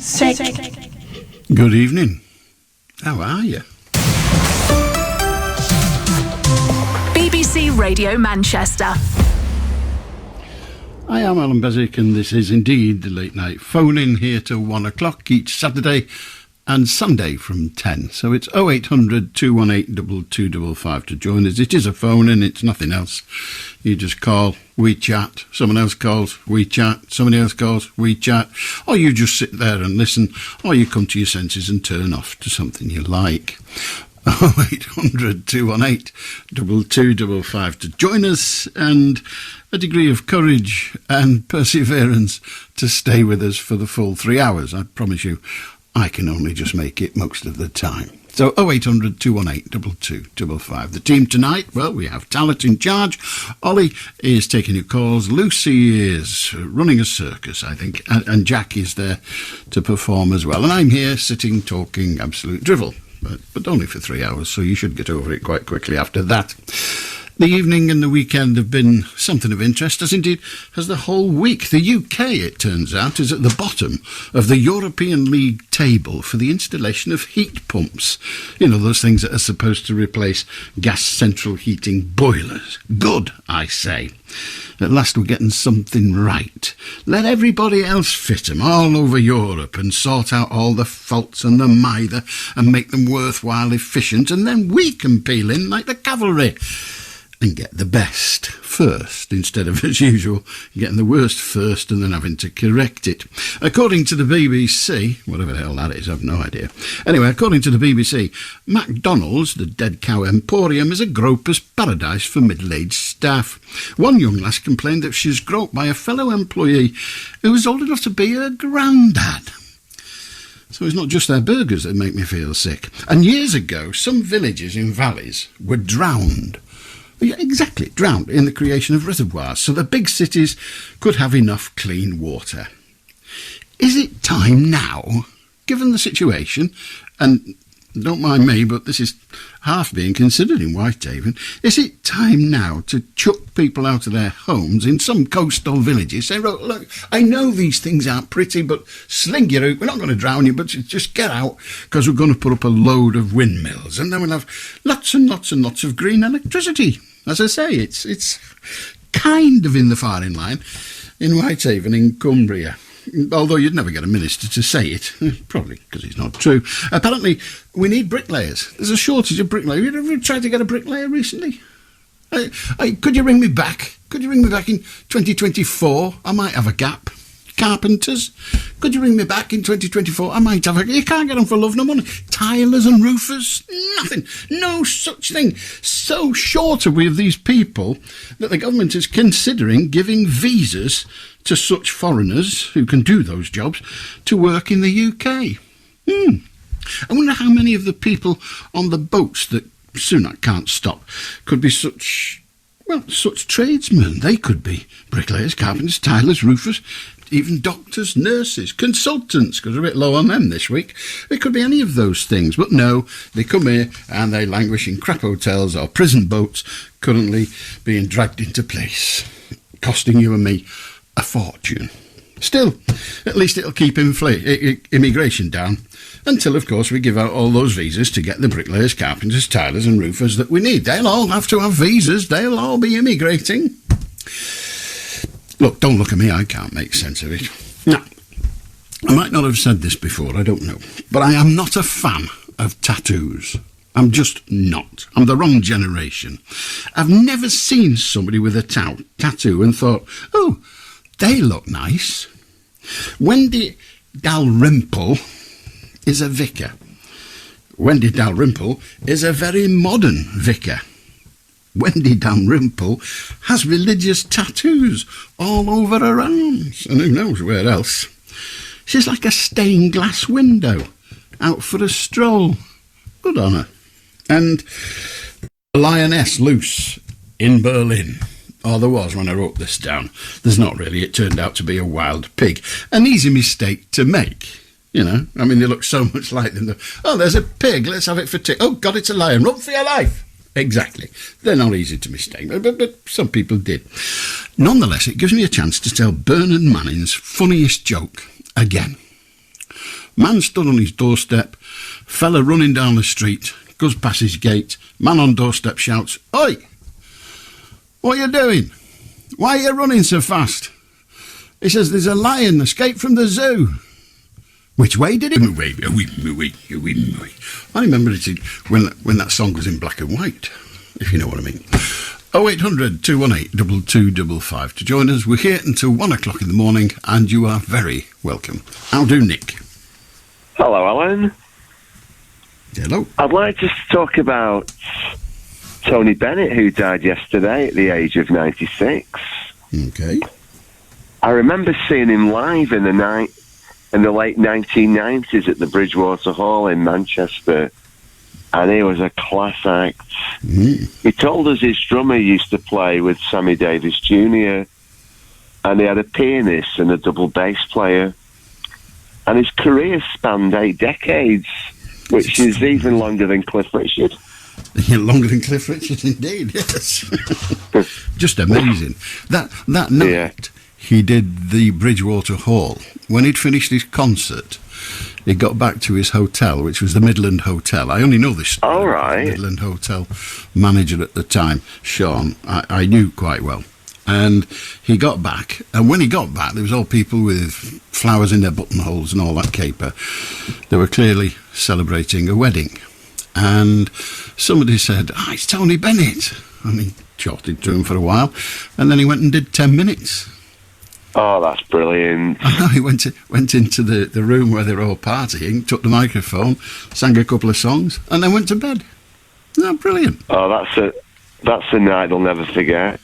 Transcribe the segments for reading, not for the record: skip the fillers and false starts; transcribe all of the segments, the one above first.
sick. Good evening. How are you? BBC Radio Manchester. I am Allan Beswick, and this is indeed the late night phone-in here till 1 o'clock each Saturday and Sunday from 10. So it's 0800 218 2255 to join us. It is a phone-in, it's nothing else. You just call, we chat, someone else calls, we chat, somebody else calls, we chat, or you just sit there and listen, or you come to your senses and turn off to something you like. 0800 218 2255 to join us, and a degree of courage and perseverance to stay with us for the full 3 hours. I promise you, I can only just make it most of the time. So 0800 218 2255. The team tonight, well, we have Talat in charge. Ollie is taking your calls. Lucy is running a circus, I think. And Jack is there to perform as well. And I'm here sitting talking absolute drivel. But only for 3 hours, so you should get over it quite quickly after that. The evening and the weekend have been something of interest, as indeed has the whole week. The UK, it turns out, is at the bottom of the European League table for the installation of heat pumps. You know, those things that are supposed to replace gas central heating boilers. Good, I say. At last we're getting something right. Let everybody else fit 'em all over Europe and sort out all the faults and the mither and make them worthwhile efficient, and then we can peel in like the cavalry and get the best first, instead of, as usual, getting the worst first and then having to correct it. According to the BBC, whatever the hell that is, I've no idea. Anyway, according to the BBC, McDonald's, the dead cow emporium, is a groper's paradise for middle-aged staff. One young lass complained that she was groped by a fellow employee who was old enough to be her granddad. So it's not just their burgers that make me feel sick. And years ago, some villages in valleys were drowned. Yeah, exactly, drowned in the creation of reservoirs so that big cities could have enough clean water. Is it time now, given the situation, and don't mind me, but this is half being considered in Whitehaven, is it time now to chuck people out of their homes in some coastal villages? Say, look, I know these things aren't pretty, but sling your out. We're not going to drown you, but just get out, because we're going to put up a load of windmills, and then we'll have lots and lots and lots of green electricity. As I say, it's kind of in the firing line in Whitehaven in Cumbria. Although you'd never get a minister to say it, probably because it's not true. Apparently, we need bricklayers. There's a shortage of bricklayers. Have you ever tried to get a bricklayer recently? Could you ring me back? Could you ring me back in 2024? I might have a gap. Carpenters, could you ring me back in 2024? I might have a... You can't get them for love nor money. Tilers and roofers, nothing. No such thing. So short are we of these people that the government is considering giving visas to such foreigners who can do those jobs to work in the UK. I wonder how many of the people on the boats that Sunak can't stop could be such tradesmen. They could be bricklayers, carpenters, tilers, roofers, even doctors, nurses, consultants, because we're a bit low on them this week. It could be any of those things, but no, they come here and they languish in crap hotels or prison boats, currently being dragged into place, costing you and me a fortune. Still, at least it'll keep immigration down, until, of course, we give out all those visas to get the bricklayers, carpenters, tilers and roofers that we need. They'll all have to have visas. They'll all be immigrating. Look, don't look at me, I can't make sense of it. Now, I might not have said this before, I don't know, but I am not a fan of tattoos. I'm just not. I'm the wrong generation. I've never seen somebody with a tattoo and thought, oh, they look nice. Wendy Dalrymple is a vicar. Wendy Dalrymple is a very modern vicar. Wendy Dalrymple has religious tattoos all over her arms, and who knows where else. She's like a stained glass window, out for a stroll. Good on her. And a lioness loose in Berlin. Or there was when I wrote this down. There's not really. It turned out to be a wild pig. An easy mistake to make. You know, I mean, they look so much like them. Oh, there's a pig. Let's have it for tea. Oh, God, it's a lion. Run for your life. Exactly. They're not easy to mistake, but some people did. Nonetheless, it gives me a chance to tell Bernard Manning's funniest joke again. Man stood on his doorstep, fella running down the street, goes past his gate, man on doorstep shouts, "Oi! What are you doing? Why are you running so fast?" He says, "There's a lion escaped from the zoo." "Which way did it?" I remember it when that song was in black and white, if you know what I mean. 0800 218 2255 to join us. We're here until 1 o'clock in the morning, and you are very welcome. How do, Nick? Hello, Alan. Hello. I'd like to talk about Tony Bennett, who died yesterday at the age of 96. Okay. I remember seeing him live in the late 1990s at the Bridgewater Hall in Manchester, and he was a class act. He told us his drummer used to play with Sammy Davis Jr., and he had a pianist and a double bass player, and his career spanned 8 decades, which is even longer than Cliff Richard. Longer than Cliff Richard, indeed, yes. Just amazing. That night, he did the Bridgewater Hall. When he'd finished his concert, he got back to his hotel, which was the Midland Hotel. I only know this story. All right. The Midland Hotel manager at the time, Sean, I knew quite well. And he got back, and when he got back, there was all people with flowers in their buttonholes and all that caper. They were clearly celebrating a wedding. And somebody said, "It's Tony Bennett." And he chatted to him for a while, and then he went and did 10 minutes. Oh, that's brilliant. I know, he went into the room where they were all partying, took the microphone, sang a couple of songs, and then went to bed. Isn't that brilliant? Oh, that's a night they'll never forget.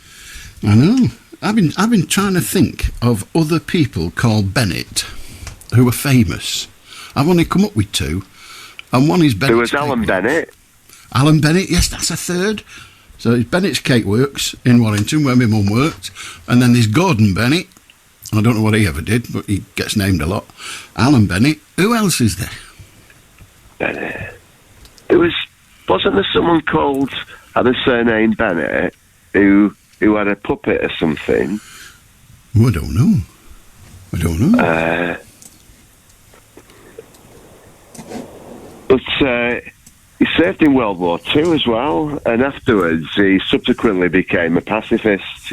I know. I've been trying to think of other people called Bennett who are famous. I've only come up with 2, and one is Bennett. There was Allan Bennett. Allan Bennett, yes, that's a third. So it's Bennett's Cake Works in Warrington, where my mum worked, and then there's Gordon Bennett. I don't know what he ever did, but he gets named a lot. Allan Bennett. Who else is there? Wasn't there someone had a surname Bennett who had a puppet or something? Oh, I don't know. But he served in World War II as well, and afterwards he subsequently became a pacifist,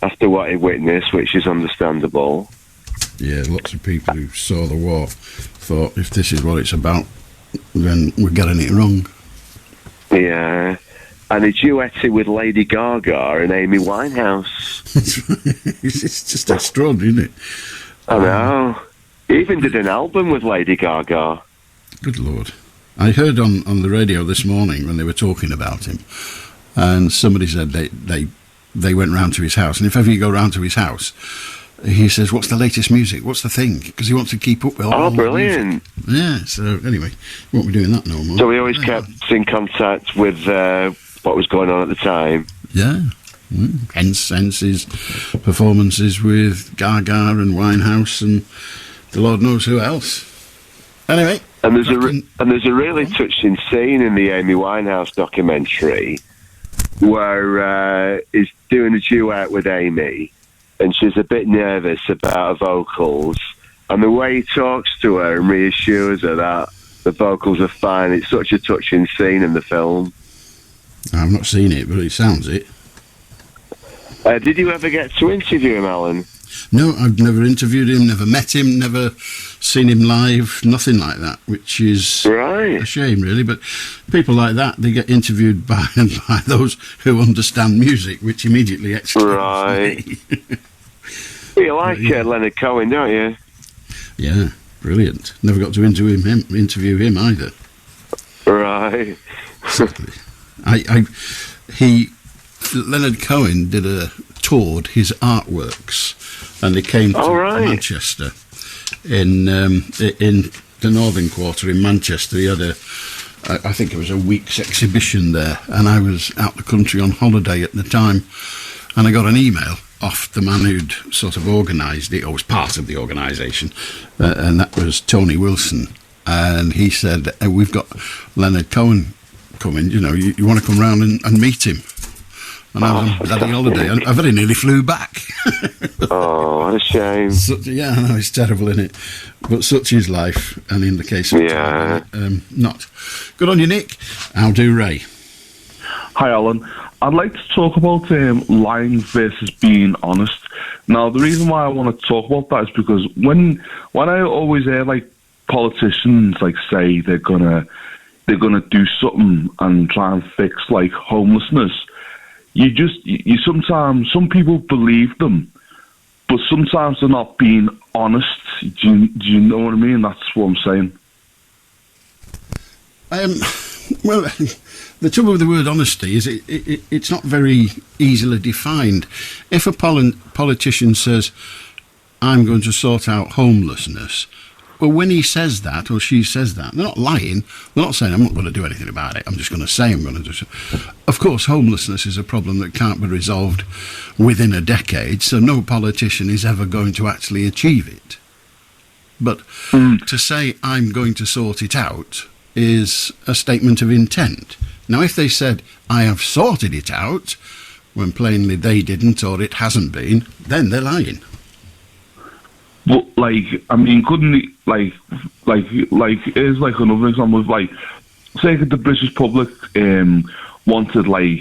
after what he witnessed, which is understandable. Yeah, lots of people who saw the war thought, if this is what it's about, then we're getting it wrong. Yeah, and he duetted with Lady Gaga and Amy Winehouse. It's just extraordinary, isn't it? I know. He even did an album with Lady Gaga. Good Lord. I heard on the radio this morning when they were talking about him, and somebody said they went round to his house, and if ever you go round to his house, he says, "What's the latest music? What's the thing?" Because he wants to keep up with all the brilliant. music. Yeah, so anyway, we won't be doing that no more. So he always kept in contact with what was going on at the time. Yeah. Hence his performances with Gaga and Winehouse and the Lord knows who else. Anyway. And there's a really touching scene in the Amy Winehouse documentary where he's doing a duet with Amy, and she's a bit nervous about her vocals, and the way he talks to her and reassures her that the vocals are fine. It's such a touching scene in the film. I've not seen it, but it sounds it. Did you ever get to interview him, Alan? No, I've never interviewed him, never met him, never seen him live, nothing like that, which is a shame, really. But people like that, they get interviewed by those who understand music, which immediately excludes me. You like Leonard Cohen, don't you? Yeah, brilliant. Never got to interview him either. Right. Exactly. Leonard Cohen toured his artworks, and he came to Manchester in the Northern Quarter in Manchester. He had I think it was a week's exhibition there, and I was out the country on holiday at the time, and I got an email off the man who'd sort of organised it, or was part of the organisation, and that was Tony Wilson, and he said, "We've got Leonard Cohen coming, you want to come round and meet him?" And I was on bloody holiday. I very nearly flew back. Oh, what a shame. Yeah, I know, it's terrible, isn't it? But such is life, and in the case of not. Good on you, Nick. I'll do Ray. Hi, Alan. I'd like to talk about lying versus being honest. Now, the reason why I want to talk about that is because when I always hear like politicians like say they're gonna do something and try and fix like homelessness, you sometimes, some people believe them, but sometimes they're not being honest. Do you know what I mean? That's what I'm saying. Well, the trouble with the word honesty is it's not very easily defined. If a politician says, I'm going to sort out homelessness, well, when he says that or she says that, they're not lying. They're not saying, I'm not going to do anything about it. I'm just going to say I'm going to do so. Of course, homelessness is a problem that can't be resolved within a decade, so no politician is ever going to actually achieve it. But to say, I'm going to sort it out, is a statement of intent. Now, if they said, I have sorted it out, when plainly they didn't or it hasn't been, then they're lying. But, like, I mean, couldn't it, like, here's, like, another example of, like, say that the British public wanted, like,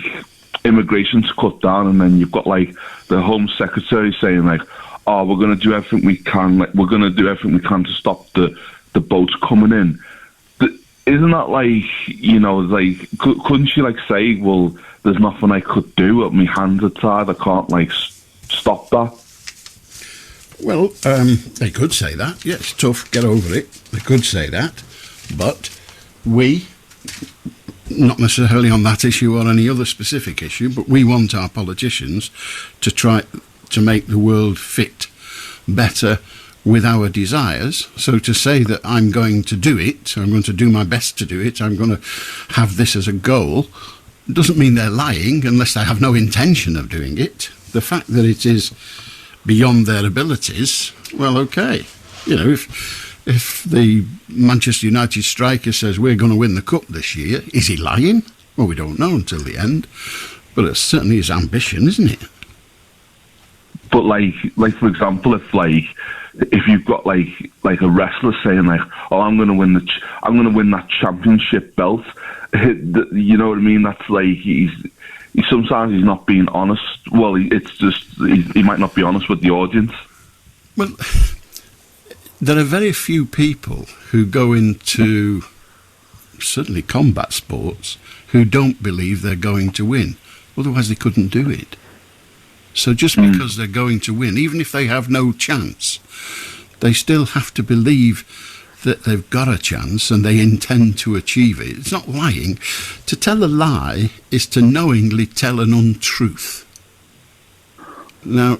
immigration to cut down, and then you've got, like, the Home Secretary saying, like, oh, we're going to do everything we can, like, we're going to do everything we can to stop the boats coming in. Isn't that, like, you know, like, couldn't she, like, say, well, there's nothing I could do, my hands are tied, I can't, like, stop that? Well, they could say that. Yeah, it's tough. Get over it. They could say that. But we, not necessarily on that issue or any other specific issue, but we want our politicians to try to make the world fit better with our desires. So to say that I'm going to do it, I'm going to do my best to do it, I'm going to have this as a goal, doesn't mean they're lying unless they have no intention of doing it. The fact that it is beyond their abilities, well, okay. You know, if the Manchester United striker says we're going to win the cup this year, is he lying? Well, we don't know until the end. But it's certainly his ambition, isn't it? But like for example, if you've got like a wrestler saying like, oh, I'm going to win that championship belt, you know what I mean? That's like sometimes he's not being honest. Well, it's just he might not be honest with the audience. Well, there are very few people who go into certainly combat sports who don't believe they're going to win. Otherwise, they couldn't do it. So just because they're going to win, even if they have no chance, they still have to believe that they've got a chance and they intend to achieve it. It's not lying. To tell a lie is to knowingly tell an untruth. Now,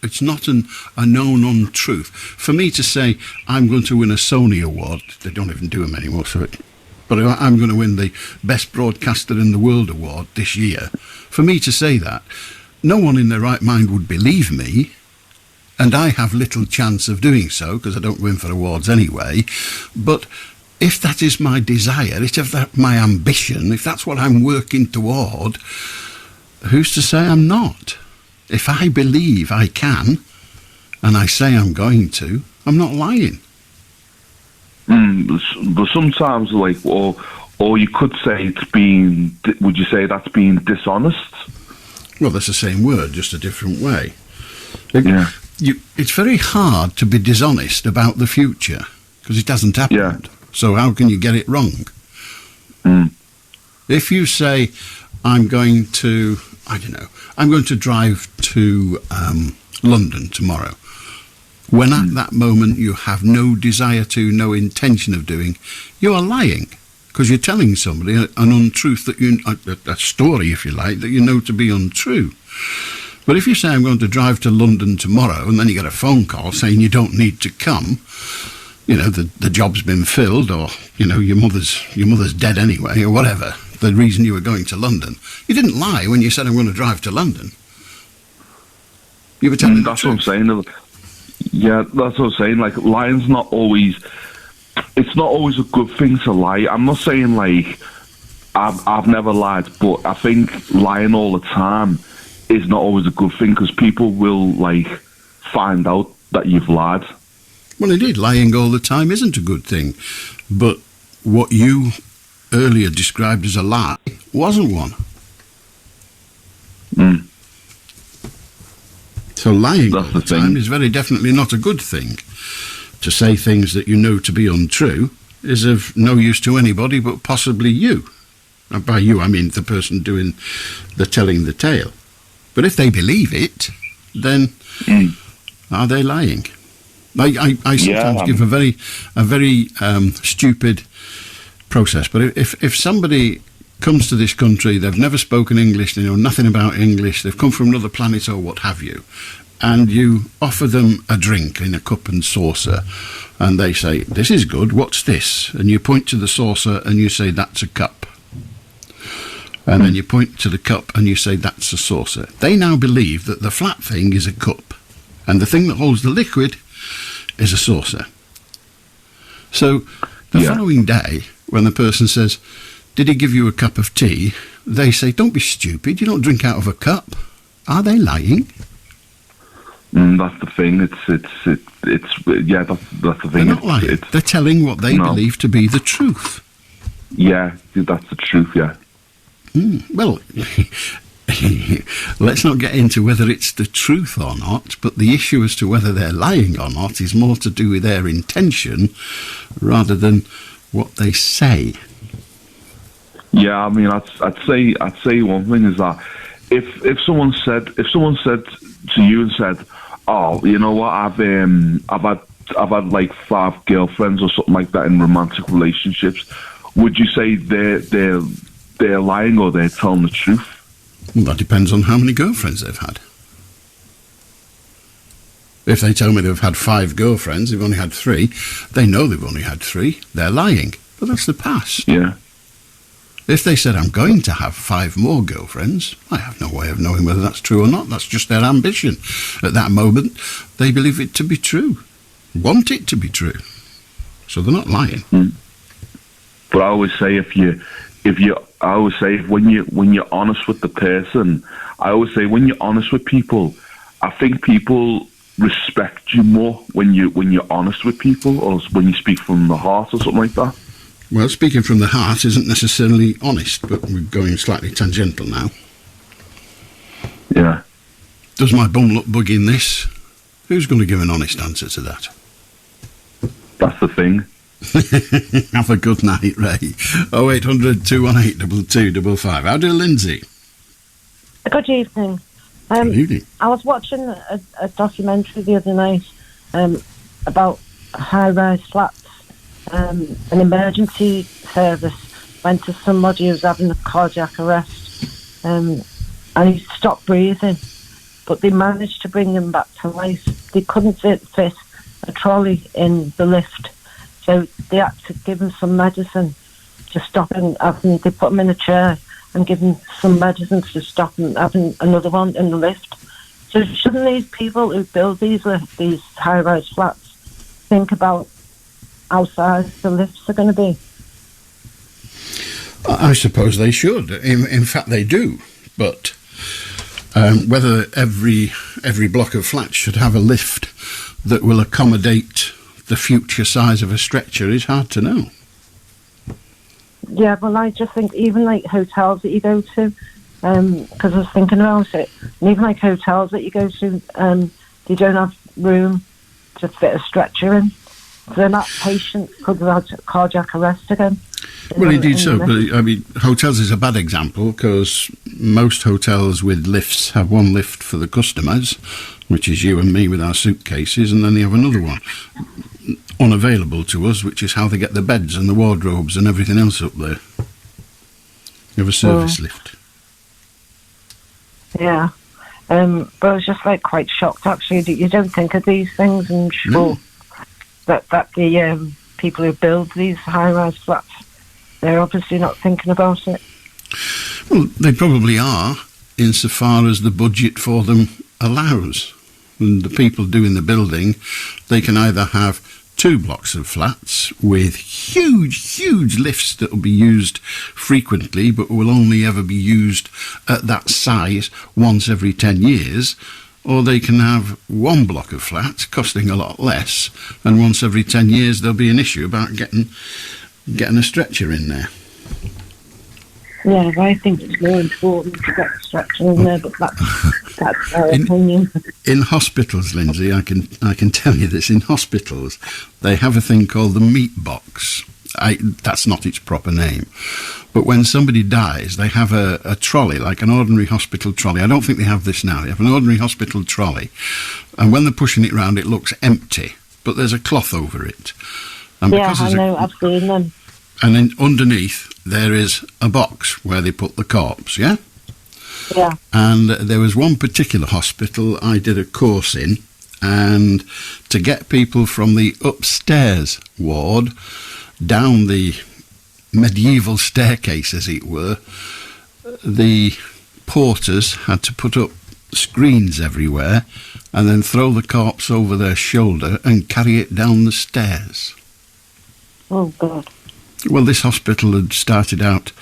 it's not a known untruth. For me to say, I'm going to win a Sony Award, they don't even do them anymore, but I'm going to win the Best Broadcaster in the World Award this year, for me to say that, no one in their right mind would believe me, and I have little chance of doing so because I don't win for awards anyway. But if that is my desire, if that's my ambition, if that's what I'm working toward, who's to say I'm not? If I believe I can, and I say I'm going to, I'm not lying. But sometimes, like, or you could say would you say that's being dishonest? Well, that's the same word, just a different way. Yeah. It's very hard to be dishonest about the future because it hasn't happened. Yeah. So how can you get it wrong? If you say, I'm going to drive to London tomorrow, when at that moment you have no desire to, no intention of doing, you are lying. Because you're telling somebody an untruth, a story, if you like, that you know to be untrue. But if you say, I'm going to drive to London tomorrow, and then you get a phone call saying you don't need to come, you know, the job's been filled, or, you know, your mother's dead anyway, or whatever, the reason you were going to London. You didn't lie when you said, I'm going to drive to London. You were telling the truth. That's what I'm saying. Yeah, that's what I'm saying. Like, lying's not always... It's not always a good thing to lie. I'm not saying, like, I've never lied, but I think lying all the time is not always a good thing because people will like find out that you've lied. Well, indeed, lying all the time isn't a good thing, but what you earlier described as a lie wasn't one. So lying all the time is very definitely not a good thing. To say things that you know to be untrue is of no use to anybody but possibly you. And by you, I mean the person doing the telling the tale. But if they believe it, then are they lying? I sometimes give a very stupid process. But if somebody comes to this country, they've never spoken English, they know nothing about English, they've come from another planet or what have you, and you offer them a drink in a cup and saucer, and they say, "This is good, what's this?" And you point to the saucer and you say, "That's a cup." And then you point to the cup and you say, "That's a saucer." They now believe that the flat thing is a cup, and the thing that holds the liquid is a saucer. So the following day, when the person says, "Did he give you a cup of tea?" they say, "Don't be stupid, you don't drink out of a cup." Are they lying? That's the thing. That's the thing. They're not lying. They're telling what they believe to be the truth. Yeah, that's the truth, yeah. Well, let's not get into whether it's the truth or not, but the issue as to whether they're lying or not is more to do with their intention rather than what they say. Yeah, I meid say one thing is that if someone said to you and said, "Oh, you know what, I've had like 5 girlfriends or something like that in romantic relationships," would you say they're lying or they're telling the truth? Well, that depends on how many girlfriends they've had. If they tell me they've had 5 girlfriends, they've only had 3, they know they've only had 3, they're lying. But that's the past. Yeah. If they said, "I'm going to have 5 more girlfriends," I have no way of knowing whether that's true or not. That's just their ambition. At that moment, they believe it to be true, want it to be true. So they're not lying. But I always say when you're honest with the person, I always say when you're honest with people, I think people respect you more when you're honest with people, or when you speak from the heart or something like that. Well, speaking from the heart isn't necessarily honest, but we're going slightly tangential now. Yeah. Does my bum look bug in this? Who's going to give an honest answer to that? That's the thing. Have a good night, Ray. 0800 218 2255. How do Lindsay? Good evening. Good evening. I was watching a documentary the other night about high-rise flats. An emergency service went to somebody who was having a cardiac arrest, and he stopped breathing, but they managed to bring him back to life. They couldn't fit a trolley in the lift, so they had to give him some medicine to stop him having. They put him in a chair and give him some medicine to stop him having another one in the lift. So shouldn't these people who build these high-rise flats think about how size the lifts are going to be? I suppose they should. In fact, they do. But whether every block of flats should have a lift that will accommodate the future size of a stretcher is hard to know. Yeah, well, I just think even like hotels that you go to, because I was thinking about it, and even like hotels that you go to, they don't have room to fit a stretcher in. So that patient could have had cardiac arrest again. Well, indeed so. But, I mean, hotels is a bad example because most hotels with lifts have one lift for the customers, which is you and me with our suitcases, and then they have another one unavailable to us, which is how they get the beds and the wardrobes and everything else up there. You have a service lift. Yeah. But I was just like quite shocked actually that you don't think of these things, and sure that the people who build these high-rise flats, they're obviously not thinking about it. Well, they probably are, insofar as the budget for them allows. And the people doing the building, they can either have 2 blocks of flats with huge lifts that will be used frequently but will only ever be used at that size once every 10 years, or they can have 1 block of flats costing a lot less, and once every 10 years there'll be an issue about getting a stretcher in there. Yeah, I think it's more important to get the stretcher in there, but that's their opinion. In hospitals, Lindsay, I can tell you this, in hospitals, they have a thing called the meat box. That's not its proper name. But when somebody dies, they have a trolley, like an ordinary hospital trolley. I don't think they have this now. They have an ordinary hospital trolley. And when they're pushing it round, it looks empty, but there's a cloth over it. And yeah, I know, I've seen them. And then underneath, there is a box where they put the corpse, yeah? Yeah. And there was one particular hospital I did a course in, and to get people from the upstairs ward down the medieval staircase, as it were, the porters had to put up screens everywhere and then throw the corpse over their shoulder and carry it down the stairs. Oh, God. Well, this hospital had started out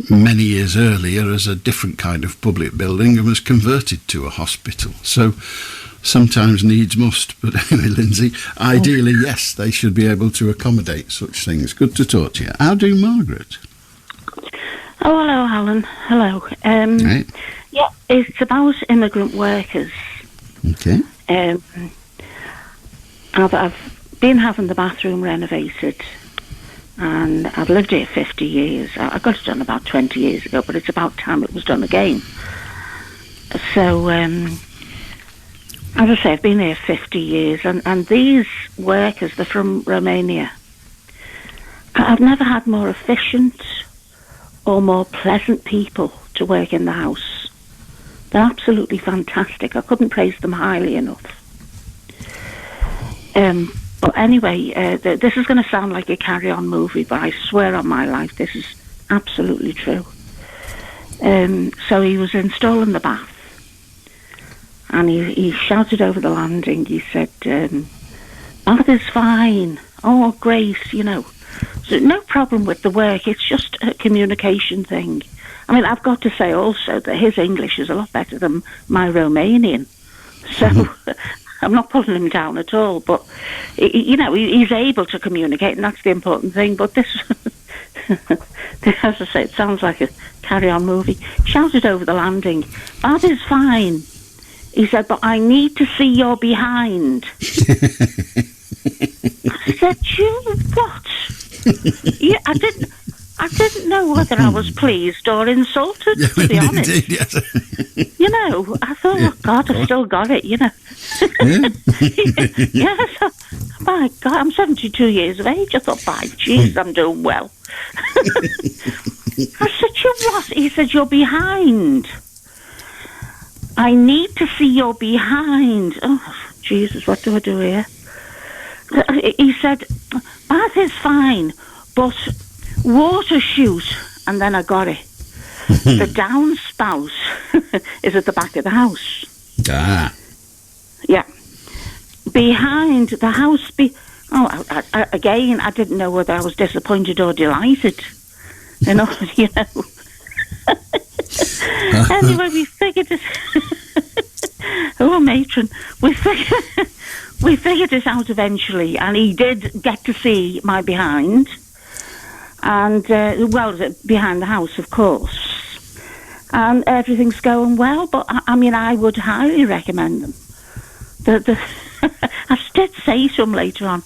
many years earlier as a different kind of public building and was converted to a hospital. So sometimes needs must. But anyway, Lindsay, ideally, yes, they should be able to accommodate such things. Good to talk to you. How do Margaret? Oh, hello, Alan. Hello. Right. Yeah, it's about immigrant workers. Okay. I've been having the bathroom renovated, and I've lived here 50 years. I got it done about 20 years ago, but it's about time it was done again. So, as I say, I've been here 50 years, and these workers, they're from Romania. I've never had more efficient or more pleasant people to work in the house. They're absolutely fantastic. I couldn't praise them highly enough. But anyway, this is going to sound like a carry-on movie, but I swear on my life, this is absolutely true. So he was installing the bath, and he shouted over the landing. He said, "Bath is fine. Oh, great, you know. So no problem with the work. It's just a communication thing." I mean, I've got to say also that his English is a lot better than my Romanian. So I'm not putting him down at all. But, you know, he's able to communicate, and that's the important thing. But this, as I say, it sounds like a carry-on movie. Shouted over the landing, "Bath is fine." He said, "But I need to see your behind." I said, "You what?" Yeah, I didn't know whether I was pleased or insulted, to be honest. Indeed, yes. You know, I thought, oh, God, I've still got it, you know. Yes, my God, I'm 72 years of age. I thought, by Jesus, I'm doing well. I said, "You what?" He said, "You're behind. I need to see your behind." Oh, Jesus, what do I do here? He said, "Bath is fine, but water chute," and then I got it. The downspout is at the back of the house. Ah. Yeah. Behind the house. Again, I didn't know whether I was disappointed or delighted. You know. Anyway, we figured it. Oh, matron. We figured it out eventually, and he did get to see my behind. And, behind the house, of course. And everything's going well, but, I mean, I would highly recommend them. I did say to him later on,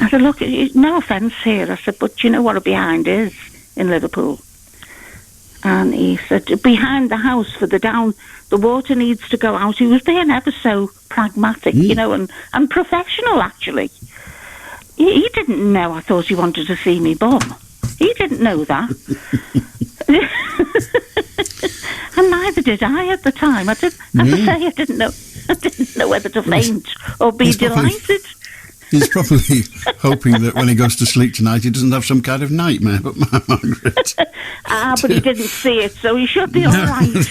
I said, "Look, no offence here," I said, "but you know what a behind is in Liverpool?" And he said, "Behind the house for the water needs to go out." He was being ever so pragmatic, you know, and professional, actually. He didn't know I thought he wanted to see me bum. He didn't know that. And neither did I at the time. I didn't know whether to faint or be delighted. He's probably hoping that when he goes to sleep tonight, he doesn't have some kind of nightmare. But Margaret. But he didn't see it, so he should be all right.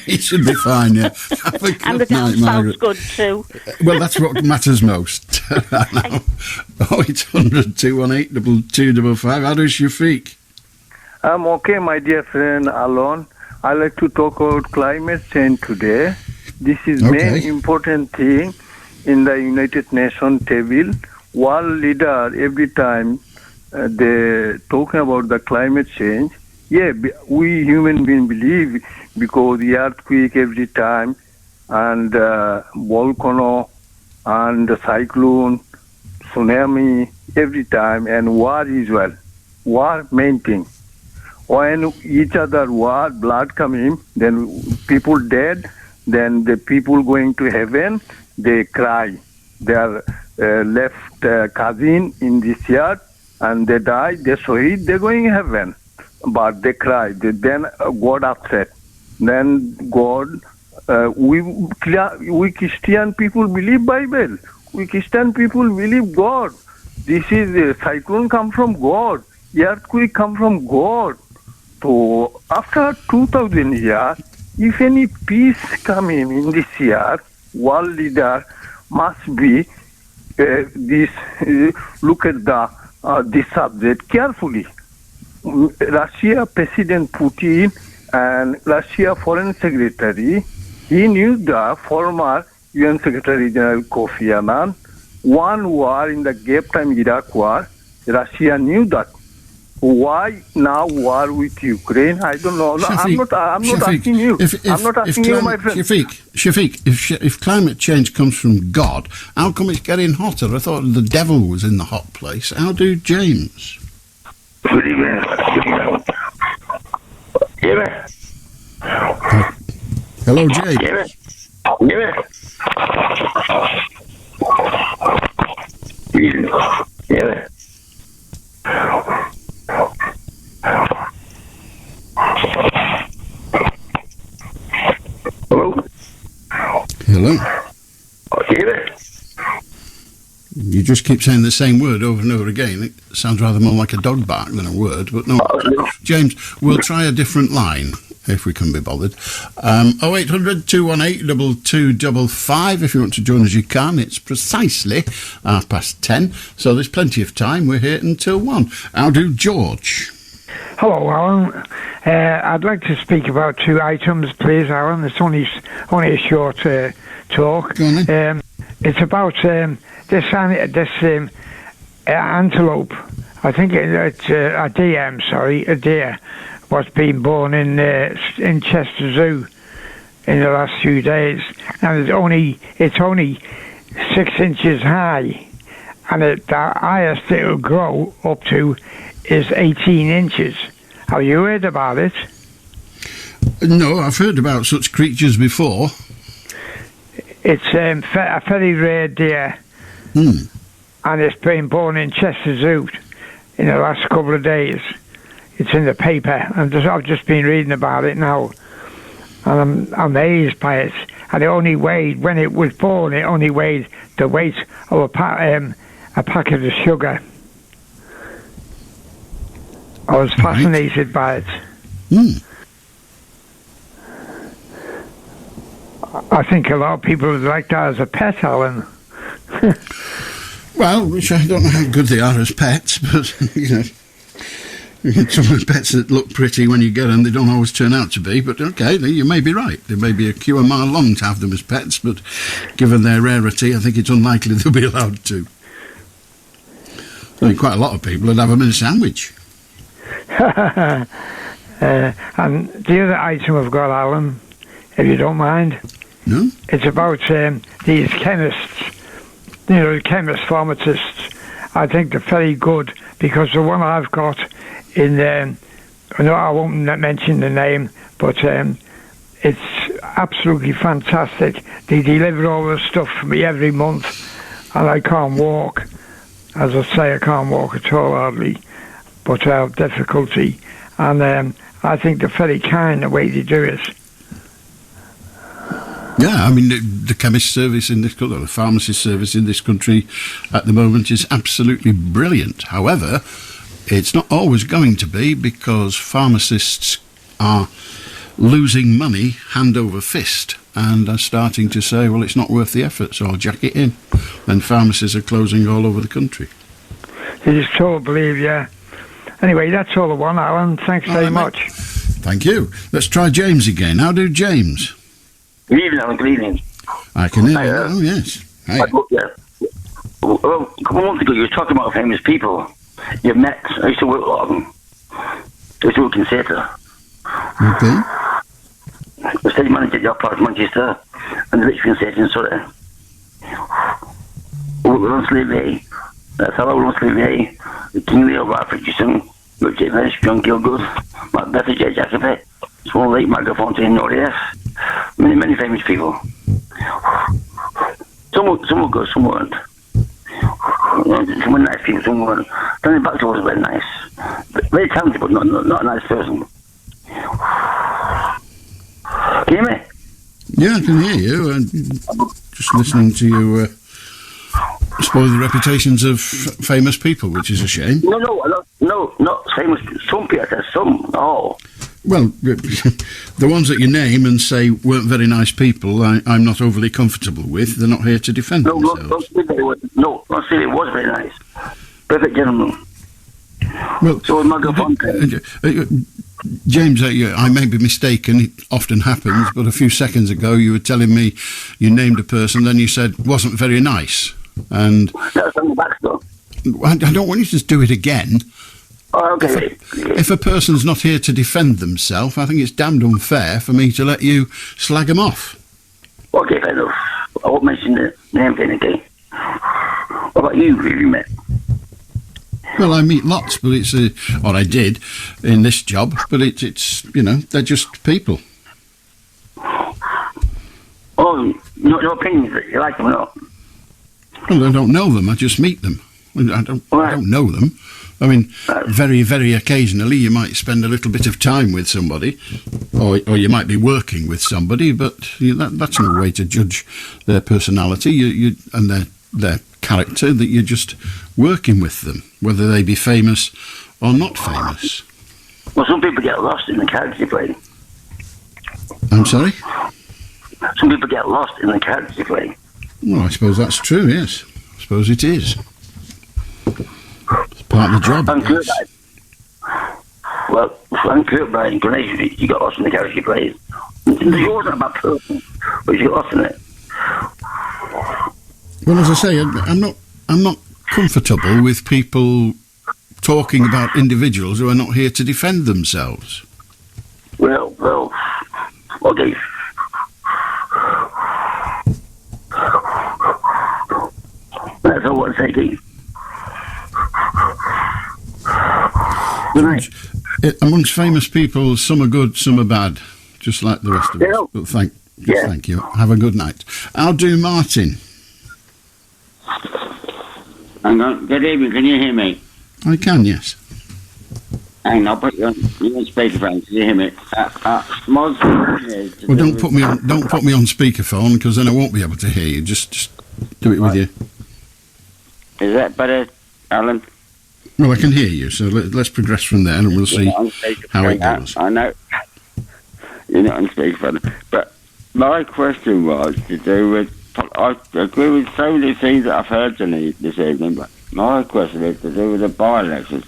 He should be fine, yeah. Have a good And the night, dance Margaret. sounds good too. Well, that's what matters most. 0800 218 2255. How does Shafik? I'm okay, my dear friend Allan. I like to talk about climate change today. This is main important thing in the United Nations table. World leader every time they talking about the climate change. Yeah, we human beings believe because the earthquake every time and volcano and the cyclone, tsunami every time, and war as well. War main thing. When each other war, blood coming, then people dead, then the people going to heaven, they cry. They are left cousin in this yard, and they die, they shahid, they're going heaven. But they cry. Then God upset. Then God, we Christian people believe Bible. We Christian people believe God. This is cyclone come from God. Earthquake come from God. So after 2000 years, if any peace come in this year, world leader must be look at this subject carefully. Russia President Putin and Russia Foreign Secretary, he knew the former UN Secretary General Kofi Annan. One war in the gap time Iraq war, Russia knew that. Why now war with Ukraine? I don't know. No, I'm not asking you. I'm not asking you, my friend. Shafik, if climate change comes from God, how come it's getting hotter? I thought the devil was in the hot place. How do James? Hello, James. Hello. You just keep saying the same word over and over again. It sounds rather more like a dog bark than a word, but no. James, we'll try a different line if we can be bothered. 0800 218 2255. If you want to join us, you can. It's precisely 10:30, so there's plenty of time. We're here until 1. How do George? Hello, Alan. I'd like to speak about 2 items, please, Alan. It's only a short talk. Go on then. It's about this antelope. I think it's a deer was being born in Chester Zoo in the last few days, and it's only 6 inches high, and the highest it'll grow up to is 18 inches. Have you heard about it? No, I've heard about such creatures before. It's a very rare deer, and it's been born in Chester Zoo in the last couple of days. It's in the paper, and I've just been reading about it now, and I'm amazed by it. And it only weighed, when it was born, it only weighed the weight of a packet of sugar. I was fascinated by it. I think a lot of people would like that as a pet, Alan. Well, which I don't know how good they are as pets, but, you know, some of the pets that look pretty when you get them, they don't always turn out to be, but okay, you may be right. There may be a queue a mile long to have them as pets, but given their rarity, I think it's unlikely they'll be allowed to. I mean, quite a lot of people would have them in a sandwich. And the other item I've got, Alan, if you don't mind, no? It's about these chemists, pharmacists. I think they're very good, because the one I've got I won't mention the name, but it's absolutely fantastic. They deliver all the stuff for me every month, and I can't walk. As I say, I can't walk at all, hardly, but I have difficulty. And I think they're very kind the way they do it. Yeah, I mean, the chemist service in this country, or the pharmacist service in this country at the moment is absolutely brilliant. However, it's not always going to be, because pharmacists are losing money hand over fist and are starting to say, well, it's not worth the effort, so I'll jack it in. And pharmacies are closing all over the country. You just totally believe, yeah. Anyway, that's all I want, Alan. Thanks very much. Thank you. Let's try James again. How do James? Good evening, Alan. Good evening. I can hear you. Oh, yes. Hi. Well, a couple of months ago, you were talking about famous people you've met. I used to work with a lot of them. I used to work in theatre. Okay. The stage manager at the Opera Manchester and the Richmond Theatre in Surrey. We were on Slave That's how I was on Slave the King Leo, Ralph Richardson, Richard Evans, John Gilgood, Macbeth, J. Jacobi, Small Lake, Margaret Fontaine, Norris. Many famous people. Some were good, some weren't. Some were nice people, some weren't. Tony Bennett was very nice. Very talented, but not a nice person. Can you hear me? Yeah, I can hear you. I'm just listening to you spoil the reputations of famous people, which is a shame. No, not famous. Some people, some, all. Well, the ones that you name and say weren't very nice people, I'm not overly comfortable with. They're not here to defend themselves. Not say it was very nice. Perfect gentleman. Well, so was Margaret Fontaine. James, I may be mistaken, it often happens, but a few seconds ago you were telling me you named a person, then you said wasn't very nice. And that's on the back stuff. I don't want you to do it again. Oh, okay. If a person's not here to defend themselves, I think it's damned unfair for me to let you slag them off. Okay, fair enough. I won't mention the name thing again. What about you? Who have you met? Well, I meet lots, but or I did in this job, but it's they're just people. Oh, no opinions. You like them or not? Well, I don't know them. I just meet them. I don't know them. I mean, very, very occasionally you might spend a little bit of time with somebody, or you might be working with somebody, but that's no way to judge their personality and their character, that you're just working with them, whether they be famous or not famous. Well, some people get lost in the character you play. I'm sorry? Some people get lost in the character you play. Well, I suppose that's true, yes. I suppose it is. It's part of the job. Well, I'm Kurt by inclination. You got lost in the character you play. You wasn't a bad person, but you got lost in it. Well, as I say, I'm not comfortable with people talking about individuals who are not here to defend themselves. Well, okay. That's all I want to say to you. Good night. Amongst famous people, some are good, some are bad, just like the rest of us. But thank you. Have a good night. I'll do Martin. Hang on. Good evening. Can you hear me? I can, yes. Hang on. I'll put you on speakerphone. Can you hear me? Well, don't put me on speakerphone, because then I won't be able to hear you. Just do it with you. Is that better, Alan? Well, I can hear you, so let's progress from there, and we'll see how it goes. I know you're not on speakerphone, but my question was to do with. I agree with so many things that I've heard this evening, but my question is to do with the by-elections.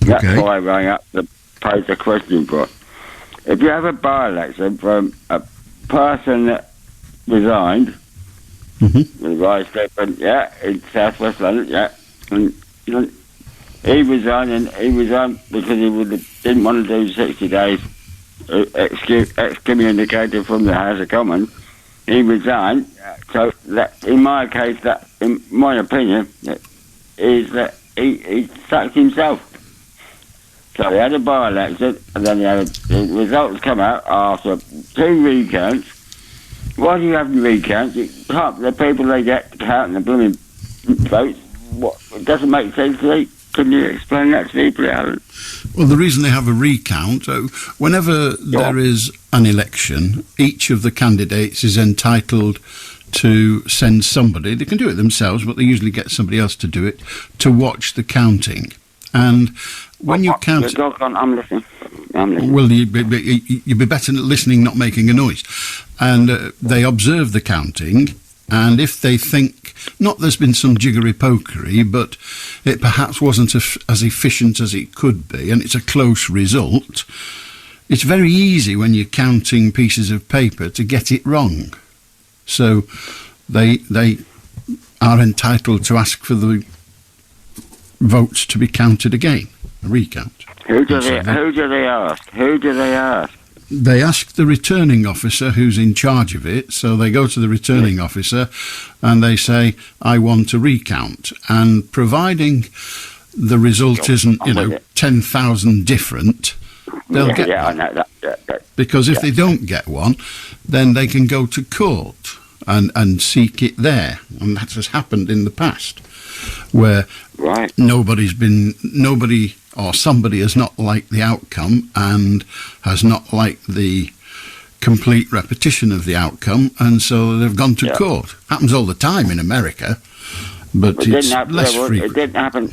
That's why I rang up to pose the question. But if you have a by-election from a person that resigned, in South West London, and he resigned because he didn't want to do 60 days excommunicated from the House of Commons. He resigned, so that, in my case, that, in my opinion, is that he sacked himself. So he had a by-election, and then the results come out after 2 recounts. Why do you have recounts? The people they get counting the blooming votes, it doesn't make sense to me. Can you explain that to me, please, Alan? Well, the reason they have a recount, whenever there is an election, each of the candidates is entitled to send somebody, they can do it themselves, but they usually get somebody else to do it, to watch the counting. And when you count... I'm listening. Well, you'd be better listening, not making a noise. And they observe the counting, and if they think, not there's been some jiggery-pokery, but it perhaps wasn't as efficient as it could be, and it's a close result, it's very easy when you're counting pieces of paper to get it wrong. So they are entitled to ask for the votes to be counted again, a recount. Who do they ask? They ask the returning officer who's in charge of it. So they go to the returning officer and they say, I want a recount. And providing the result isn't, 10,000 different, they'll get one. I know that. Because if they don't get one, then they can go to court and seek it there. And that has happened in the past, where nobody or somebody has not liked the outcome and has not liked the complete repetition of the outcome, and so they've gone to court. Happens all the time in America, but it's less frequent. It didn't happen.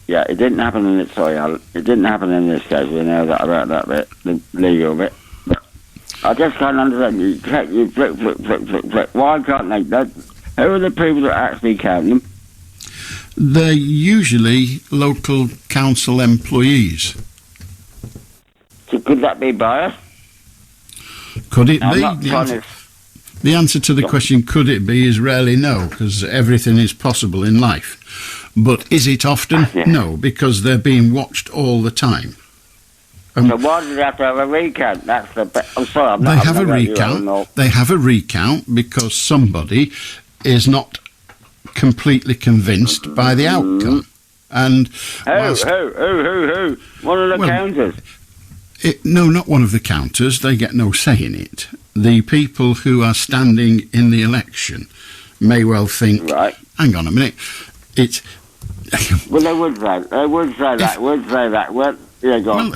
Yeah, it didn't happen in it. Sorry, Alan. It didn't happen in this case. We know that about that bit, the legal bit. But I just can't understand. You flip. Why can't they? Who are the people that actually count them? They're usually local council employees. So could that be biased? Could it be? The answer to the question, could it be, is rarely no, because everything is possible in life. But is it often? No, because they're being watched all the time. So why do they have to have a recount? That's the. I'm sorry, They have a recount. They have a recount because somebody is not completely convinced by the outcome. And who? One of the counters? No, not one of the counters. They get no say in it. The people who are standing in the election may well think, hang on a minute, it's... Well, they would say that. Well, yeah, go on.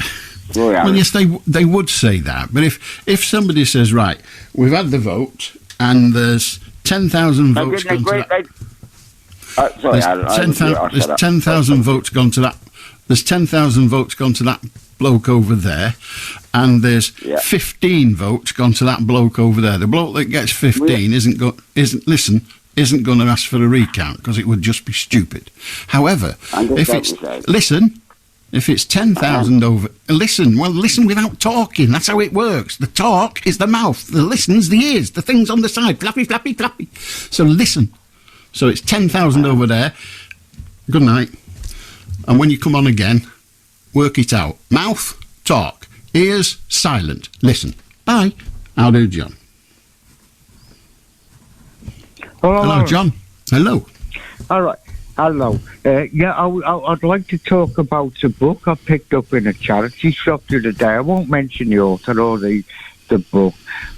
Well, yes, they would say that. But if somebody says, right, we've had the vote and there's 10,000 votes gone to that... There's 10,000 votes gone to that. There's 10,000 votes gone to that bloke over there, and there's 15 votes gone to that bloke over there. The bloke that gets 15 isn't going to ask for a recount because it would just be stupid. However, if it's 10,000 over, listen without talking. That's how it works. The talk is the mouth, the listen's the ears, the things on the side, flappy, flappy, flappy. So listen. So it's 10,000 over there. Good night. And when you come on again, work it out. Mouth, talk. Ears, silent. Listen. Bye. How do, John? Hello, John. Hello. All right. Hello. I'd like to talk about a book I picked up in a charity shop the other day. I won't mention the author or the book,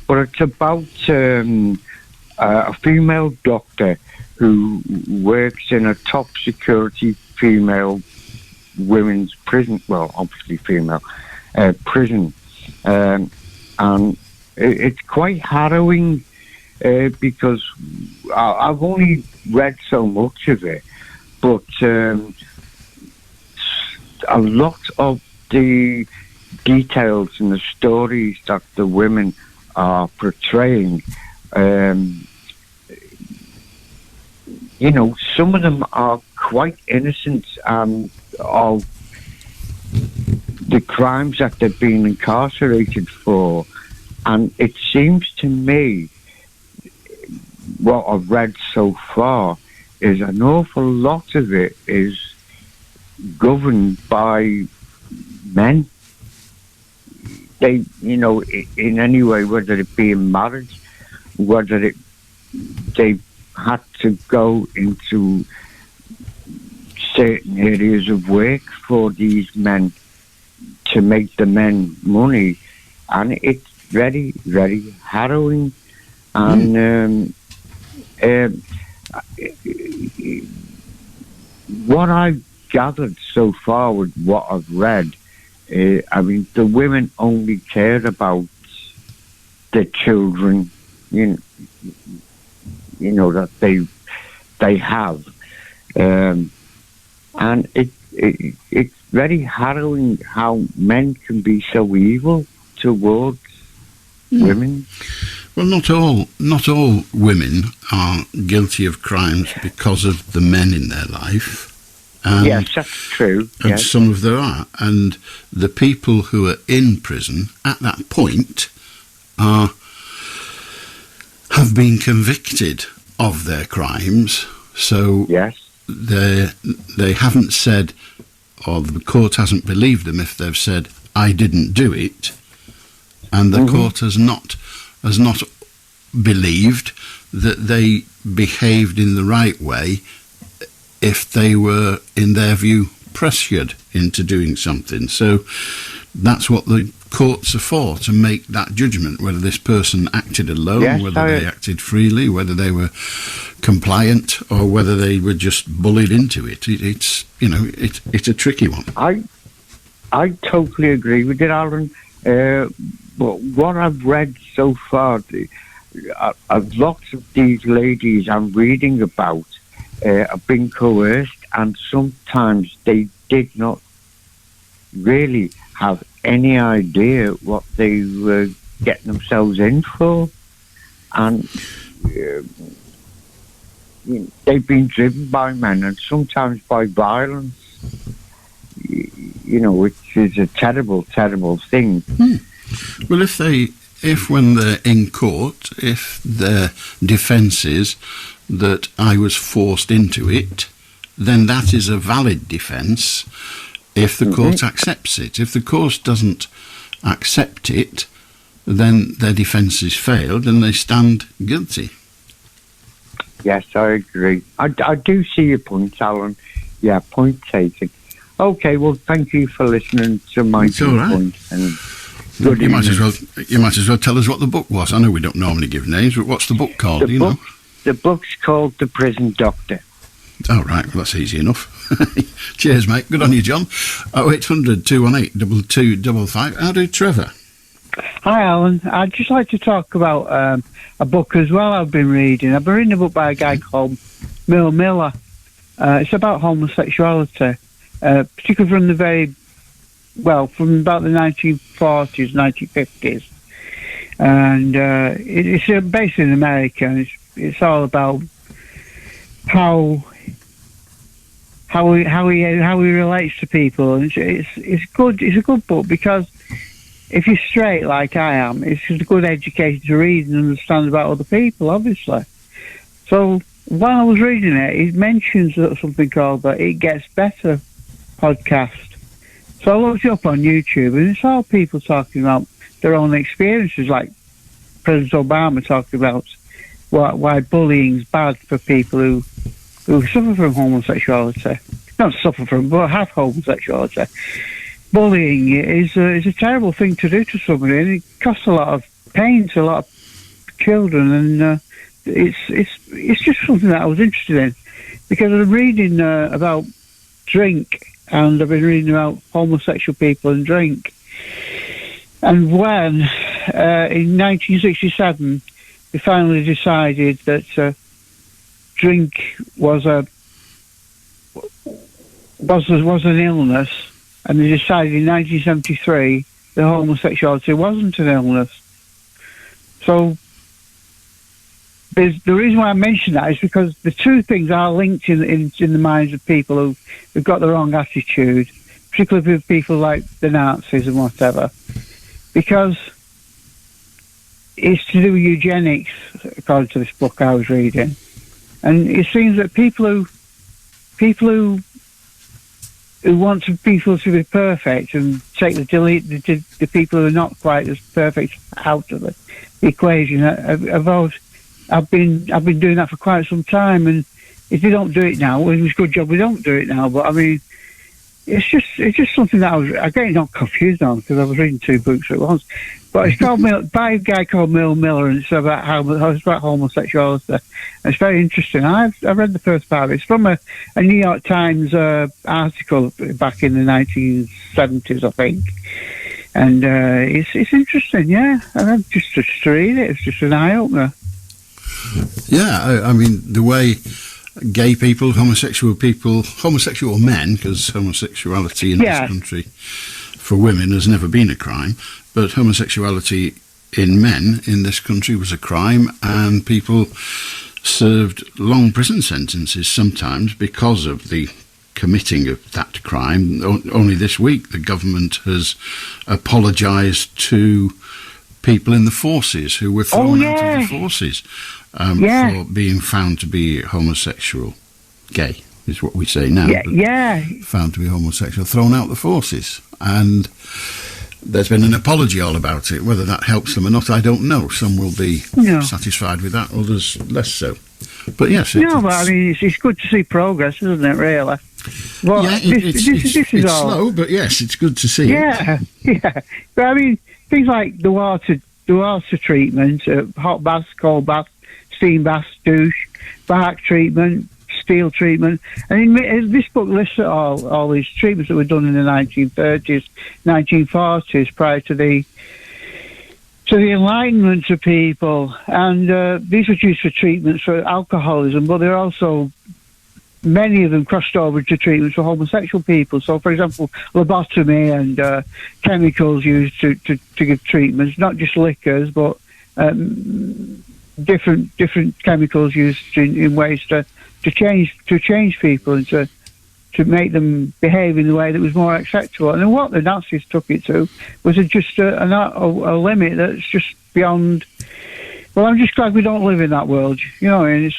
but it's about a female doctor who works in a top security female women's prison, well, obviously female, prison. And it's quite harrowing because I've only read so much of it, but a lot of the details and the stories that the women are portraying, some of them are quite innocent of the crimes that they've been incarcerated for. And it seems to me, what I've read so far, is an awful lot of it is governed by men. They, in any way, whether it be in marriage, whether they had to go into certain areas of work for these men to make the men money, and it's very, very harrowing. And what I've gathered so far with what I've read I mean, the women only care about the children, you know that they have, and it's very harrowing how men can be so evil towards women. Well, not all women are guilty of crimes because of the men in their life. Yes, that's true. And yes. some of them are. And the people who are in prison at that point have been convicted of their crimes. So yes. they haven't said, or the court hasn't believed them if they've said, I didn't do it. And the court has not believed that they behaved in the right way if they were, in their view, pressured into doing something. So that's what the courts are for, to make that judgment, whether this person acted alone, whether they acted freely, whether they were compliant, or whether they were just bullied into it. It's a tricky one. I totally agree with it, Alan. But what I've read so far, lots of these ladies I'm reading about have been coerced, and sometimes they did not really have any idea what they were getting themselves in for, and they've been driven by men, and sometimes by violence, which is a terrible, terrible thing. Well, if when they're in court, if their defence is that I was forced into it, then that is a valid defence if the court accepts it. If the court doesn't accept it, then their defence is failed and they stand guilty. Yes, I agree. I do see your point, Alan. Yeah, point taken. Okay, well, thank you for listening to my point. And you might as well tell us what the book was. I know we don't normally give names, but what's the book called? The book's called The Prison Doctor. Oh, right. Well, that's easy enough. Cheers, mate. Good on you, John. 0800 218 2255. How do Trevor? Hi, Alan. I'd just like to talk about a book as well I've been reading. I've been reading a book by a guy called Mill Miller. It's about homosexuality, particularly from about the 1940s, 1950s. And it's based in America, and it's all about how he relates to people, and it's good. It's a good book because if you're straight like I am, it's just a good education to read and understand about other people, obviously. So while I was reading it, it mentions something called the It Gets Better podcast. So I looked it up on YouTube, and it's all people talking about their own experiences, like President Obama talking about why bullying's bad for people who suffer from homosexuality. Not suffer from, but have homosexuality. Bullying is a terrible thing to do to somebody, and it costs a lot of pain to a lot of children, and it's just something that I was interested in, because I'm reading about drink, and I've been reading about homosexual people and drink. And when, in 1967, they finally decided that drink was an illness, and they decided in 1973 that homosexuality wasn't an illness. So the reason why I mention that is because the two things are linked in the minds of people who've got the wrong attitude, particularly with people like the Nazis and whatever, because it's to do with eugenics, according to this book I was reading. And it seems that people who want people to be perfect and delete the people who are not quite as perfect out of the equation, I've been doing that for quite some time. And if they don't do it now, well, it's a good job we don't do it now. But I mean, it's just something that I was again not confused on because I was reading two books at once. But it's called by a guy called Mill Miller, and it's about homosexuality. It's very interesting. I've read the first part of it. It's from a New York Times article back in the 1970s, I think. And it's interesting, yeah. And just to read it, it's just an eye opener. Yeah, I mean the way gay people, homosexual men, because homosexuality in this country for women has never been a crime, but homosexuality in men in this country was a crime, and people served long prison sentences sometimes because of the committing of that crime. Only this week the government has apologised to people in the forces who were thrown out of the forces for being found to be homosexual. Gay is what we say now. Found to be homosexual, thrown out the forces. And there's been an apology all about it. Whether that helps them or not, I don't know. Some will be satisfied with that, others less so. But yes. But I mean, it's good to see progress, isn't it, really? Well, it's slow, but yes, it's good to see. Yeah. But I mean, things like the water treatment, hot baths, cold baths, steam baths, douche, bark treatment, steel treatment. And this book lists all these treatments that were done in the 1930s, 1940s, prior to the Enlightenment of people. And these were used for treatments for alcoholism, but there are also many of them crossed over to treatments for homosexual people. So, for example, lobotomy and chemicals used to give treatments, not just liquors, but different chemicals used in ways to change people and to make them behave in a way that was more acceptable. And what the Nazis took it to was just a limit that's just beyond. Well, I'm just glad we don't live in that world, you know. And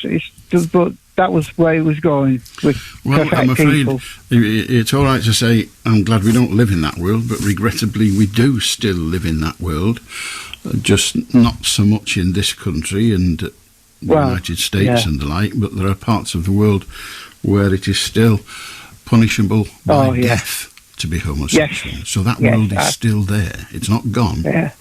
but that was where it was going with. Well, I'm afraid people. It's all right to say I'm glad we don't live in that world, but regrettably we do still live in that world, just not so much in this country and the United States and the like, but there are parts of the world where it is still punishable by death to be homosexual. So that world is still there. It's not gone. Yeah.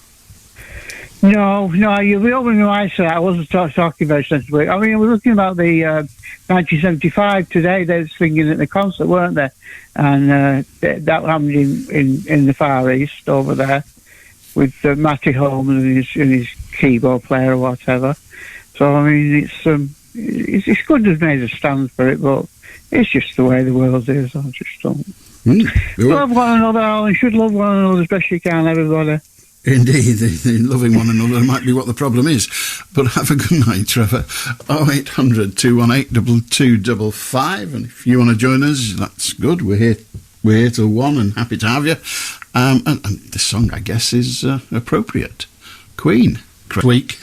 No, you'll be opening your eyes to that. I wasn't talking very sensibly. I mean, we're looking about the 1975 today. They were singing at the concert, weren't they? And that happened in the Far East over there with Matty Holman and his keyboard player or whatever. So, I mean, it's good to have made a stand for it, but it's just the way the world is. I just don't. Love one another, Alan. Should love one another as best you can, everybody. Indeed, loving one another might be what the problem is. But have a good night, Trevor. 0800 218 2255. And if you want to join us, that's good. We're here till 1 and happy to have you. And this song, I guess, is appropriate. Queen. Week,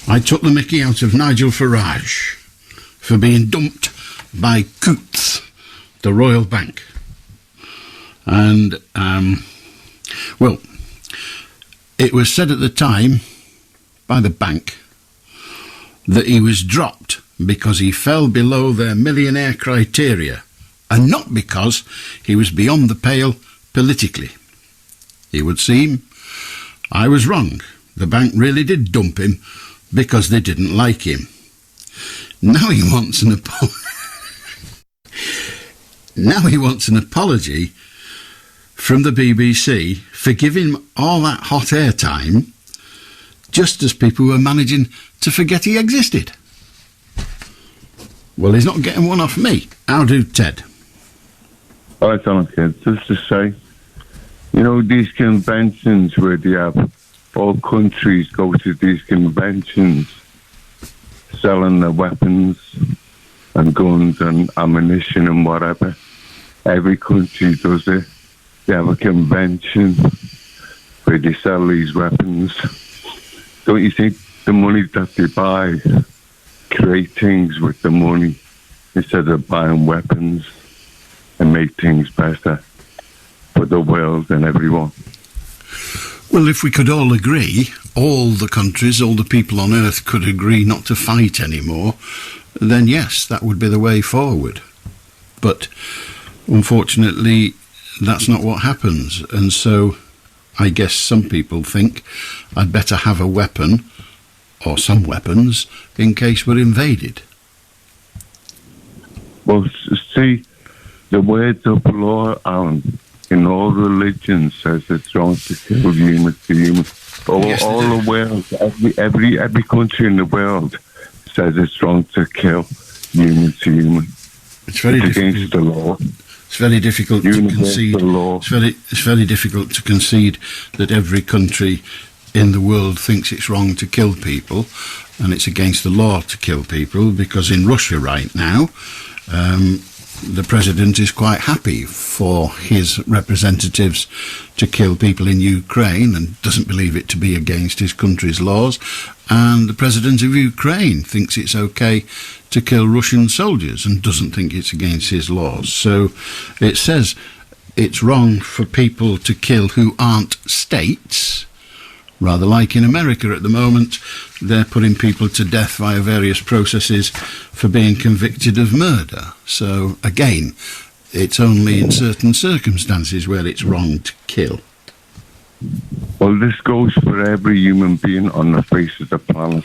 I took the mickey out of Nigel Farage for being dumped by Coutts, the Royal Bank. And, it was said at the time by the bank that he was dropped because he fell below their millionaire criteria and not because he was beyond the pale politically. It would seem I was wrong. The bank really did dump him because they didn't like him. Now he wants an apology from the BBC for giving him all that hot airtime just as people were managing to forget he existed. Well, he's not getting one off me. How do, Ted? All right, Alan, kids. Just to say, you know, these conventions where they have all countries go to these conventions selling their weapons and guns and ammunition and whatever. Every country does it. They have a convention where they sell these weapons. Don't you think the money that they buy create things with the money instead of buying weapons and make things better for the world and everyone? Well, if we could all agree, all the countries, all the people on earth could agree not to fight anymore, then yes, that would be the way forward. But unfortunately, that's not what happens. And so I guess some people think I'd better have a weapon, or some weapons, in case we're invaded. Well, see, the words of law, Alan, in all religions says it's wrong to kill human to human. All the world, every country in the world says it's wrong to kill human to human. It's against the law. It's very difficult to concede. It's very difficult to concede that every country in the world thinks it's wrong to kill people, and it's against the law to kill people, because in Russia right now, the president is quite happy for his representatives to kill people in Ukraine and doesn't believe it to be against his country's laws. And the president of Ukraine thinks it's okay to kill Russian soldiers and doesn't think it's against his laws. So it says it's wrong for people to kill who aren't states, rather like in America at the moment. They're putting people to death via various processes for being convicted of murder. So, again, it's only in certain circumstances where it's wrong to kill. Well, this goes for every human being on the face of the planet.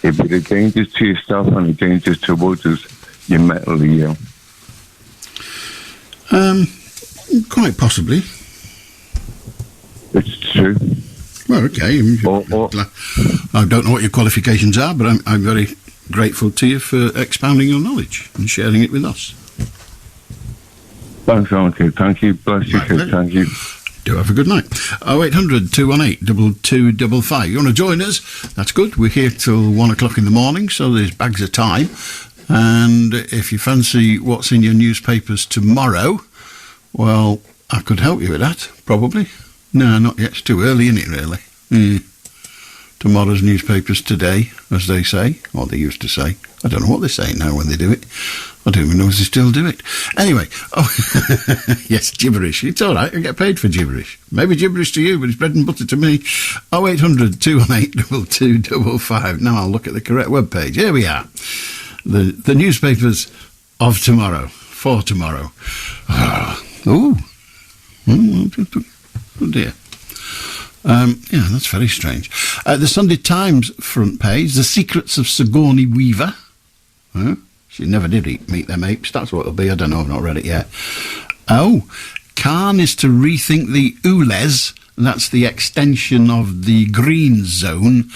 If you're a danger to yourself and a danger to others, you're mentally ill. Quite possibly. It's true. Well, okay. I don't know what your qualifications are, but I'm very grateful to you for expounding your knowledge and sharing it with us. Thanks, Alan. Thank you. Bless you, kid. Thank you. Do have a good night. 0800 218 2255. You want to join us? That's good. We're here till 1 o'clock in the morning, so there's bags of time. And if you fancy what's in your newspapers tomorrow, well, I could help you with that, probably. No, not yet. It's too early, isn't it, really? Tomorrow's newspaper's today, as they say, or they used to say. I don't know what they say now when they do it. I don't even know if they still do it. Anyway, yes, gibberish. It's all right. I get paid for gibberish. Maybe gibberish to you, but it's bread and butter to me. 0800 218 2255. Now I'll look at the correct webpage. Here we are. The newspapers of tomorrow, for tomorrow. Oh dear. Yeah, that's very strange. The Sunday Times front page, The Secrets of Sigourney Weaver. She never did meet them apes. That's what it'll be. I don't know. I've not read it yet. Oh, Khan is to rethink the ULEZ. That's the extension of the green zone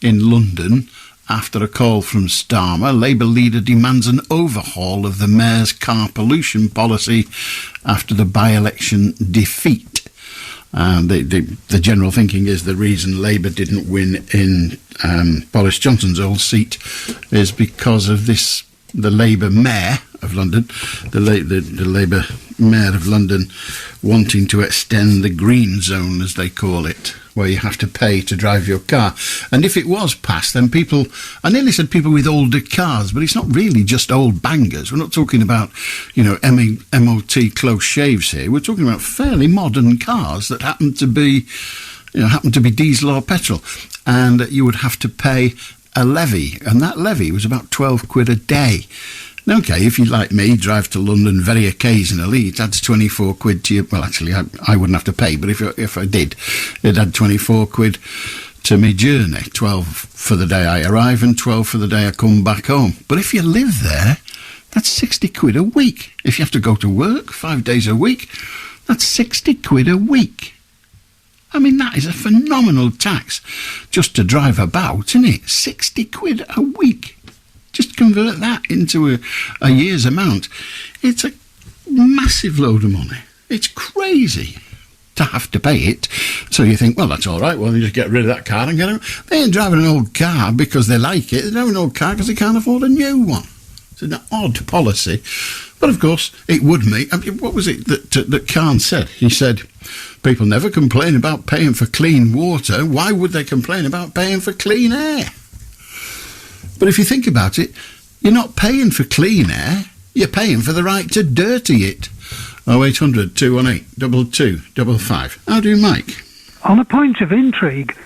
in London. After a call from Starmer, Labour leader demands an overhaul of the mayor's car pollution policy after the by-election defeat. The general thinking is the reason Labour didn't win in Boris Johnson's old seat is because of this. The Labour mayor of London, the Labour mayor of London, wanting to extend the green zone, as they call it, where you have to pay to drive your car. And if it was passed, then people, I nearly said people with older cars, but it's not really just old bangers. We're not talking about, MOT close shaves here. We're talking about fairly modern cars that happen to be diesel or petrol, and you would have to pay a levy, and that levy was about 12 quid a day. Now, okay, if you, like me, drive to London very occasionally, it adds 24 quid to you. Well, actually, I wouldn't have to pay, but if I did, it'd add 24 quid to my journey. 12 for the day I arrive and 12 for the day I come back home. But if you live there, that's 60 quid a week. If you have to go to work 5 days a week, that's 60 quid a week. I mean, that is a phenomenal tax just to drive about, isn't it? 60 quid a week. Just convert that into a year's amount. It's a massive load of money. It's crazy to have to pay it. So you think, well, that's all right. Well, you just get rid of that car and get them. They ain't driving an old car because they like it. They're driving an old car because they can't afford a new one. It's an odd policy. But, of course, it would mean... I mean, what was it that Khan said? He said, people never complain about paying for clean water. Why would they complain about paying for clean air? But if you think about it, you're not paying for clean air. You're paying for the right to dirty it. 0800 218 2255. How do you, Mike? On a point of intrigue,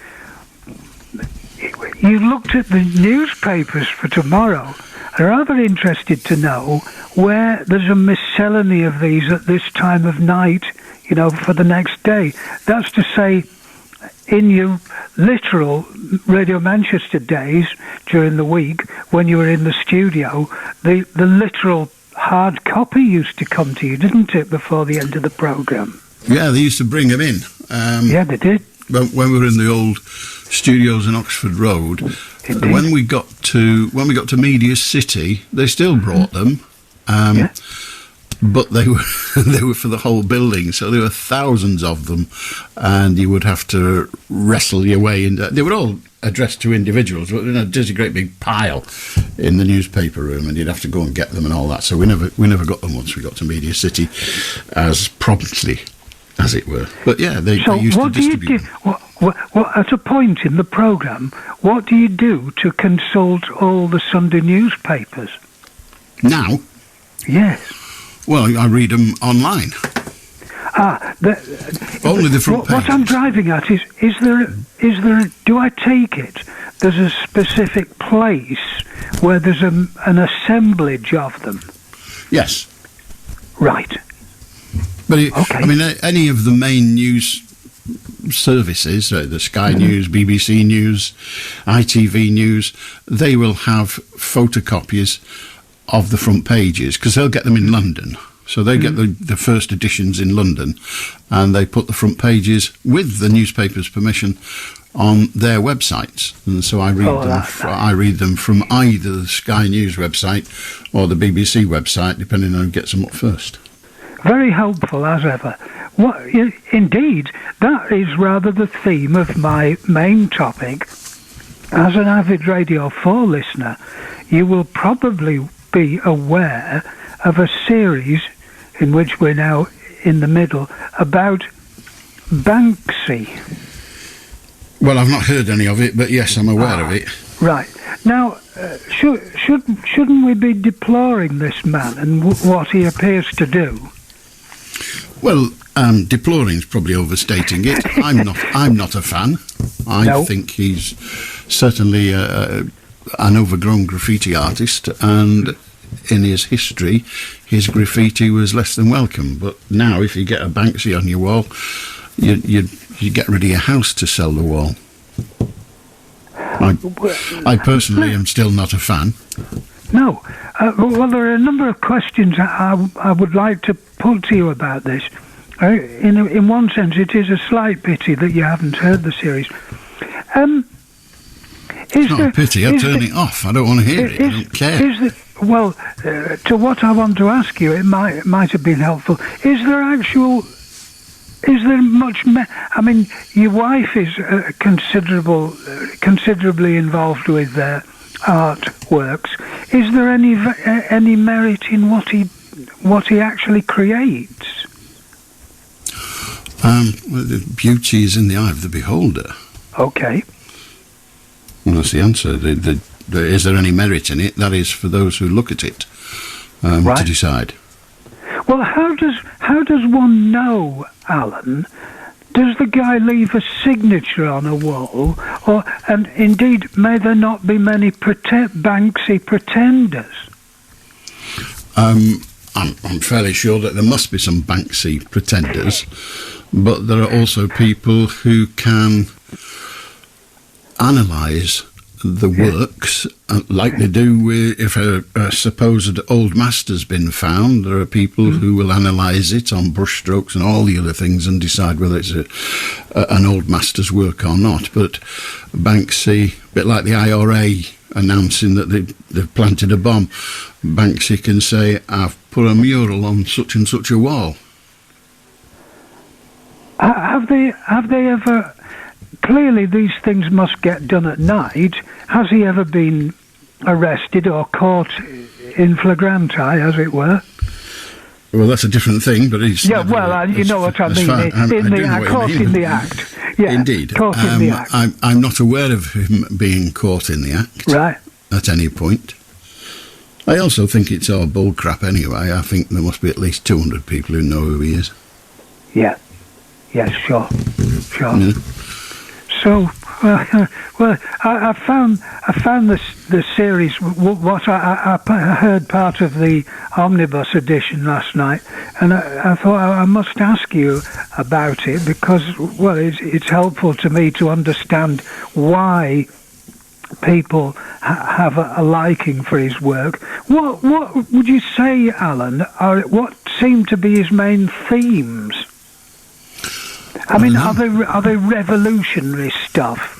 you looked at the newspapers for tomorrow, I'm rather interested to know where there's a miscellany of these at this time of night, for the next day. That's to say, in your literal Radio Manchester days during the week, when you were in the studio, the literal hard copy used to come to you, didn't it, before the end of the programme? Yeah, they used to bring them in. Yeah, they did. When we were in the old studios in Oxford Road, when we got to Media City, they still brought them. But they were for the whole building, so there were thousands of them, and you would have to wrestle your way in. They were all addressed to individuals, but there's a great big pile in the newspaper room, and you'd have to go and get them and all that. So we never got them once we got to Media City, as promptly as it were. But yeah, they used to distribute. What at a point in the programme, what do you do to consult all the Sunday newspapers? Now? Yes. Well, I read them online. Only the front page. What I'm driving at is there? Do I take it there's a specific place where there's an assemblage of them? Yes. Right. But I mean, any of the main news services, the Sky News, BBC News, ITV News, they will have photocopies of the front pages, because they'll get them in London. So they get the first editions in London, and they put the front pages, with the newspaper's permission, on their websites. And so I read them from either the Sky News website or the BBC website, depending on who gets them up first. Very helpful, as ever. Indeed, that is rather the theme of my main topic. As an avid Radio 4 listener, you will probably be aware of a series in which we're now in the middle about Banksy. Well, I've not heard any of it, but yes, I'm aware of it. Right. Now, shouldn't we be deploring this man and what he appears to do? Well, deploring is probably overstating it. I'm not a fan. I think he's certainly an overgrown graffiti artist, and in his history, his graffiti was less than welcome. But now, if you get a Banksy on your wall, you get rid of your house to sell the wall. I personally am still not a fan. No. Well, there are a number of questions I would like to put to you about this. In one sense, it is a slight pity that you haven't heard the series. It's not a pity. I'll turn it off. I don't want to hear it. I don't care. To what I want to ask you, it might have been helpful. Is there much? I mean, your wife is considerably involved with artworks. Is there any merit in what he actually creates? The beauty is in the eye of the beholder. Okay. Well, that's the answer. Is there any merit in it? That is for those who look at it to decide. Well, how does one know, Alan? Does the guy leave a signature on a wall, and indeed, may there not be many Banksy pretenders? I'm fairly sure that there must be some Banksy pretenders, but there are also people who can analyse the works like they do if a supposed old master's been found. There are people who will analyse it on brushstrokes and all the other things and decide whether it's an old master's work or not. But Banksy, a bit like the IRA announcing that they've planted a bomb, Banksy can say, I've put a mural on such and such a wall. Have they ever... Clearly, these things must get done at night. Has he ever been arrested or caught in flagrante, as it were? Well, that's a different thing, but he's... Yeah, well, you know what I mean. Caught in the act. Yeah, indeed. Caught in the act. I'm not aware of him being caught in the act. Right. At any point. I also think it's all bull crap anyway. I think there must be at least 200 people who know who he is. Yeah. Yes, sure. Yeah. So, Well, I found the series. What I heard part of the omnibus edition last night, and I thought I must ask you about it because, well, it's helpful to me to understand why people have a liking for his work. What would you say, Alan? What seem to be his main themes? I mean, are they revolutionary stuff?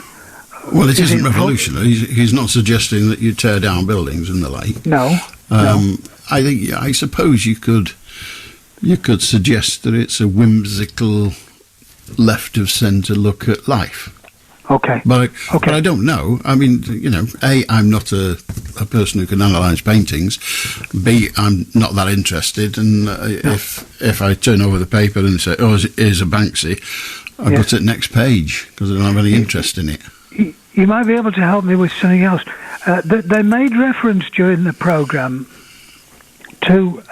Well, it isn't revolutionary. He's not suggesting that you tear down buildings and the like. No. I suppose you could suggest that it's a whimsical left of centre look at life. Okay. But I don't know. I mean, A, I'm not a person who can analyse paintings. B, I'm not that interested. And if I turn over the paper and say, "Oh, here's a Banksy," I go to the next page because I don't have any interest in it. You might be able to help me with something else. They made reference during the programme to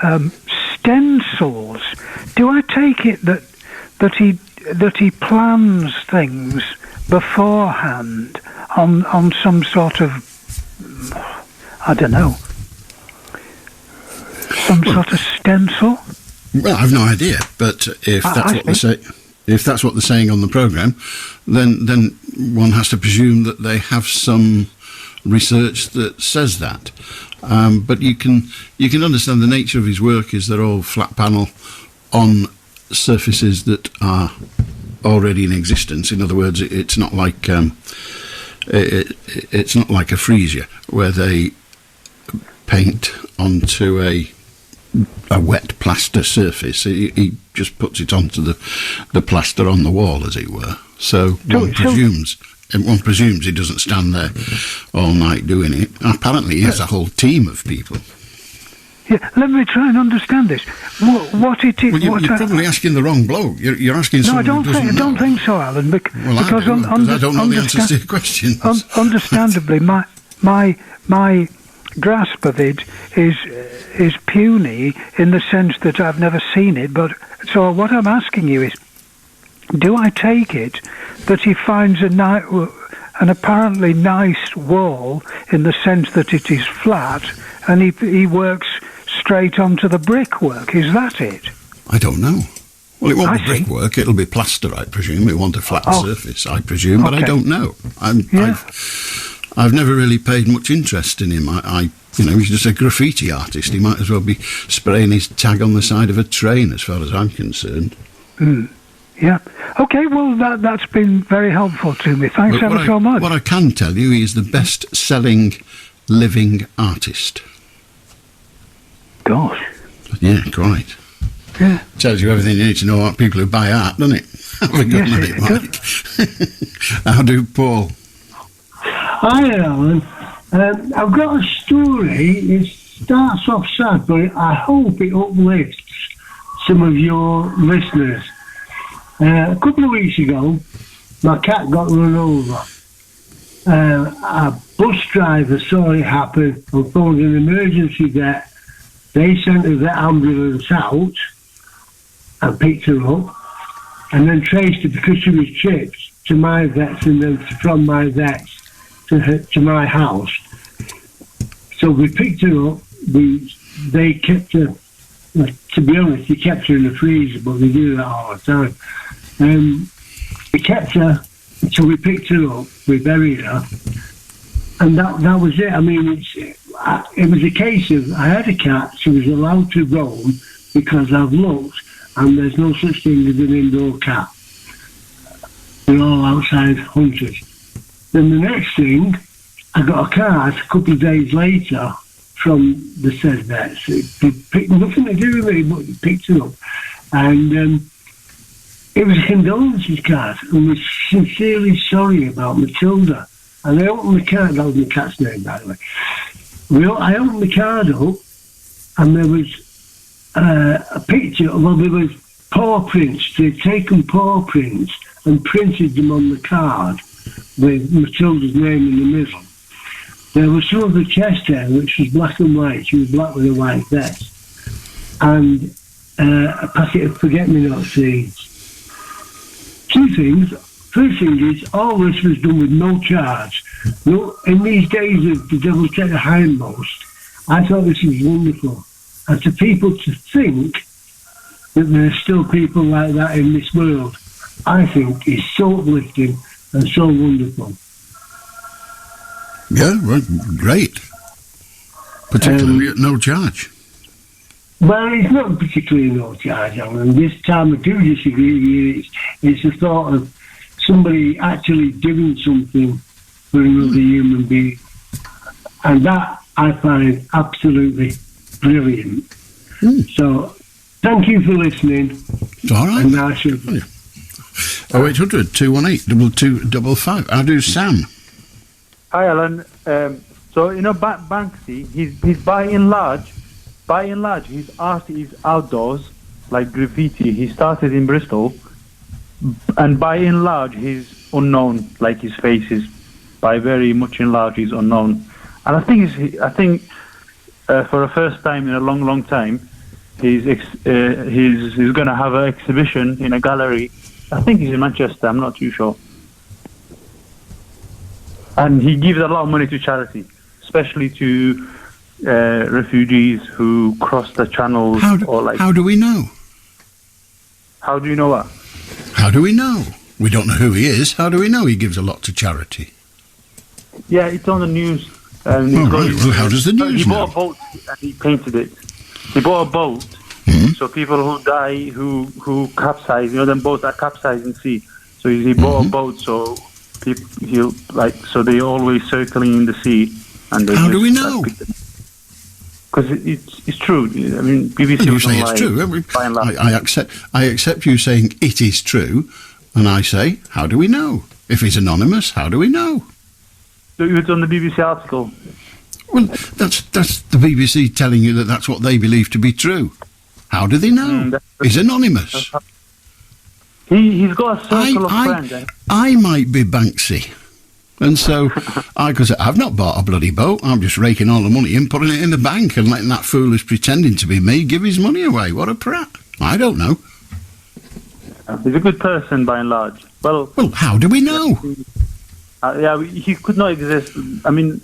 stencils. Do I take it that he plans things beforehand on some sort of, I don't know, sort of stencil? Well, I've no idea, but if that's what they're saying on the programme, then one has to presume that they have some research that says that. But you can understand the nature of his work is they're all flat panel on surfaces that are already in existence. In other words, it's not like it's not like a freesia where they paint onto a wet plaster surface. He just puts it onto the plaster on the wall, as it were. So one presumes he doesn't stand there all night doing it. Apparently, he has a whole team of people. Yeah, let me try and understand this. What it is? Well, you're probably asking the wrong bloke. You're asking someone who doesn't know. I don't think so, Alan. Because I don't know the answers to your questions. Understandably, my grasp of it is puny in the sense that I've never seen it. But so what I'm asking you is, do I take it that he finds an apparently nice wall in the sense that it is flat, and he works straight onto the brickwork? Is that it? I don't know. Well, it won't be brickwork. It'll be plaster, I presume. It won't a flat surface, I presume. But I don't know. I've never really paid much interest in him. He's just a graffiti artist. He might as well be spraying his tag on the side of a train, as far as I'm concerned. Yeah. Okay, well, that's been very helpful to me. Thanks ever so much. What I can tell you, he is the best-selling living artist. Gosh. Yeah, quite. Yeah. Tells you everything you need to know about people who buy art, doesn't it? Have a good night, Mike. How do, Paul? Hi, Alan. I've got a story. It starts off sad, but I hope it uplifts some of your listeners. A couple of weeks ago, my cat got run over. A bus driver saw it happen and phoned an emergency vet. They sent the ambulance out and picked her up and then traced her because she was chipped to my vets and then from my vets to my house. So we picked her up. They kept her, to be honest, they kept her in the freezer, but they do that all the time. We kept her until we picked her up, we buried her, and that was it. I mean, it was a case of, I had a cat, she was allowed to roam because I've looked, and there's no such thing as an indoor cat. They're all outside hunters. Then the next thing, I got a card a couple of days later from the said vets. It picked nothing to do with me, but it picked it up. And it was a condolences card, and was sincerely sorry about Matilda. And I opened the card, that was my cat's name, by the way. I opened the card up, and there was a picture, well, there was paw prints. They'd taken paw prints and printed them on the card with Matilda's name in the middle. There was some of the chest hair, which was black and white. She was black with a white vest. And a packet of forget-me-not seeds. Two things. first thing is, all this was done with no charge. No, in these days of the devil take the hindmost, I thought this was wonderful. And to people to think that there are still people like that in this world, I think is so uplifting and so wonderful. Yeah, well, great. Particularly at no charge. Well, it's not particularly no charge, Alan. This time I do disagree with you. It's the thought of somebody actually doing something for another human being. And that I find absolutely brilliant. So, thank you for listening. It's all right. And I shall... 0800 218 2255. I'll do Sam. Hi, Alan. So, you know, Banksy, he's by and large, his art is outdoors, like graffiti. He started in Bristol, and by and large, he's unknown, like his face is, by very much and large, he's unknown. And I think for the first time in a long, long time, he's going to have an exhibition in a gallery. I think he's in Manchester. I'm not too sure. And he gives a lot of money to charity, especially to refugees who cross the channels. How do we know? How do you know what? How do we know? We don't know who he is. How do we know he gives a lot to charity? Yeah, it's on the news. Right. Well, how does the news know? He bought a boat and he painted it. He bought a boat, so people who die, who capsize, you know, them boats are capsized in sea. So he bought a boat, so people, so they always circling in the sea. And how do we know? Because it's true. I mean, BBC. You say it's true. I accept you saying it is true, and I say, how do we know? If he's anonymous, how do we know? So it was on the BBC article. Well, that's the BBC telling you that that's what they believe to be true. How do they know? He's anonymous. He's got a circle of friends. I might be Banksy. And so, because I've not bought a bloody boat, I'm just raking all the money in, putting it in the bank and letting that fool who's pretending to be me give his money away. What a prat. I don't know. He's a good person by and large. Well, how do we know? Yeah, he could not exist. I mean,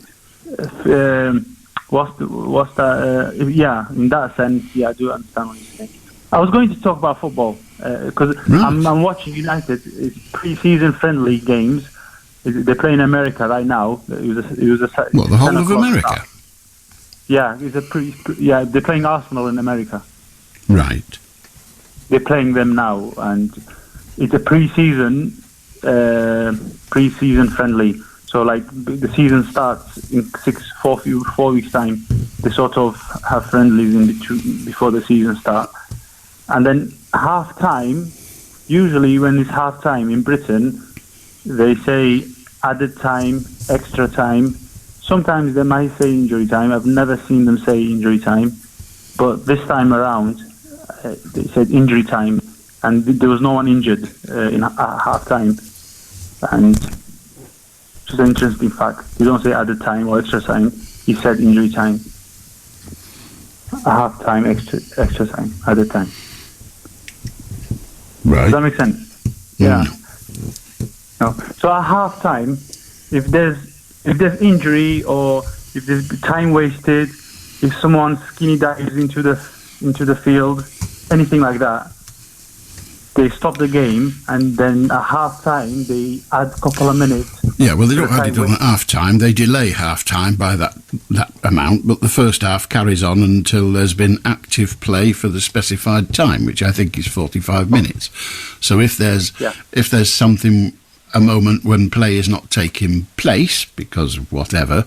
what's that? Yeah, in that sense, yeah, I do understand what you're saying. I was going to talk about football because I'm watching United. It's pre-season friendly games. They play in America right now. It was a the whole of America? Now. Yeah, they're playing Arsenal in America. Right. They're playing them now, and it's a pre-season friendly. So, like, the season starts in 4 weeks' time. They sort of have friendlies in before the season starts. And then half-time, usually when it's half-time in Britain, they say added time, extra time. Sometimes they might say injury time. I've never seen them say injury time. But this time around, they said injury time. And there was no one injured in half-time. And just an interesting fact. You don't say added time or extra time. He said injury time. Half-time, extra time, added time. Right. Does that make sense? Yeah. No. So at half-time, if there's injury or if there's time wasted, if someone skinny dives into the field, anything like that, they stop the game, and then at half-time they add a couple of minutes. Yeah, well, they don't add it on at half-time. They delay half-time by that amount, but the first half carries on until there's been active play for the specified time, which I think is 45 minutes. So if there's something, a moment when play is not taking place because of whatever,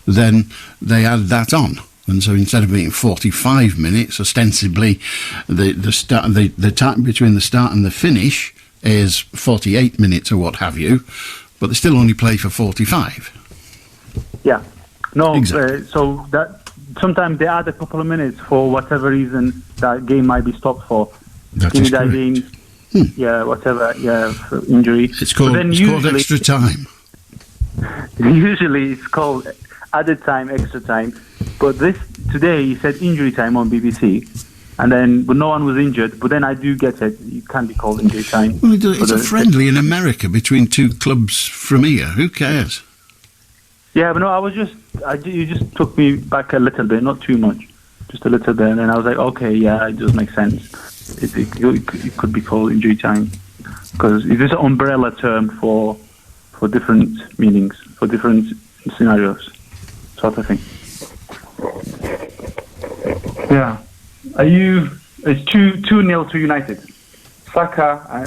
then they add that on. And so instead of being 45 minutes, ostensibly, the time between the start and the finish is 48 minutes or what have you, but they still only play for 45. Yeah. No, exactly. So that sometimes they add a couple of minutes for whatever reason that game might be stopped for. That is correct. Yeah, whatever, yeah, for injury. It's called extra time. Usually it's called added time, extra time. But today he said injury time on BBC. but no one was injured. But then I do get it. You can be called injury time. Well, it's a friendly in America between two clubs from here. Who cares? Yeah, but no, you just took me back a little bit, not too much, just a little bit, and then I was like, okay, yeah, it does make sense. It could be called injury time because it is an umbrella term for different meanings, for different scenarios, sort of thing. Yeah. It's 2-0 to United. Saka,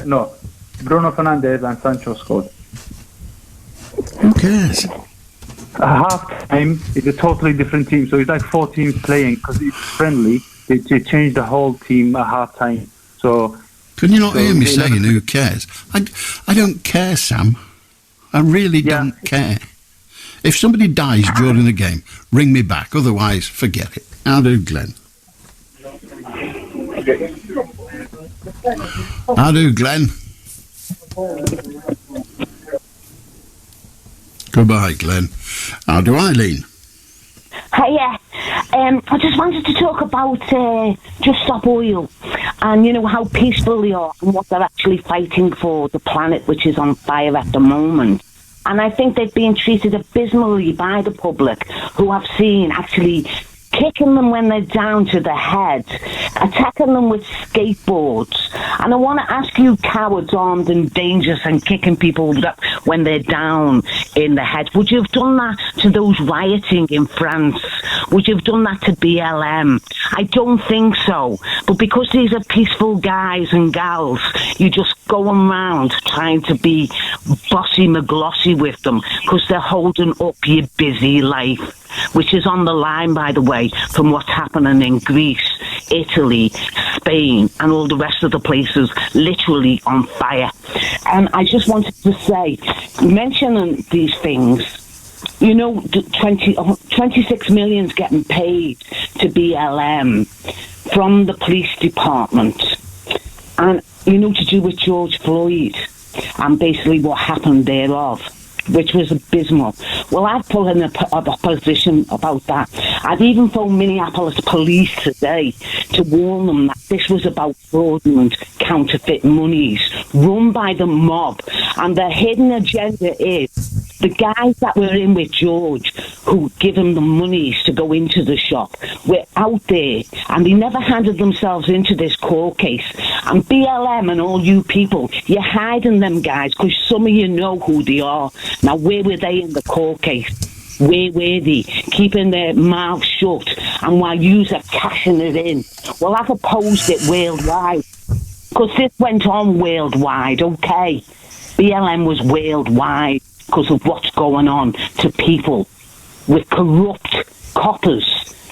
Bruno Fernandes and Sancho scored. Who cares? At half-time, it's a totally different team. So it's like 4 teams playing because it's friendly. They changed the whole team at half-time. So can you not hear me saying who cares? I don't care, Sam. I really don't care. If somebody dies during the game, ring me back. Otherwise, forget it. How do, Glenn? How do, Glenn? Goodbye, Glenn. How do, Eileen? Hiya. I just wanted to talk about Just Stop Oil and, how peaceful they are and what they're actually fighting for, the planet which is on fire at the moment. And I think they've been treated abysmally by the public, who I've seen actually kicking them when they're down to the head, attacking them with skateboards. And I want to ask you, cowards armed and dangerous and kicking people when they're down in the head, would you have done that to those rioting in France? Would you have done that to BLM? I don't think so. But because these are peaceful guys and gals, you just go around trying to be bossy McGlossy with them because they're holding up your busy life, which is on the line, by the way, from what's happening in Greece, Italy, Spain, and all the rest of the places literally on fire. And I just wanted to say, mentioning these things, 26 million's getting paid to BLM from the police department. And, to do with George Floyd and basically what happened thereof, which was abysmal. Well, I've put in a position about that. I've even phoned Minneapolis police today to warn them that this was about fraudulent counterfeit monies run by the mob. And the hidden agenda is the guys that were in with George, who give him the monies to go into the shop, were out there and they never handed themselves into this court case. And BLM and all you people, you're hiding them guys because some of you know who they are. Now, where were they in the court case? Where were they? Keeping their mouths shut and while yous are cashing it in. Well, I've opposed it worldwide because this went on worldwide, okay? BLM was worldwide because of what's going on to people with corrupt coppers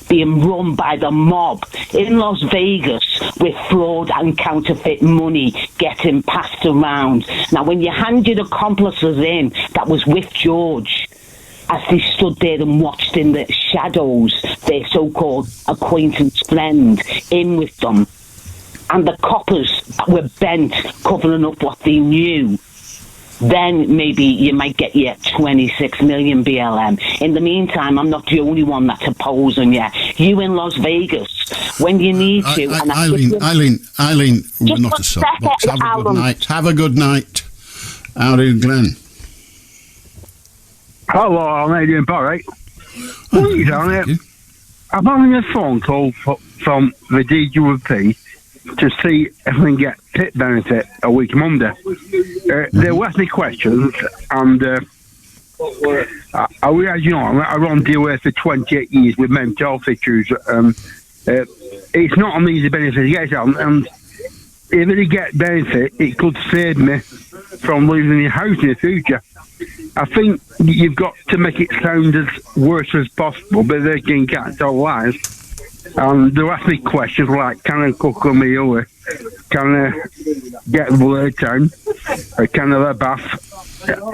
being run by the mob in Las Vegas with fraud and counterfeit money getting passed around. Now, when you hand your accomplices in that was with George, as they stood there and watched in the shadows, their so-called acquaintance friend in with them, and the coppers that were bent covering up what they knew, then maybe you might get your 26 million BLM. In the meantime, I'm not the only one that's opposing you. You in Las Vegas, when you need to. Eileen, we're not a soapbox. Have a good night. Have a good night. How do, Glenn? Hello, how are you doing, Barry? I'm having a phone call from the DWP to see if we can get pit benefit a week Monday. They asked me questions, and I run DOS for 28 years with mental health issues. It's not an easy benefit to get on, and if they get benefit, it could save me from losing the house in the future. I think you've got to make it sound as worse as possible, but they can catch our lives. And they'll ask me questions like, can I cook a meal? Or can I get the blood down? Or can I have a bath?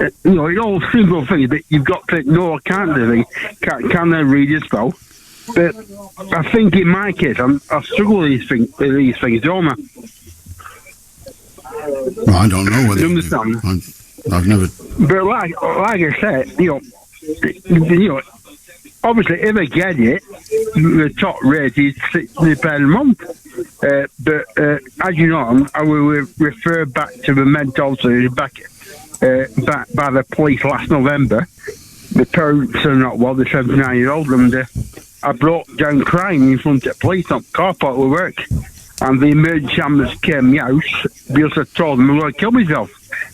It's all simple things, but you've got to know I can't do it. Can I read as well? But I think in my case, I struggle with these things, don't I? Well, I don't know whether you understand. I've never. But like I said, obviously, if I get it, the top rate is £60 a month. But as you know, I will refer back to the mental back by the police last November. The parents are not well, the 79-year-old, and I broke down crying in front of the police on car park at work. And the emergency ambulance came to my house because I told them I was going to kill myself.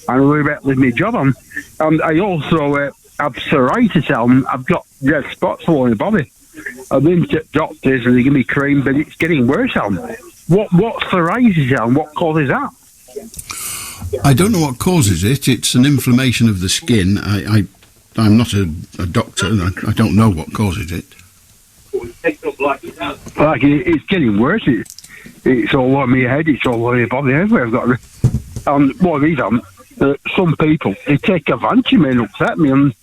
And I was about to leave my job on. And I also have psoriasis, Alan. I've got red spots all over my body. I've been to doctors and they give me cream, but it's getting worse, Alan. What's psoriasis, Alan? What causes that? I don't know what causes it. It's an inflammation of the skin. I'm not a doctor, and I don't know what causes it. Like it's getting worse. It's all on my head. It's all on my body. Everywhere I've got. And what these are, some people they take advantage of me and upset me, and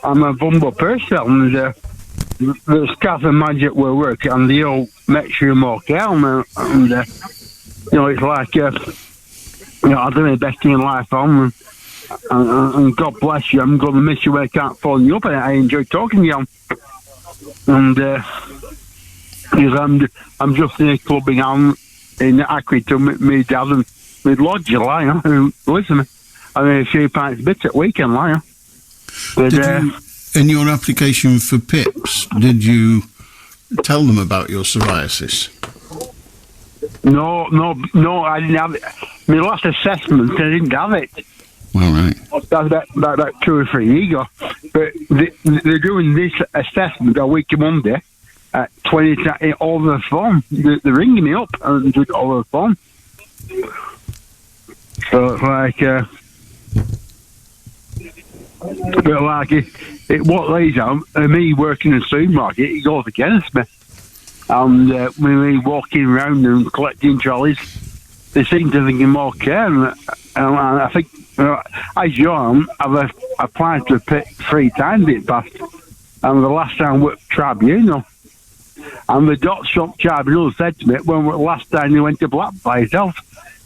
I'm a vulnerable person. And the staff and magic will work, and they all make sure I'm okay. And it's like I do my best in life on. And God bless you. I'm going to miss you when I can't phone you up. I enjoy talking to you. And because I'm just in a clubbing on in Accrington with my dad and my lodger, liar, who lives with me. I mean, a few pints bits at weekend, liar. But, in your application for PIPs, did you tell them about your psoriasis? No, I didn't have it. My last assessment, I didn't have it. All right. That's about 2 or 3 years ago. But they're doing this assessment a week Monday at 20 over the phone. They're ringing me up and do it over the phone. So it's like, but like what these are, me working in a supermarket, it goes against me. And me walking around and collecting trolleys, they seem to think more care. And I think, as young, I've applied to PIT 3 times in the past. And the last time I worked tribunal. And the dot shop tribunal said to me, when the last time you went to Black by yourself,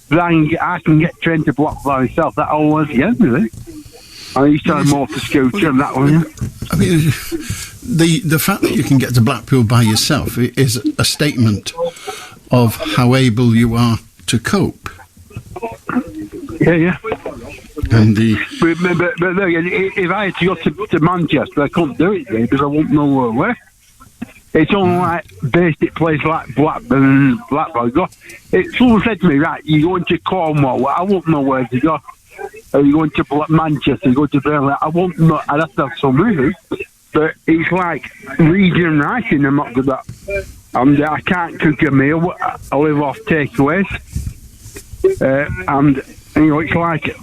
but I can get trained to Black by myself, that always against me, really. And he's trying more to scooter and that one. I mean, the fact that you can get to Blackpool by yourself is a statement of how able you are to cope. Yeah. And but if I had to go to Manchester, I couldn't do it there because I wouldn't know where. It's only like basic place like Blackburn and Blackburn. Someone said to me, right, you're going to Cornwall, I wouldn't know where to go. Or you're going to Manchester, you go to Burnley, I won't know, I'd have to have some movies. But it's like reading and writing, I'm not good at that. And I can't cook a meal, I live off takeaways. And, it's like,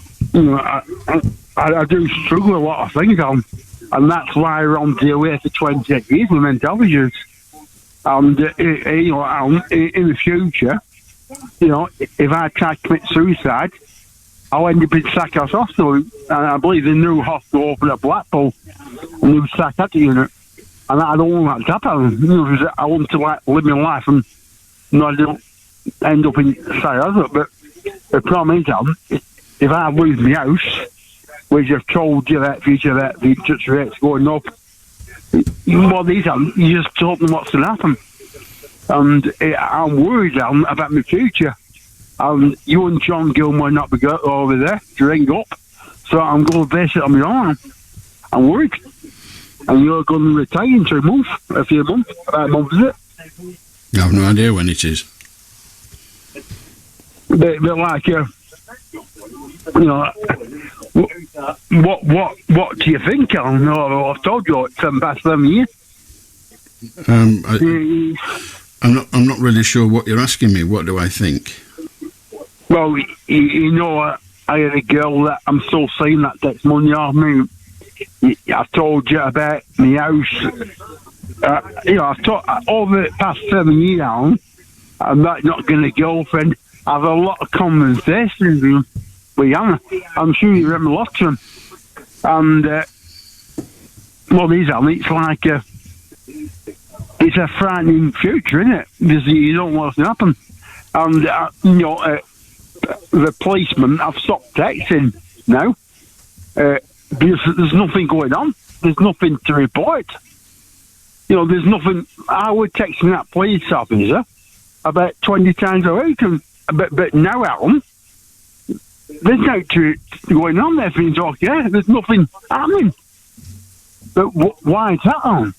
I do struggle a lot of things on. And that's why I'm on the way for 28 years with mental issues. And, in the future, if I try to commit suicide, I'll end up in Psychiatric Hospital. And I believe the new hospital opened at Blackpool, a new psychiatric unit. And I don't want that to happen. I want to live my life and I don't end up in psychiatric. But the problem is, if I lose my house, which I've told you that future that the interest rate's going up, you just don't know what's going to happen. And I'm worried about my future. And you and John Gilmore not be over there to ring up. So I'm going to base it on my own. I'm worried. And you're going to retire in a few months. About a month, is it? I have no idea when it is. But like, what do you think, Alan? No, I've told you it's 7 years. I'm not really sure what you're asking me. What do I think? Well, I had a girl that I'm still seeing that takes money off me. I told you about my house. I've taught over the past 7 years, Alan, I'm not getting a girlfriend. I've had a lot of conversations with Anna. I'm sure you remember lots of them. And, it's like it's a frightening future, isn't it? Because you don't know what's going to happen. And, the policeman, I've stopped texting now because there's nothing going on. There's nothing to report. There's nothing. I would text that police officer about 20 times a week. But now, Alan, there's no going on. Everything's okay. There's nothing happening. But why is that on?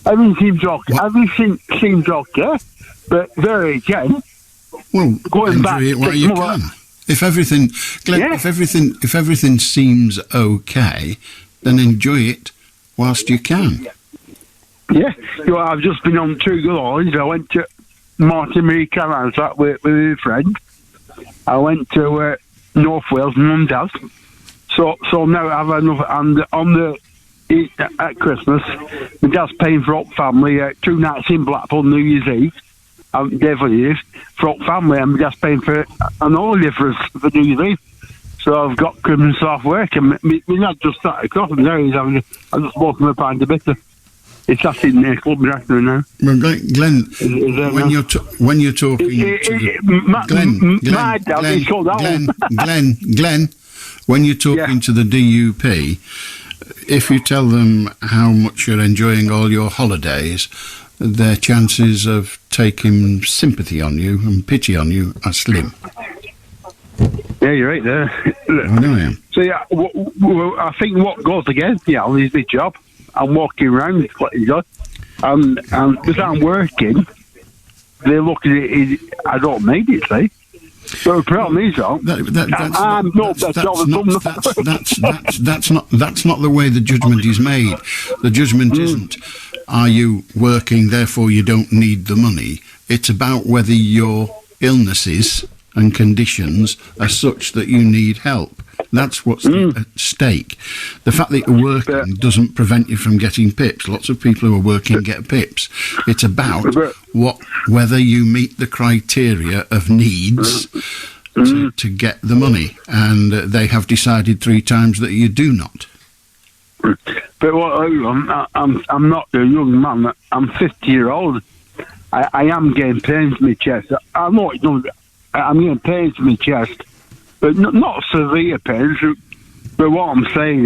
Everything seems okay. But there again, going back it while you can. If everything, Glenn, if everything seems okay, then enjoy it whilst you can. Yeah, I've just been on 2 good holidays. I went to Martinique with a friend. I went to North Wales, Mum and Dad. So now I've had enough. And at Christmas, my dad's paying for up family 2 nights in Blackpool, New Year's Eve. Day for years for up family, and my dad's paying for an holiday for us for New Year's Eve. So I've got Christmas off work, and my dad just started across, and now I just bought him a pint of bitter. It's actually in their club afternoon now. Well, Glenn, when you're talking Glenn, when you're talking to the DUP, if you tell them how much you're enjoying all your holidays, their chances of taking sympathy on you and pity on you are slim. Yeah, you're right there. I know I am. So yeah, I think what goes against me is my job. I'm walking around, and because I'm working, they're looking at it. I don't need it, see. So the problem is, that's not the way the judgment is made. The judgment isn't, are you working, therefore you don't need the money. It's about whether your illnesses and conditions are such that you need help. That's what's at stake. The fact that you're working doesn't prevent you from getting PIPs. Lots of people who are working get PIPs. It's about whether you meet the criteria of needs to get the money, and they have decided 3 times that you do not. But I'm not a young man. I'm 50-year-old. I am getting pains in my chest. I know it doesn't. I'm getting pains in my chest. But not severe pains. But what I'm saying,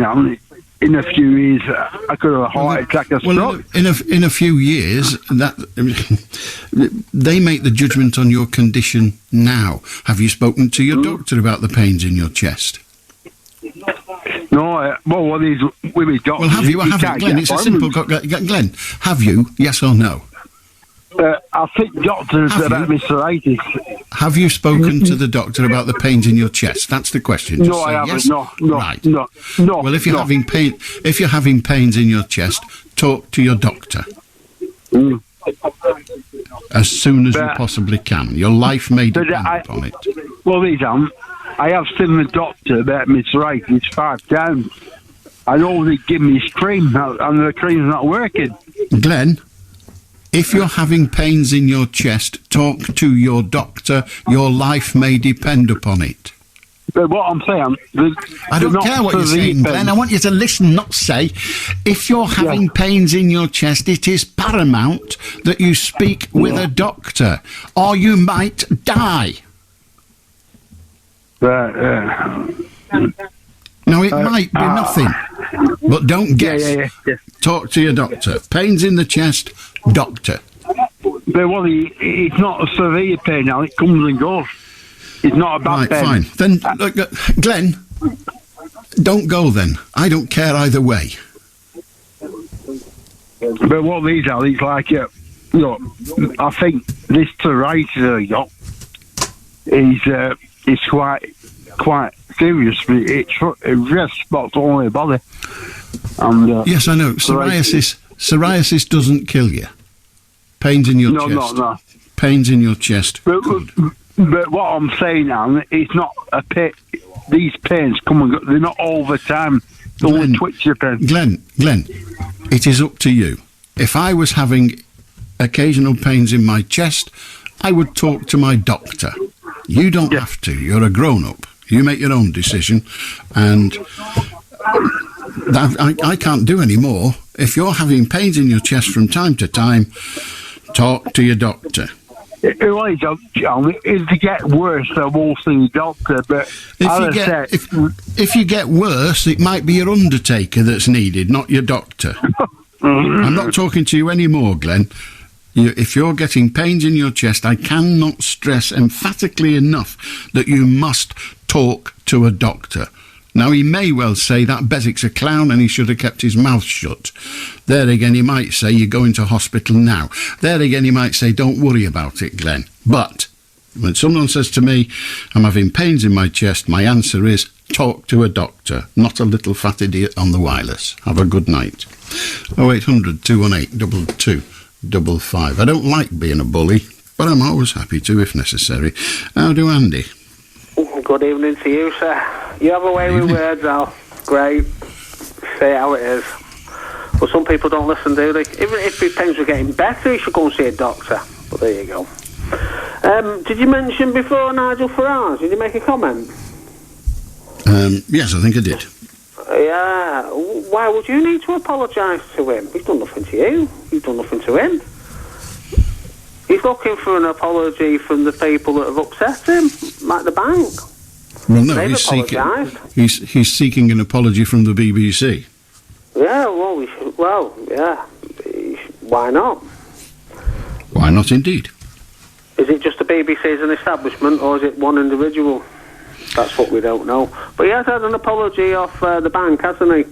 in a few years, I could have a heart attack or stroke. In a few years, they make the judgment on your condition now. Have you spoken to your doctor about the pains in your chest? No. Well, these with my doctor. Well, have you? Glenn, it's a simple. Glenn, have you? Yes or no? I think doctors about my psoriasis. Have you spoken to the doctor about the pains in your chest? That's the question. No, I haven't. Yes? No. Right. No. Well, if you're having pains in your chest, talk to your doctor as soon as you possibly can. Your life may depend upon it. Well, I have seen the doctor about my psoriasis 5 times. I know they give me cream, and the cream's not working. Glenn, if you're having pains in your chest, talk to your doctor. Your life may depend upon it. But what I'm saying... I don't care what you're saying, Glenn. I want you to listen, not say. If you're having pains in your chest, it is paramount that you speak with a doctor, or you might die. Now, it might be nothing, but don't guess. Yeah. Talk to your doctor. Pains in the chest, doctor. But it's not a severe pain now. It comes and goes. It's not a bad pain. Fine. Then, look, Glenn, don't go then. I don't care either way. But what these are, it's like, I think this psoriasis I got is quite serious. It just spots all my body. And, yes, I know. Psoriasis doesn't kill you. Pains in your chest. No. Pains in your chest. But what I'm saying now, it's not a pain. These pains come and go. They're not all the time. Don't twitch your pain. Glenn, it is up to you. If I was having occasional pains in my chest, I would talk to my doctor. You don't have to. You're a grown-up. You make your own decision, and I can't do any more. If you're having pains in your chest from time to time, talk to your doctor. If they get worse, I will see the doctor. But if you get worse, it might be your undertaker that's needed, not your doctor. I'm not talking to you anymore, Glenn. If you're getting pains in your chest, I cannot stress emphatically enough that you must talk to a doctor. Now, he may well say that Beswick's a clown and he should have kept his mouth shut. There again, he might say, you're going to hospital now. There again, he might say, don't worry about it, Glenn. But when someone says to me, I'm having pains in my chest, my answer is, talk to a doctor, not a little fat idiot on the wireless. Have a good night. 0800 218 2255. I don't like being a bully, but I'm always happy to if necessary. How do Andy? Good evening to you, sir. You have a way with words, Al. Great. Say it how it is. But some people don't listen, do they? Even if his pains were getting better, he should go and see a doctor. But there you go. Did you mention before Nigel Farage? Did you make a comment? Yes, I think I did. Yeah. Why would you need to apologise to him? He's done nothing to you. You've done nothing to him. He's looking for an apology from the people that have upset him, like the bank. Well, no, he's seeking an apology from the BBC. Yeah, yeah. Why not? Why not, indeed? Is it just the BBC as an establishment, or is it one individual? That's what we don't know. But he has had an apology off the bank, hasn't he?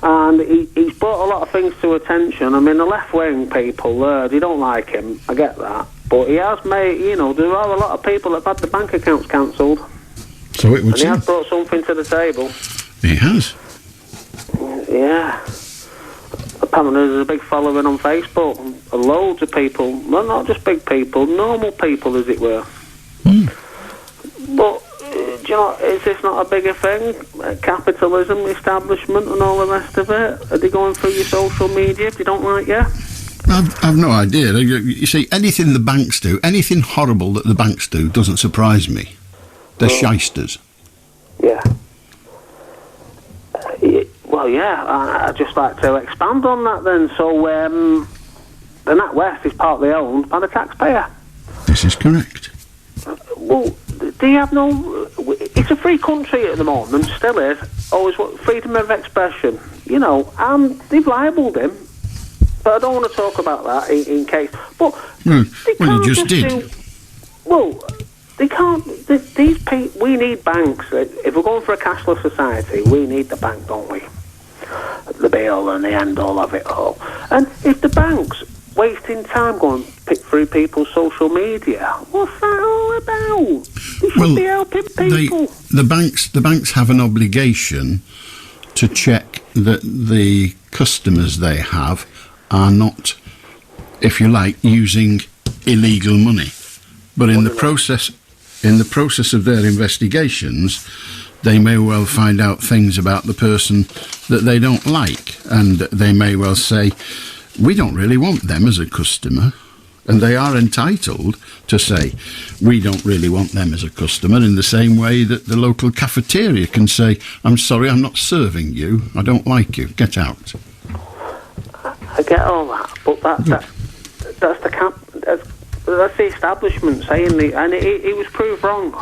And he's brought a lot of things to attention. I mean, the left-wing people, they don't like him. I get that. But he has made, there are a lot of people that have had the bank accounts cancelled. So it would seem. And he has brought something to the table. He has. Yeah. Apparently there's a big following on Facebook. Loads of people. Well, not just big people, normal people, as it were. But, do you know, is this not a bigger thing? Capitalism, establishment and all the rest of it? Are they going through your social media if they don't like you? I've no idea. You see, anything the banks do, anything horrible that the banks do doesn't surprise me. They're shysters. Yeah. Well, yeah, I'd just like to expand on that then. So, the NatWest is partly owned by the taxpayer. This is correct. Well, do you have no... It's a free country at the moment, still is. Always freedom of expression. They've libelled him. But I don't want to talk about that in case... But well, you just did. They can't... These people... We need banks. If we're going for a cashless society, we need the bank, don't we? The be-all and the end-all of it all. And if the bank's wasting time going to pick through people's social media, what's that all about? They should be helping people. The banks have an obligation to check that the customers they have are not, if you like, using illegal money. But in the process of their investigations, they may well find out things about the person that they don't like, and they may well say, we don't really want them as a customer. And they are entitled to say, we don't really want them as a customer, in the same way that the local cafeteria can say, I'm sorry, I'm not serving you, I don't like you, get out. I get all that, but that's the establishment saying and it was proved wrong.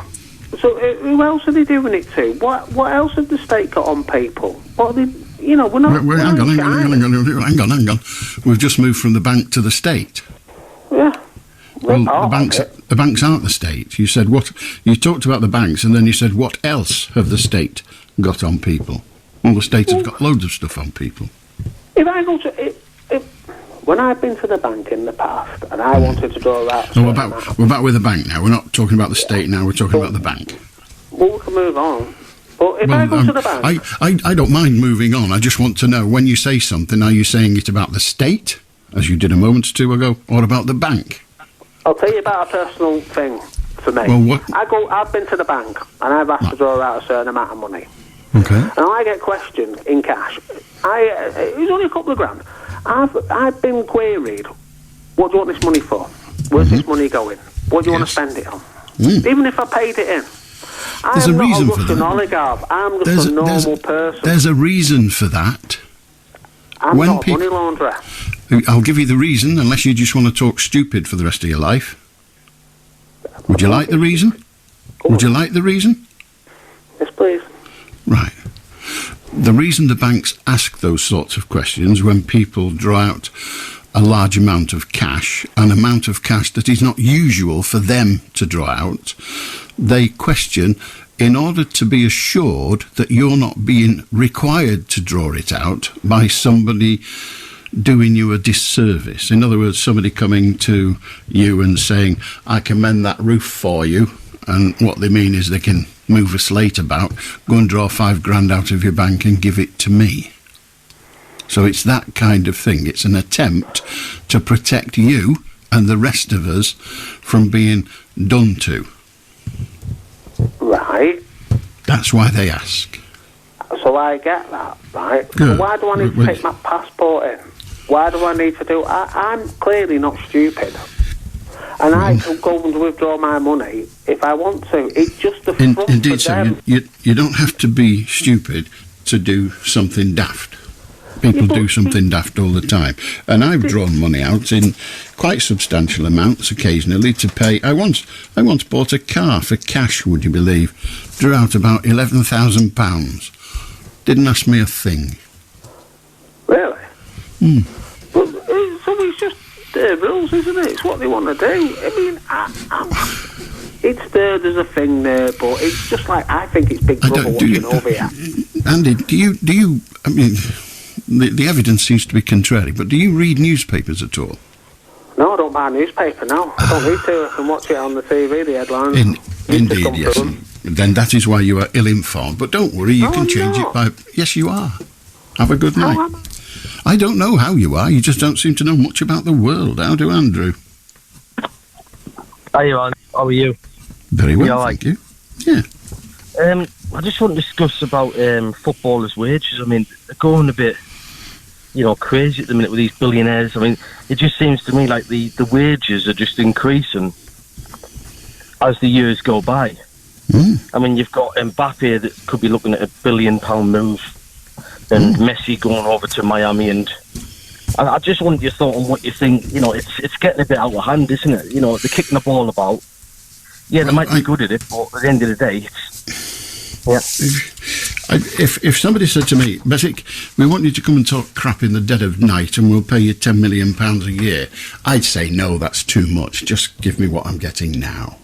So who else are they doing it to? What else have the state got on people? What are they? We're not. Hang on. We've just moved from the bank to the state. Yeah. Well, the banks aren't the state. You said what? You talked about the banks, and then you said what else have the state got on people? Well, the state have got loads of stuff on people. If I go to when I've been to the bank in the past, and I wanted to draw out... We're back with the bank now. We're not talking about the state now. We're talking about the bank. Well, we can move on. But if I go to the bank... I don't mind moving on. I just want to know, when you say something, are you saying it about the state, as you did a moment or two ago, or about the bank? I'll tell you about a personal thing for me. Well, what? I've been to the bank, and I've asked to draw out a certain amount of money. Okay. And I get questioned in cash. It was only a couple of grand. I've been queried, what do you want this money for? Where's this money going? What do you want to spend it on? Even if I paid it in. There's a reason for that. I'm not a oligarch. I'm just a normal person. There's a reason for that. I'm not a money launderer. I'll give you the reason, unless you just want to talk stupid for the rest of your life. Would you like the reason? Would you like the reason? Yes, please. Right. The reason the banks ask those sorts of questions when people draw out a large amount of cash, an amount of cash that is not usual for them to draw out, they question, in order to be assured that you're not being required to draw it out by somebody doing you a disservice. In other words, somebody coming to you and saying, I can mend that roof for you, and what they mean is they can move a slate about, go and draw £5,000 out of your bank and give it to me. So it's that kind of thing. It's an attempt to protect you and the rest of us from being done to. Right. That's why they ask. So I get that, right? Good. So why do I need to take my passport in? Why do I need to do... I'm clearly not stupid. And I can go and withdraw my money if I want to. It's just the front Indeed, for them. so you don't have to be stupid to do something daft. People do something daft all the time. And I've drawn money out in quite substantial amounts occasionally to pay. I once bought a car for cash, would you believe? Drew out about £11,000. Didn't ask me a thing. Really? Hmm. But so it's just their rules, isn't it? It's what they want to do. I mean, it's there. There's a thing there, but it's just like I think it's Big Brother watching over here. Andy, do you? I mean, the evidence seems to be contrary. But do you read newspapers at all? No, I don't buy a newspaper now. I don't need to. I can watch it on the TV, the headlines. Indeed, yes. Then that is why you are ill-informed. But don't worry, you can change it by... Yes, you are. Have a good night. I don't know how you are. You just don't seem to know much about the world. How do, Andrew? Hi, Alan. How are you? Very well, thank you. Yeah. I just want to discuss about footballers' wages. I mean, they're going a bit, crazy at the minute with these billionaires. I mean, it just seems to me like the wages are just increasing as the years go by. I mean, you've got Mbappe that could be looking at £1 billion move, and Messi going over to Miami, and I just want your thought on what you think. It's getting a bit out of hand, isn't it? They're kicking the ball about. Yeah, they might be good at it, but at the end of the day, If somebody said to me, Beswick, we want you to come and talk crap in the dead of night and we'll pay you £10 million a year, I'd say, no, that's too much. Just give me what I'm getting now.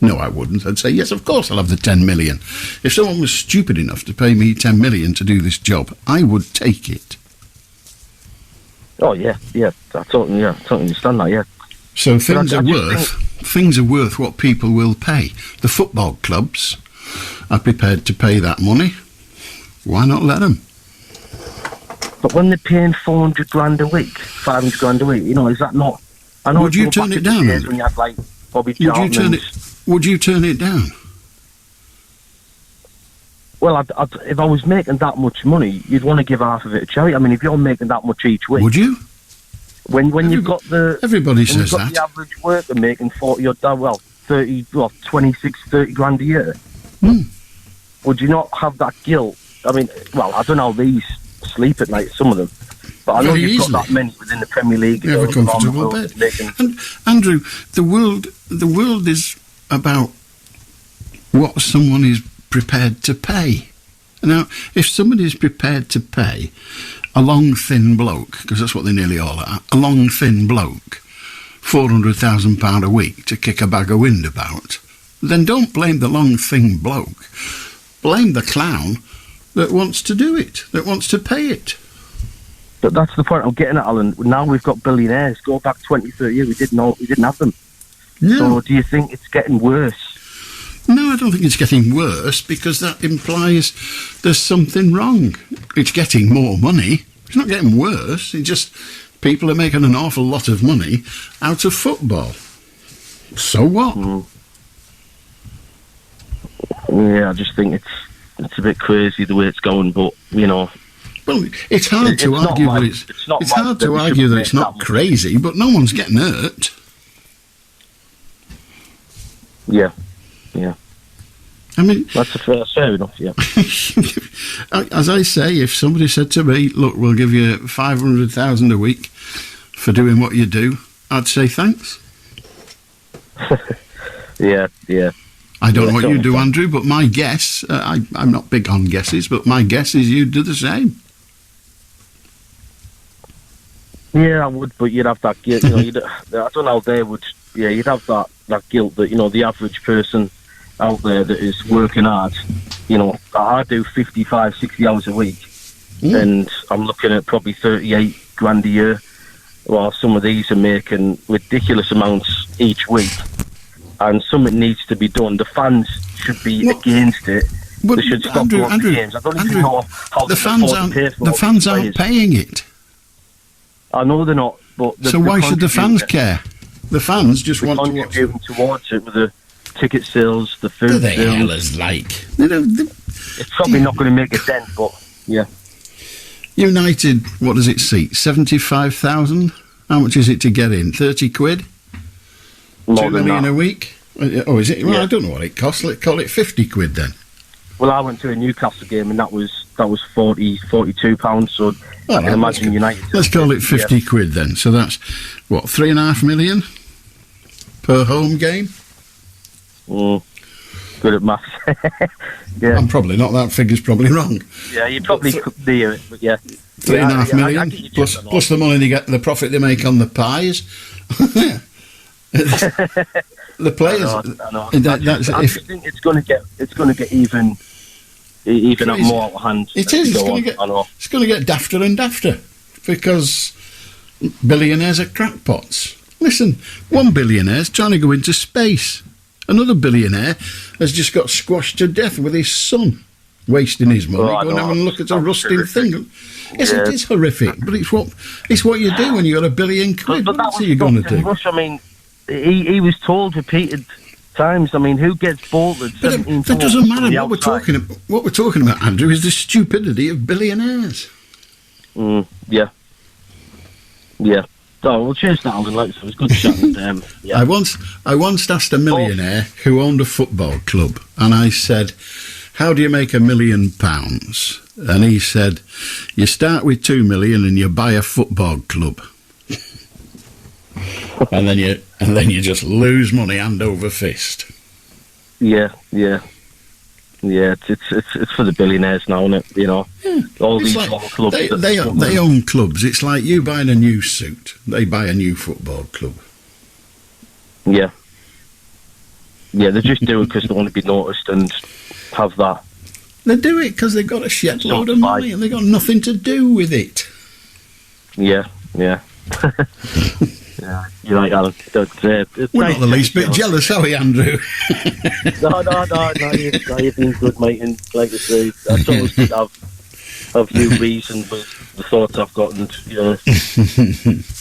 No, I wouldn't. I'd say, yes, of course I'll have the 10 million. If someone was stupid enough to pay me 10 million to do this job, I would take it. Oh, yeah, I totally understand that, yeah. So things are worth what people will pay. The football clubs are prepared to pay that money. Why not let them? But when they're paying $400,000 a week, $500,000 a week, is that not... I know. Would you turn it down? When you had, like, Bobby Charlton. Would you turn it down? Well, if I was making that much money, you'd want to give half of it to charity. I mean, if you're making that much each week... Would you? When you've got the... Everybody says that. The average worker making 30, 26, 30 grand a year. Would you not have that guilt? I mean, well, I don't know how these sleep at night, some of them. But I know you've got that many within the Premier League. You have a comfortable bed. And, Andrew, the world is about what someone is prepared to pay. Now, if somebody is prepared to pay a long, thin bloke, because that's what they nearly all are, a long, thin bloke, £400,000 a week to kick a bag of wind about, then don't blame the long, thin bloke. Blame the clown that wants to do it, that wants to pay it. But that's the point I'm getting at, Alan. Now we've got billionaires. Go back 20, 30 years, we didn't have them. No. So do you think it's getting worse? No, I don't think it's getting worse, because that implies there's something wrong. It's getting more money. It's not getting worse. It's just people are making an awful lot of money out of football. So what? Yeah, I just think it's a bit crazy the way it's going, but, Well, it's hard to argue that it's hard to argue that it's not crazy, but no one's getting hurt. Yeah. I mean... That's fair enough, yeah. As I say, if somebody said to me, look, we'll give you $500,000 a week for doing what you do, I'd say thanks. Yeah. I don't know what you do, Andrew, but my guess, I'm not big on guesses, but my guess is you'd do the same. Yeah, I would, but you'd have that guilt. I don't know how they would. Yeah, you'd have that guilt that the average person out there that is working hard. I do 55, 60 hours a week, and I'm looking at probably 38 grand a year, while some of these are making ridiculous amounts each week. And something needs to be done. The fans should be against it. They should stop going to games. I don't even know how the fans aren't paying it. I know they're not, but so why should the fans care? The fans just want to watch it. Towards it with the ticket sales, the food Who the sales. hell is like? It's probably not going to make a dent, but yeah. United, what does it seat? 75,000? How much is it to get in? 30 quid? More 2 than million that. a week? Oh, is it? Well, Yeah. I don't know what it costs. Let's call it 50 quid then. Well, I went to a Newcastle game and that was 42 pounds. So I can imagine United. Let's call it 50 quid then. So that's what, 3.5 million per home game? Good at maths. Yeah. I'm probably not. That figure's probably wrong. Yeah, you probably could do it, but yeah. 3.5 million I get you plus the money they get, the profit they make on the pies. The players. I know. I just think it's going to get even up more out of hand. It is. It's going to get dafter and dafter because billionaires are crackpots. Listen, one billionaire's trying to go into space. Another billionaire has just got squashed to death with his son, wasting his money. Go and have a look at a rusting thing. Yes, it is horrific, but it's what you do when you got $1 billion quid. But What are you going to do? Rush, I mean, he was told repeated times. I mean, who gets bolted? But that doesn't matter. What we're talking about, Andrew, is the stupidity of billionaires. Yeah. So we'll change that, Allan. Like, so it was good chatting. Yeah. I once asked a millionaire who owned a football club, and I said, "How do you make £1 million?" And he said, "You start with 2 million and you buy a football club, and then you just lose money hand over fist." Yeah. It's for the billionaires now, isn't it? All It's these like little clubs. they own clubs. It's like you buying a new suit. They buy a new football club. Yeah, they just do it because they want to be noticed and have that. They do it because they've got a shed load of money and they've got nothing to do with it. Yeah. You're right, Alan. We're not the least bit jealous, are we, Andrew? No, you've been good, mate, and like I say, that's always good to have a few reasons with the thoughts I've got, and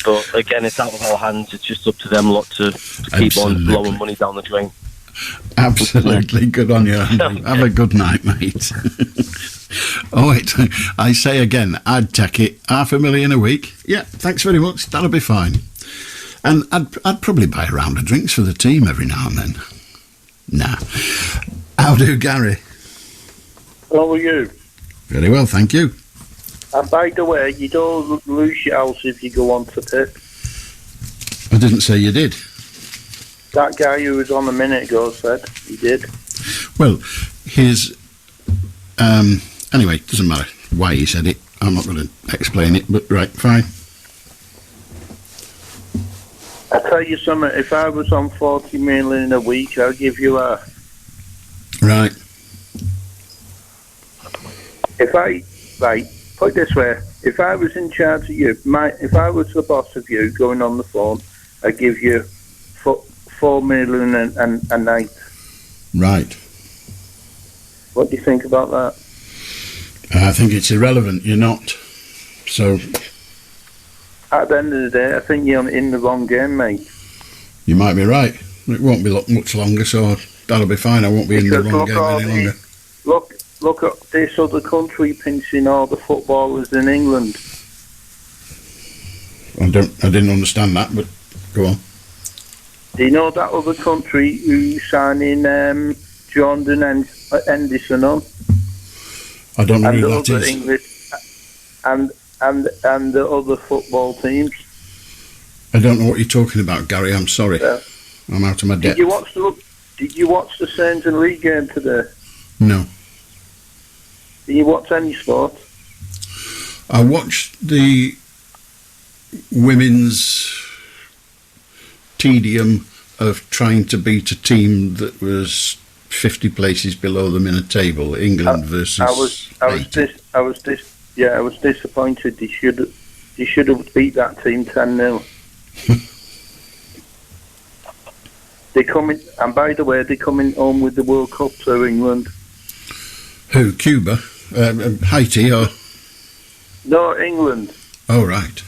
but again, it's out of our hands. It's just up to them lot to keep on blowing money down the drain. Absolutely. Good on you, Andrew. Have a good night, mate. I say again, I'd take it. $500,000 a week. Yeah, thanks very much. That'll be fine. And I'd probably buy a round of drinks for the team every now and then. Nah. How do, Gary? How are you? Very well, thank you. And by the way, you don't lose your house if you go on to pit. I didn't say you did. That guy who was on a minute ago said he did. Well, here's... anyway, it doesn't matter why he said it. I'm not going to explain it, but right, fine. I tell you something, if I was on 40 million a week, I'll give you a... Right. Put it this way, if I was in charge of you, if I was the boss of you going on the phone, I'd give you 4 million a night. Right. What do you think about that? I think it's irrelevant. You're not. So... At the end of the day, I think you're in the wrong game, mate. You might be right. It won't be much longer, so that'll be fine. I won't be in the wrong game any longer. Look at this other country pinching all the footballers in England. I didn't understand that, but go on. Do you know that other country who's signing Jordan Henderson on? I don't know and who the that other is. English and the other football teams. I don't know what you're talking about, Gary. I'm sorry. Yeah. I'm out of my depth. Did you watch the Saints and League game today? No. Did you watch any sport? I watched the women's tedium of trying to beat a team that was 50 places below them in a table, England versus I was disappointed. They should have beat that team 10-0. They coming, and by the way, they're coming home with the World Cup to England. Who? Cuba? Haiti? Or no, England. Oh, right.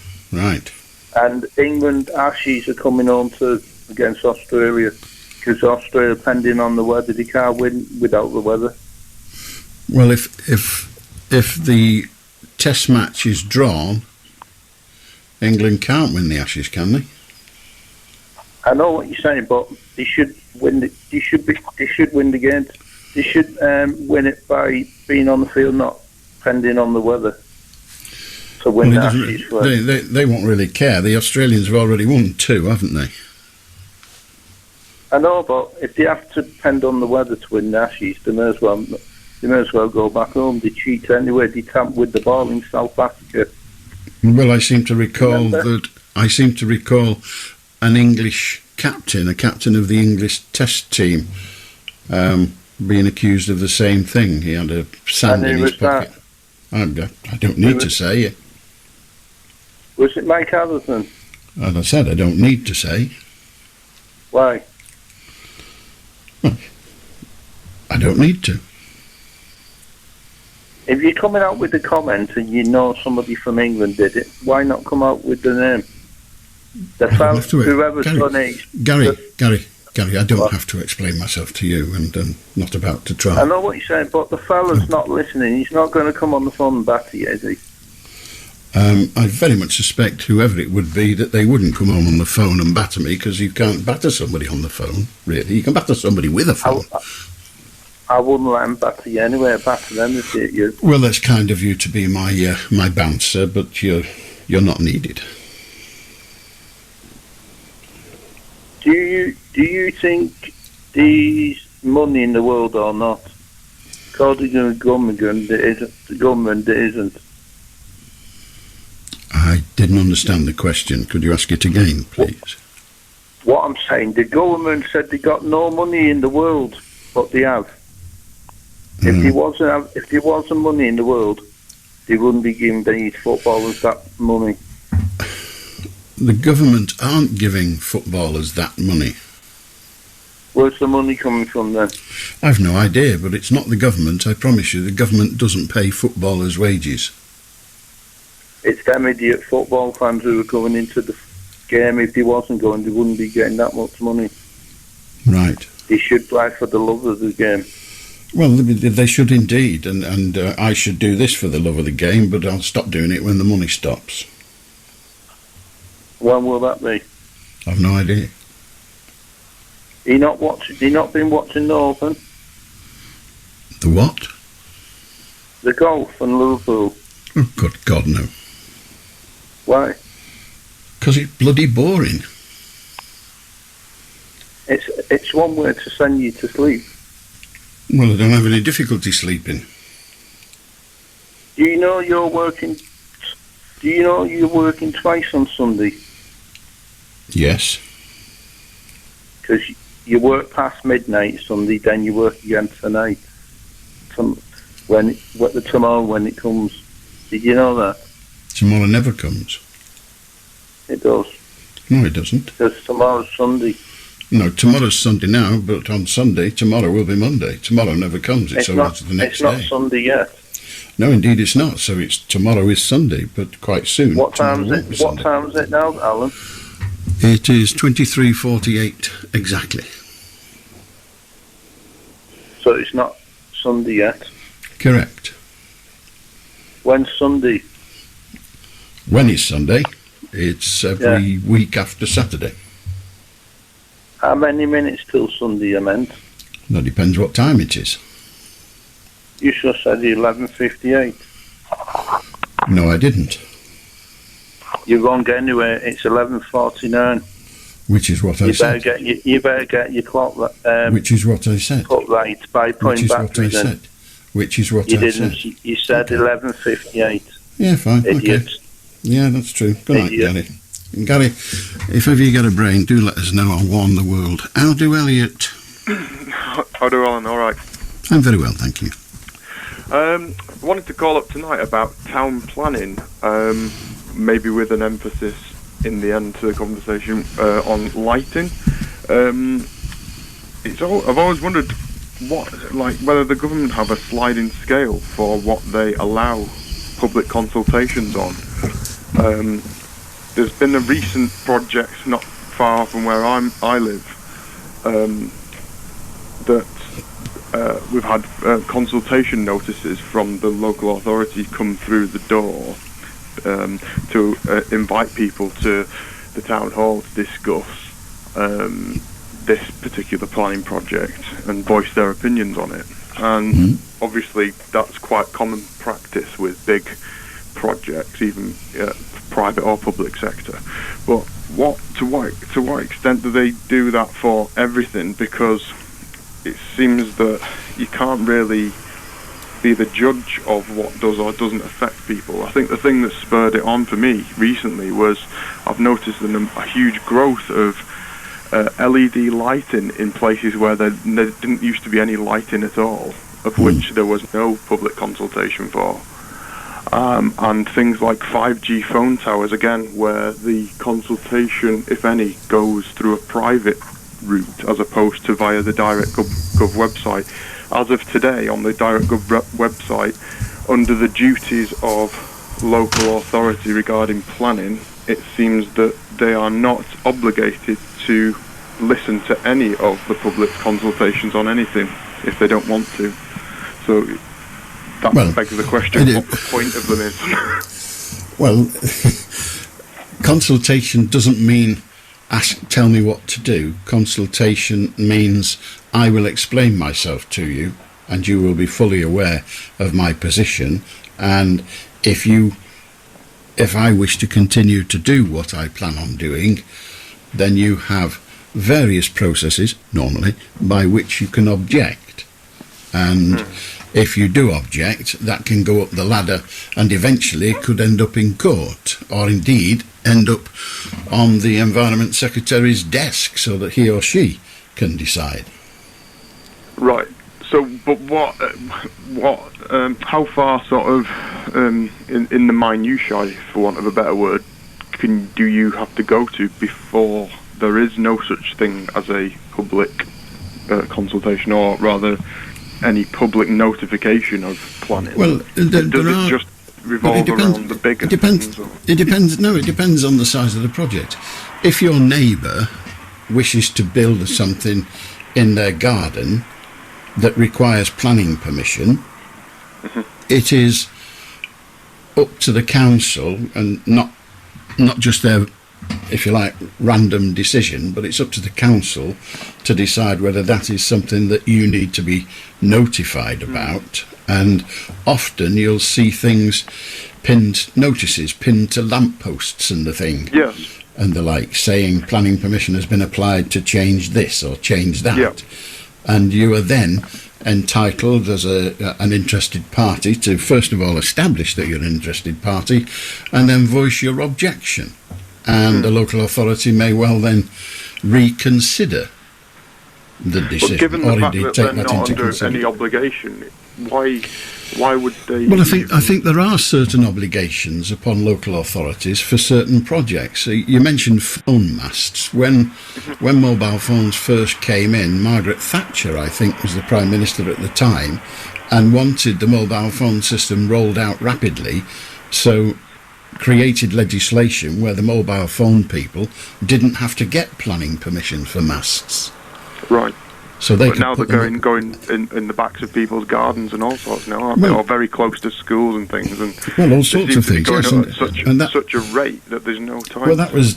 And England Ashes are coming home against Australia, because Australia, depending on the weather, they can't win without the weather. Well, if the Test match is drawn, England can't win the Ashes, can they? I know what you're saying, but they should win. They should win the game. They should win it by being on the field, not depending on the weather. To win the Ashes. They won't really care. The Australians have already won 2, haven't they? I know, but if they have to depend on the weather to win the Ashes, they may as well go back home. They cheat anyway. They tamp with the ball in South Africa. Well, I seem to recall an English captain, a captain of the English Test team, being accused of the same thing. He had a sand in his pocket. I don't need to say it. Was it Mike Atherton? As I said, I don't need to say. Why? Well, I don't need to. If you're coming out with a comment and you know somebody from England did it, why not come out with the name? Whoever's done it. Gary, I don't have to explain myself to you, and I'm not about to try. I know what you're saying, but the fella's not listening. He's not going to come on the phone and batter you, is he? I very much suspect whoever it would be that they wouldn't come on the phone and batter me, because you can't batter somebody on the phone, really. You can batter somebody with a phone. I wouldn't let them batter you anyway. Batter them if you. Well, that's kind of you to be my bouncer, but you're not needed. Do you think there's money in the world or not? According to the government, there isn't. I didn't understand the question. Could you ask it again, please? What I'm saying, the government said they got no money in the world, but they have. If there wasn't money in the world, they wouldn't be giving these footballers that money. The government aren't giving footballers that money. Where's the money coming from then? I've no idea, but it's not the government. I promise you, the government doesn't pay footballers' wages. It's them idiot football fans who are going into the game. If they wasn't going, they wouldn't be getting that much money. Right. They should play for the love of the game. Well, they should indeed, and I should do this for the love of the game, but I'll stop doing it when the money stops. When will that be? I've no idea. You not been watching the Open? The what? The golf and Liverpool. Oh, good God, no. Why? Because it's bloody boring. It's one way to send you to sleep. Well, I don't have any difficulty sleeping. Do you know you're working twice on Sunday? Yes. Because you work past midnight Sunday, then you work again tonight. Tomorrow when it comes. Did you know that? Tomorrow never comes. It does. No, it doesn't. Because tomorrow's Sunday. No, tomorrow's Sunday now, but on Sunday, tomorrow will be Monday. Tomorrow never comes. It's always the next day. It's not Sunday yet. No, indeed it's not. So tomorrow is Sunday, but quite soon. What time is it now, Alan? It is 23:48 exactly. So it's not Sunday yet? Correct. When's Sunday? When is Sunday? It's every week after Saturday. How many minutes till Sunday, I meant? That depends what time it is. You just said 11:58. No, I didn't. You're wrong anyway. It's 11:49. Which is what I said. You better get your clock. Which is what I said. Put right by putting back to then. Which is what I said. You said 11:58. Yeah, fine. Idiot. Okay. Yeah, that's true. Good night, Gary. Gary, if ever you get a brain, do let us know. I'll warn the world. How do Elliot? How do Alan? All right. I'm very well, thank you. I wanted to call up tonight about town planning, maybe with an emphasis in the end to the conversation on lighting. I've always wondered whether the government have a sliding scale for what they allow public consultations on. There's been a recent project not far from where I live that we've had consultation notices from the local authority come through the door to invite people to the town hall to discuss this particular planning project and voice their opinions on it. And obviously that's quite common practice with big projects, even private or public sector. But to what extent do they do that for everything? Because it seems that you can't really be the judge of what does or doesn't affect people. I think the thing that spurred it on for me recently was I've noticed a huge growth of LED lighting in places where there didn't used to be any lighting at all, of which there was no public consultation for. And things like 5G phone towers, again, where the consultation, if any, goes through a private route as opposed to via the DirectGov website. As of today, on the DirectGov website, under the duties of local authority regarding planning, it seems that they are not obligated to listen to any of the public consultations on anything if they don't want to. So that begs the question, what the point of them is. Well, consultation doesn't mean tell me what to do. Consultation means I will explain myself to you and you will be fully aware of my position, and if I wish to continue to do what I plan on doing, then you have various processes, normally, by which you can object. And if you do object, that can go up the ladder and eventually it could end up in court, or indeed end up on the Environment Secretary's desk so that he or she can decide. Right. So, but how far sort of, in the minutiae, for want of a better word, do you have to go to before there is no such thing as a public consultation, or rather any public notification of planning? Well, does it just revolve around the bigger things? It depends. No, it depends on the size of the project. If your neighbour wishes to build something in their garden that requires planning permission, it is up to the council, and not just their, if you like, random decision, but it's up to the council to decide whether that is something that you need to be notified about. And often you'll see things notices pinned to lampposts and the thing. Yes. And the like, saying planning permission has been applied to change this or change that. Yeah. And you are then entitled as an interested party to first of all establish that you're an interested party and then voice your objection. And the local authority may well then reconsider the decision, but given the or fact indeed that take they're that not into under consideration. any obligation, why would they? Well, I think there are certain obligations upon local authorities for certain projects. You mentioned phone masts. When mobile phones first came in, Margaret Thatcher, I think, was the Prime Minister at the time, and wanted the mobile phone system rolled out rapidly, so created legislation where the mobile phone people didn't have to get planning permission for masts. Right. So they but now they're going in the backs of people's gardens and all sorts now, aren't they? Or very close to schools and things. And well, all sorts of things. Going Yes, at such a rate that there's no time. Well, that was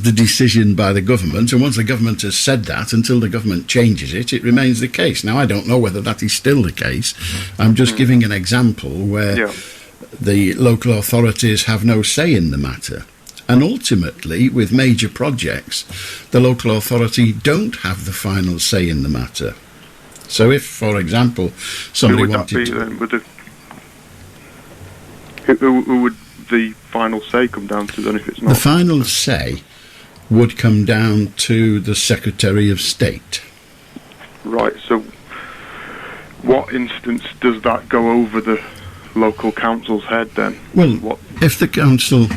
the decision by the government, and once the government has said that, until the government changes it, it remains the case. Now, I don't know whether that is still the case. I'm just giving an example where the local authorities have no say in the matter. And ultimately, with major projects, the local authority don't have the final say in the matter. So if, for example, somebody who would wanted that be, then? Who would the final say come down to then if it's not? The final say would come down to the Secretary of State. Right, so what instance does that go over the local council's head then? Well, if the council,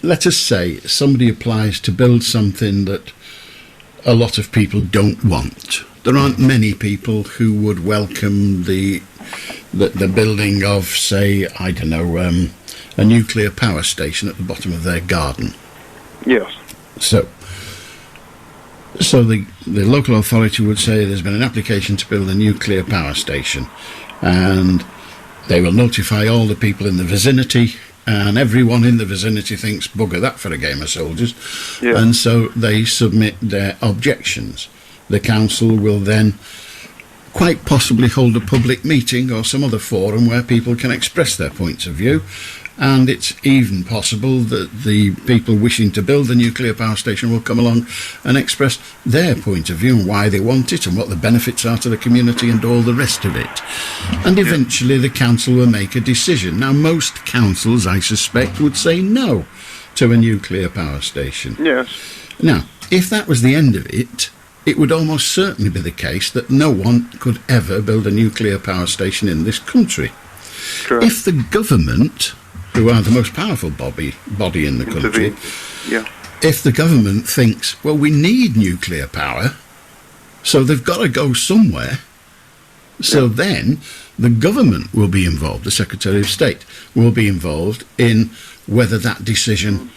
let us say somebody applies to build something that a lot of people don't want. There aren't many people who would welcome the building of, say, I don't know, a nuclear power station at the bottom of their garden. Yes. So the local authority would say there's been an application to build a nuclear power station, and they will notify all the people in the vicinity, and everyone in the vicinity thinks, bugger that for a game of soldiers, and so they submit their objections. The council will then quite possibly hold a public meeting or some other forum where people can express their points of view, and it's even possible that the people wishing to build the nuclear power station will come along and express their point of view and why they want it and what the benefits are to the community and all the rest of it. And eventually the council will make a decision. Now, most councils, I suspect, would say no to a nuclear power station. Yes. Now, if that was the end of it, it would almost certainly be the case that no one could ever build a nuclear power station in this country. Correct. If the government, who are the most powerful body in the country, if the government thinks, well, we need nuclear power, so they've got to go somewhere, so then the government will be involved, the Secretary of State will be involved in whether that decision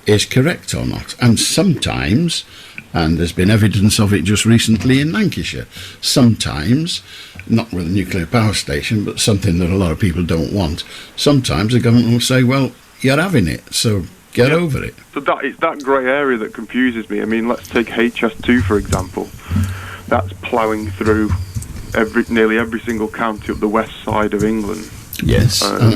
is correct or not. And sometimes, and there's been evidence of it just recently in Lancashire, sometimes, not with a nuclear power station, but something that a lot of people don't want, sometimes the government will say, well, you're having it, so get over it. So it's that grey area that confuses me. I mean, let's take HS2, for example. That's ploughing through nearly every single county up the west side of England. Yes, and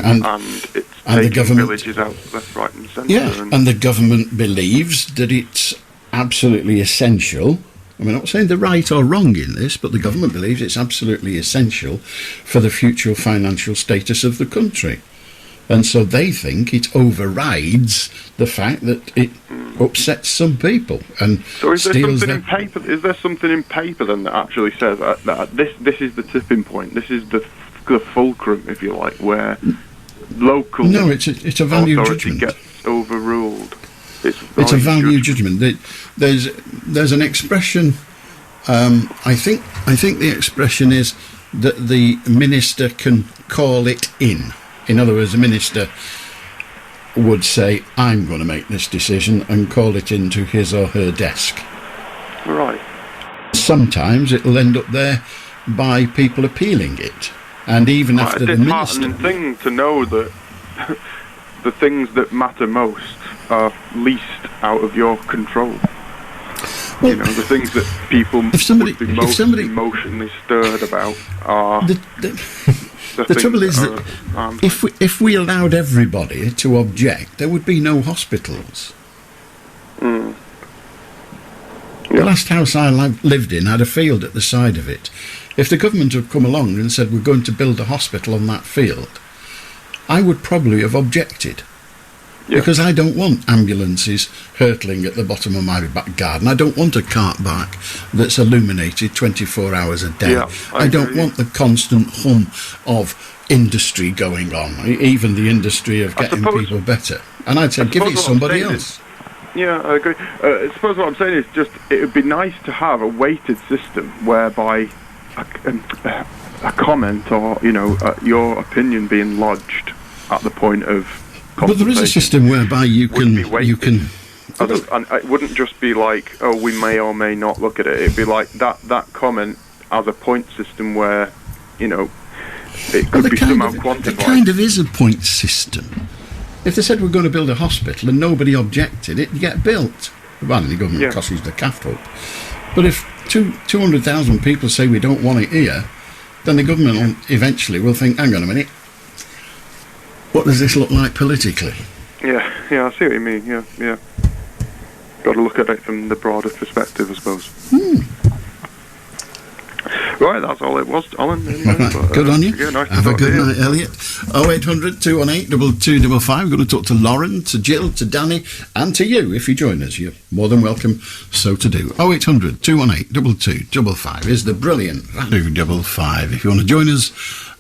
it's and taking the government, villages out left, right and centre. Yeah, and the government believes that it's absolutely essential. I mean, I'm not saying they're right or wrong in this, but the government believes it's absolutely essential for the future financial status of the country. And so they think it overrides the fact that it upsets some people and so is there steals something their... in paper? Is there something in paper then that actually says that this is the tipping point? This is the fulcrum, if you like, where local it's a value authority judgment. gets overruled. It's a value judgment. There's an expression. I think the expression is that the minister can call it in. In other words, the minister would say, "I'm going to make this decision," and call it into his or her desk. Right. Sometimes it'll end up there by people appealing it, and even after the minister. It's a thing to know that the things that matter most are least out of your control. Well, you know, the things that people would be most emotionally stirred about are... The trouble is that if we allowed everybody to object, there would be no hospitals. Mm. The last house I lived in had a field at the side of it. If the government had come along and said, we're going to build a hospital on that field, I would probably have objected. Because I don't want ambulances hurtling at the bottom of my back garden. I don't want a cart park that's illuminated 24 hours a day. Yeah, I don't want the constant hum of industry going on, even the industry of getting people better. And I'd say, give it to somebody else. Yeah, I agree. I suppose what I'm saying is just it would be nice to have a weighted system whereby a comment or, you know, your opinion being lodged at the point of... But there is a system whereby you can... And it wouldn't just be like, oh, we may or may not look at it. It'd be like that comment as a point system where, you know, it could be somehow quantified. It kind of is a point system. If they said we're going to build a hospital and nobody objected, it'd get built. Well, the government costs the caft up. But if 200,000 people say we don't want it here, then the government eventually will think, hang on a minute, what does this look like politically? Yeah, I see what you mean, yeah. Got to look at it from the broader perspective, I suppose. Right, that's all it was, Alan. Anyway, Right, good on you. Yeah, nice Have to a talk good to you. night, Elliot. 0800 218 2255. We're going to talk to Lauren, to Jill, to Danny, and to you. If you join us, you're more than welcome so to do. 0800 218 2255 is the brilliant 255. If you want to join us,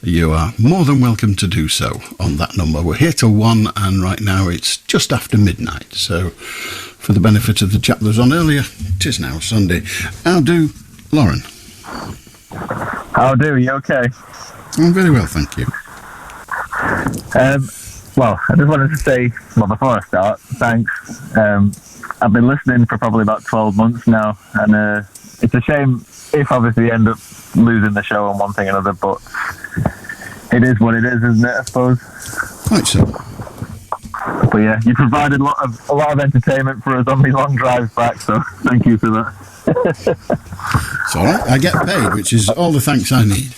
you are more than welcome to do so on that number. We're here till 1, and right now it's just after midnight. So, for the benefit of the chap that was on earlier, it is now Sunday. How do, Lauren? How do you? Okay. I'm very well, thank you. Well, I just wanted to say, well, before I start, thanks. I've been listening for probably about 12 months now, and it's a shame if obviously you end up losing the show on one thing or another, but it is what it is, isn't it, I suppose? Right, so. But yeah, you provided a lot of entertainment for us on the long drives back, so thank you for that. It's all right. I get paid, which is all the thanks I need.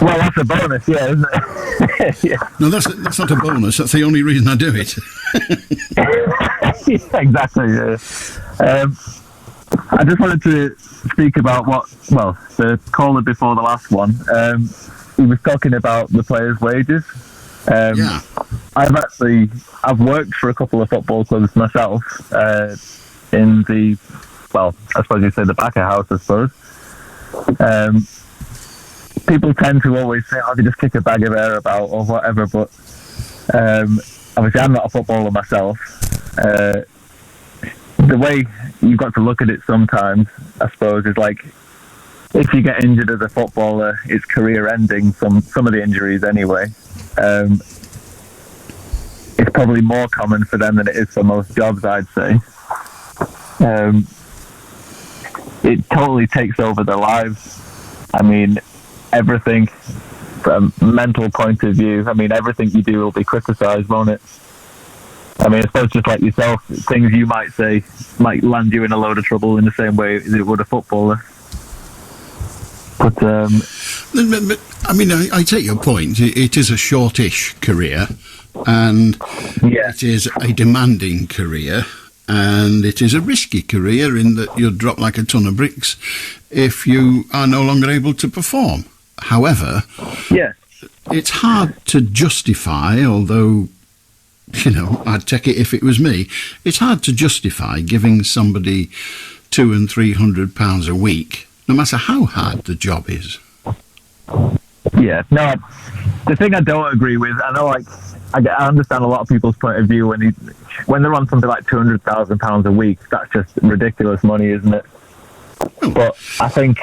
Well, that's a bonus, yeah, isn't it? Yeah. No, that's not a bonus. That's the only reason I do it. Yeah, exactly, yeah. I just wanted to speak about the caller before the last one. He was talking about the players' wages. Yeah. I've worked for a couple of football clubs myself, in the, well, I suppose you'd say the back of house, I suppose. People tend to always say, oh, they just kick a bag of air about or whatever, but obviously I'm not a footballer myself. The way you've got to look at it sometimes, I suppose, is like, if you get injured as a footballer, it's career ending, some of the injuries anyway. It's probably more common for them than it is for most jobs, I'd say. It totally takes over their lives. I mean, everything from a mental point of view, I mean, everything you do will be criticised, won't it? I mean, I suppose just like yourself, things you might say might land you in a load of trouble in the same way as it would a footballer. But I mean, I take your point. It is a shortish career, and it is a demanding career, and it is a risky career in that you'll drop like a ton of bricks if you are no longer able to perform. However, it's hard to justify, although, you know, I'd take it if it was me, it's hard to justify giving somebody £200 and £300 a week, no matter how hard the job is. Yeah, no, the thing I don't agree with, I know, like, I understand a lot of people's point of view when they're on something like £200,000 a week. That's just ridiculous money, isn't it? But I think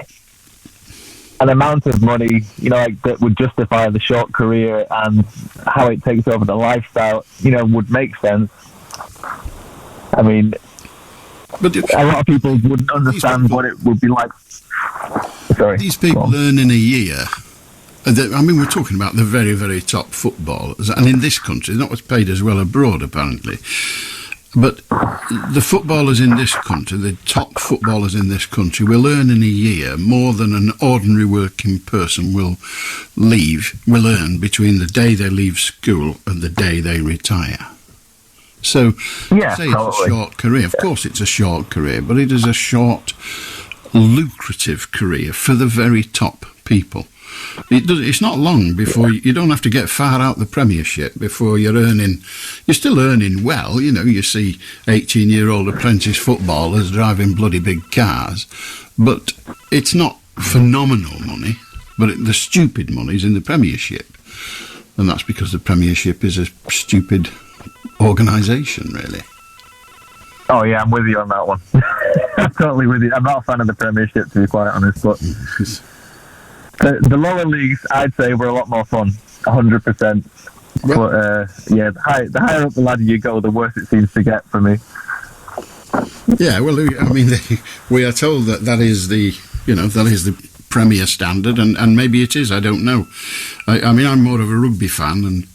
an amount of money, you know, like, that would justify the short career and how it takes over the lifestyle, you know, would make sense. I mean, but a lot of people wouldn't understand what it would be like. Sorry. These people earn in a year. I mean, we're talking about the very, very top footballers, and in this country, they're not paid as well abroad, apparently. But the footballers in this country, the top footballers in this country, will earn in a year more than an ordinary working person will earn between the day they leave school and the day they retire. So, say it's a short career. Of course it's a short career, but it is a short, lucrative career for the very top people. It's not long before you don't have to get far out the Premiership before you're still earning well. You know, you see 18-year-old apprentice footballers driving bloody big cars, but it's not phenomenal money, but the stupid money's in the Premiership, and that's because the Premiership is a stupid organisation, really. Oh yeah, I'm with you on that one. I'm totally with you. I'm not a fan of the Premiership, to be quite honest, but the lower leagues, I'd say, were a lot more fun, 100%. But yeah, the higher up the ladder you go, the worse it seems to get for me. Yeah, well, I mean, we are told that is the Premier standard, and maybe it is. I don't know. I mean, I'm more of a rugby fan, and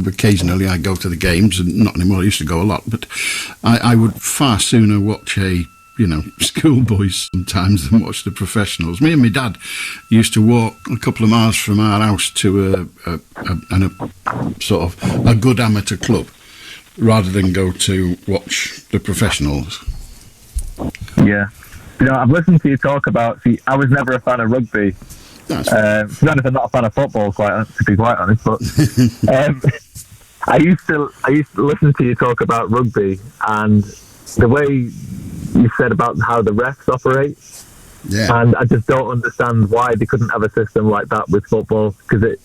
occasionally I go to the games, and not anymore. I used to go a lot, but I would far sooner watch schoolboys sometimes than watch the professionals. Me and my dad used to walk a couple of miles from our house to a good amateur club rather than go to watch the professionals. Yeah. I've listened to you talk about. See, I was never a fan of rugby. To be honest, I'm not a fan of football, to be quite honest. But I used to listen to you talk about rugby, and the way you said about how the refs operate. Yeah. And I just don't understand why they couldn't have a system like that with football, because it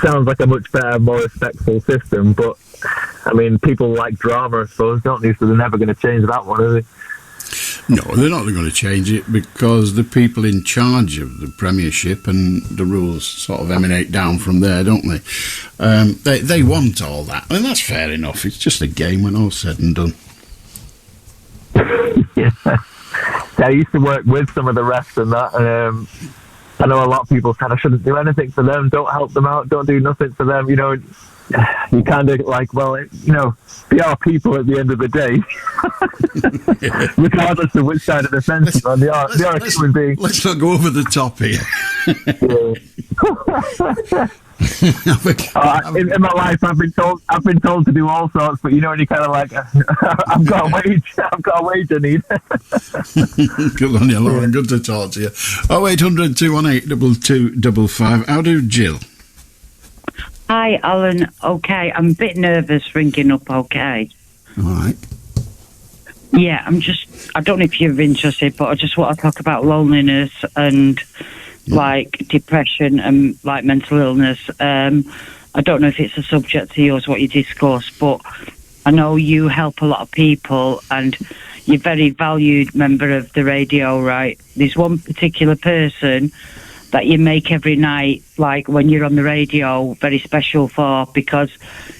sounds like a much better, more respectful system. But I mean, people like drama, I suppose, don't they? So they're never going to change that one, are they? No, they're not going to change it, because the people in charge of the Premiership and the rules sort of emanate down from there, don't they? They want all that, and that's fair enough. It's just a game when all's said and done. Yeah. I used to work with some of the refs and that, and I know a lot of people said I shouldn't do anything for them, don't help them out, don't do nothing for them. You kind of like, well, they are people at the end of the day, regardless of which side of the fence you're on. They are a human being. Let's not go over the top here. In my life, I've been told to do all sorts, but when you kind of like, I've got a wage I need. Good on you, Lauren. Good to talk to you. 0800 218 2255. How do Jill? Hi, Alan. Okay, I'm a bit nervous ringing up. Okay. All right. Yeah, I don't know if you're interested, but I just want to talk about loneliness and like depression and like mental illness. I don't know if it's a subject to yours, what you discuss, but I know you help a lot of people and you're a very valued member of the radio, right? There's one particular person that you make every night, like when you're on the radio, very special for, because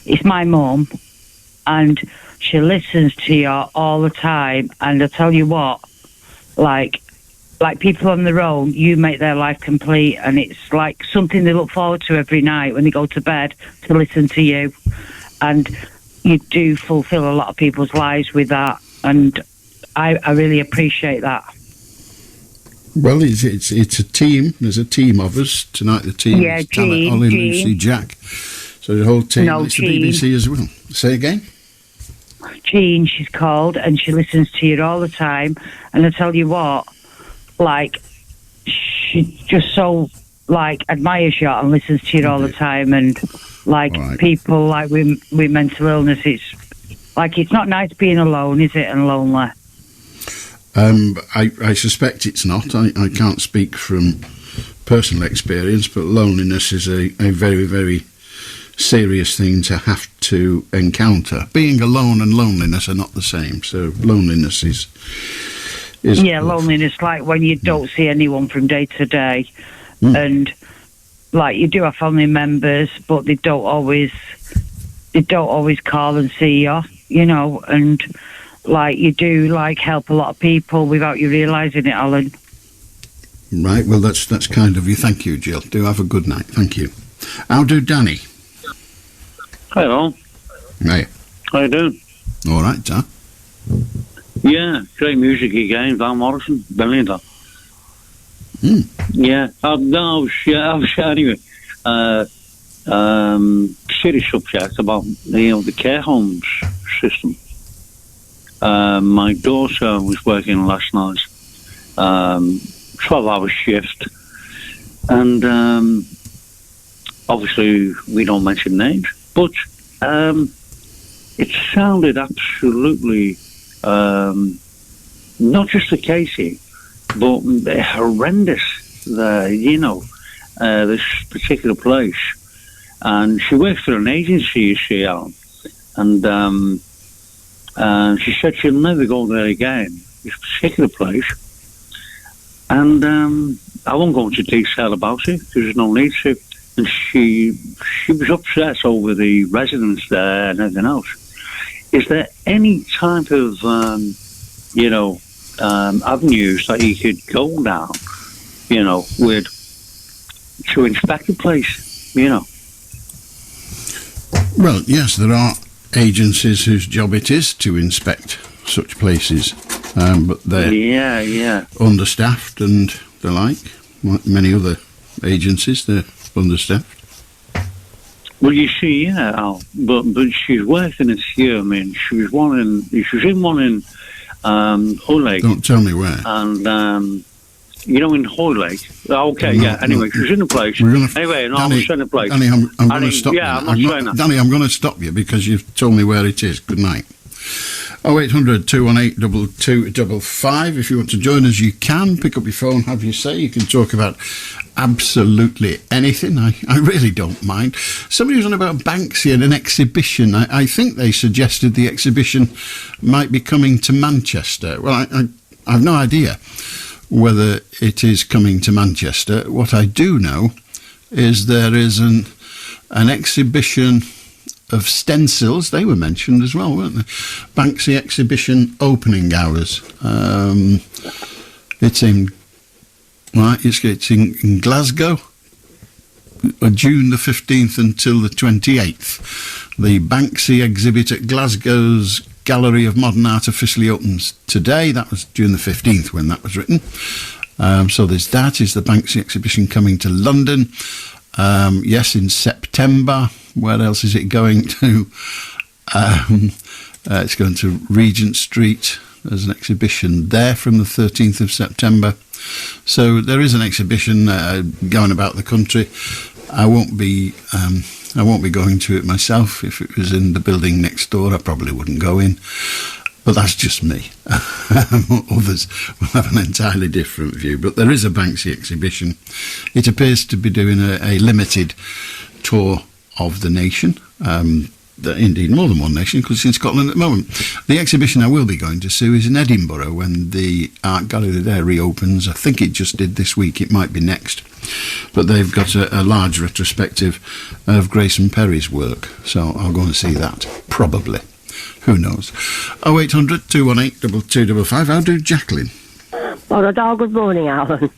it's my mum and she listens to you all the time. And I tell you what, like people on their own, you make their life complete, and it's like something they look forward to every night when they go to bed, to listen to you. And you do fulfill a lot of people's lives with that, and I really appreciate that. Well, it's a team. There's a team of us tonight. The team is Talent, Ollie, Lucy, Jack. So the whole team. No, it's the BBC as well. Say again. Jean, she's called, and she listens to you all the time. And I tell you what, like, she just so admires you and listens to you all the time. And people like with mental illness, it's not nice being alone, is it, and lonely? I suspect it's not. I can't speak from personal experience, but loneliness is a very, very serious thing to have to encounter. Being alone and loneliness are not the same. So loneliness is loneliness, like when you don't see anyone from day to day, and like you do have family members, but they don't always call and see you, and like you do help a lot of people without you realising it, Alan. Right, well that's kind of you. Thank you, Jill. Do have a good night. Thank you. How do Danny? Hello. Hey. How you doing? All right, Dan. Yeah, great music again, Van Morrison, brilliant. Yeah, anyway. Serious subject about the care homes system. My daughter was working last night, 12-hour shift, and obviously we don't mention names, but it sounded absolutely not just a Casey, but horrendous there, this particular place. And she works for an agency, you see, Alan, and she said she'll never go there again, this particular place. And I won't go into detail about it, because there's no need to. And she was upset over the residents there and everything else. Is there any type of, avenues that you could go down, with to inspect the place, Well, yes, there are agencies whose job it is to inspect such places, but they're understaffed and the like many other agencies, they're understaffed. Well, you see, Al, but she's working this year. I mean, she was in one in Hoylake. Don't tell me where. And, in Hoylake. Okay, anyway, she's in a place. Anyway, no, Danny, I'm in a place. Danny, I'm going to stop you. I'm not saying that. Danny, I'm going to stop you because you've told me where it is. Good night. 0800 218 2255. If you want to join us, you can. Pick up your phone, have your say. You can talk about absolutely anything. I really don't mind. Somebody was on about Banksy and an exhibition. I think they suggested the exhibition might be coming to Manchester. Well, I have no idea whether it is coming to Manchester. What I do know is there is an exhibition of stencils. They were mentioned as well, weren't they? Banksy exhibition opening hours. It's in Glasgow, June the 15th until the 28th. The Banksy exhibit at Glasgow's Gallery of Modern Art officially opens today. That was June the 15th when that was written. So there's that. Is the Banksy exhibition coming to London? Yes, in September. Where else is it going to? It's going to Regent Street. There's an exhibition there from the 13th of September. So there is an exhibition going about the country. I won't be going to it myself. If it was in the building next door, I probably wouldn't go in. But that's just me. Others will have an entirely different view. But there is a Banksy exhibition. It appears to be doing a limited tour of the nation. Indeed, more than one nation, because it's in Scotland at the moment. The exhibition I will be going to see is in Edinburgh when the Art Gallery there reopens. I think it just did this week. It might be next. But they've got a large retrospective of Grayson Perry's work. So I'll go and see that, probably. Who knows? 0800 218 2255. How do Jacqueline? Well, good morning, Alan.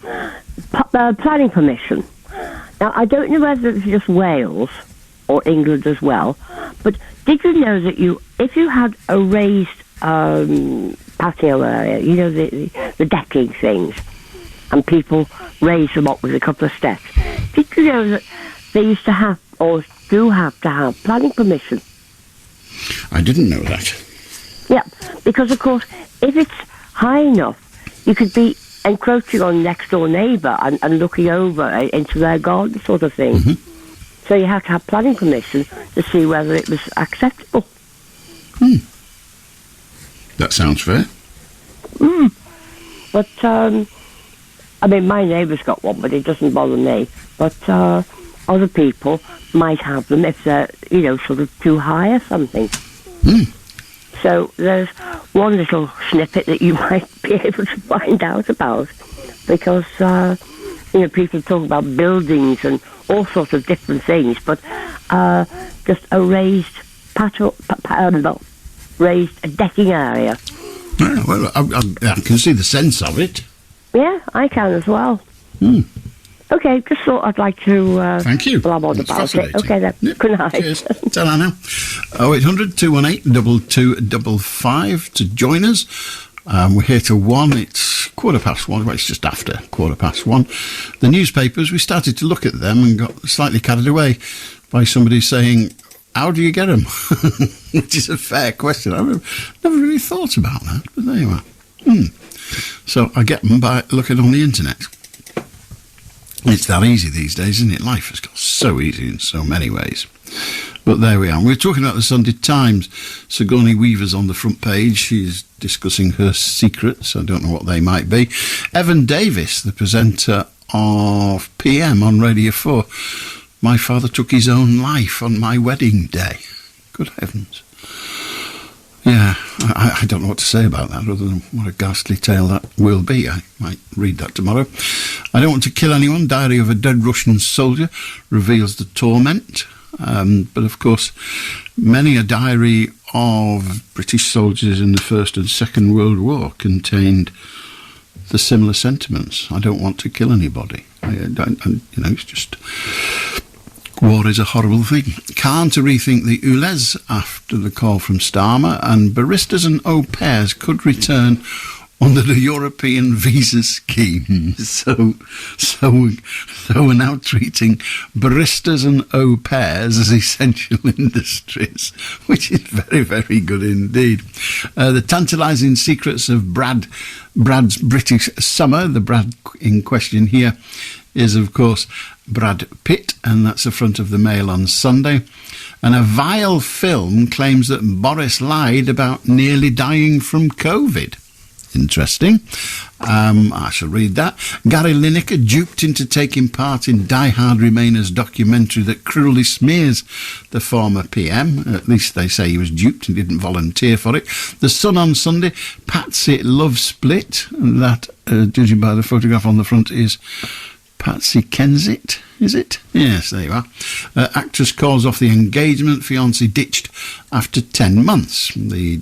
Planning permission. Now, I don't know whether it's just Wales or England as well, but did you know that if you had a raised patio area, the decking things, and people raise them up with a couple of steps, did you know that they used to have, or do have to have, planning permission? I didn't know that. Yeah, because of course, if it's high enough, you could be encroaching on next door neighbour and looking over into their garden sort of thing. Mm-hmm. So you have to have planning permission to see whether it was acceptable. That sounds fair. But, my neighbour's got one, but it doesn't bother me. But other people might have them if they're, sort of too high or something. So there's one little snippet that you might be able to find out about, because, people talk about buildings and all sorts of different things, but just a raised raised decking area. Yeah, well, I can see the sense of it. Yeah, I can as well. Okay, just thought I'd like to thank you. Blab on about it. Okay then, good night. Cheers. Ta-ra now. 0800 218 2255 to join us. We're here till 1. It's 1:15. Well, it's just after 1:15. The newspapers, we started to look at them and got slightly carried away by somebody saying, how do you get them? Which is a fair question. I've never really thought about that, but there you are. So I get them by looking on the internet. It's that easy these days, isn't it? Life has got so easy in so many ways. But there we are. We're talking about the Sunday Times. Sigourney Weaver's on the front page. She's discussing her secrets. I don't know what they might be. Evan Davis, the presenter of PM on Radio 4. My father took his own life on my wedding day. Good heavens. Yeah, I don't know what to say about that other than what a ghastly tale that will be. I might read that tomorrow. I don't want to kill anyone. Diary of a dead Russian soldier reveals the torment. But of course, many a diary of British soldiers in the First and Second World War contained the similar sentiments. I don't want to kill anybody. It's just... War is a horrible thing. Khan to rethink the ULEZ after the call from Starmer, and baristas and au pairs could return under the European visa scheme. So we're now treating baristas and au pairs as essential industries, which is very, very good indeed. The tantalising secrets of Brad's British summer. The Brad in question here is, of course, Brad Pitt, and that's the front of the Mail on Sunday. And a vile film claims that Boris lied about nearly dying from COVID. Interesting. I shall read that. Gary Lineker duped into taking part in Die Hard Remainers documentary that cruelly smears the former PM. At least they say he was duped and didn't volunteer for it. The Sun on Sunday, Patsy Love Split. And that, judging by the photograph on the front, is Patsy Kensit, is it? Yes, there you are. Actress calls off the engagement, fiancé ditched after 10 months. The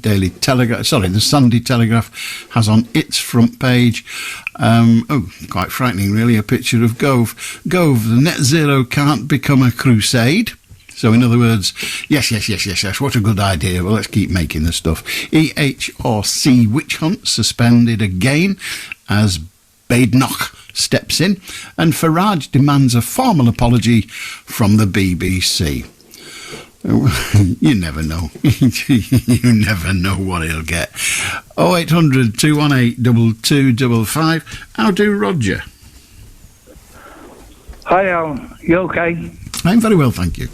Sunday Telegraph has on its front page, quite frightening really, a picture of Gove. Gove, the net zero can't become a crusade. So in other words, yes, what a good idea. Well, let's keep making the stuff. EHRC witch hunt suspended again as Badenoch steps in, and Farage demands a formal apology from the BBC. You never know. You never know what he'll get. 0800 218 2255. How do, Roger? Hi, Alan. You okay? I'm very well, thank you.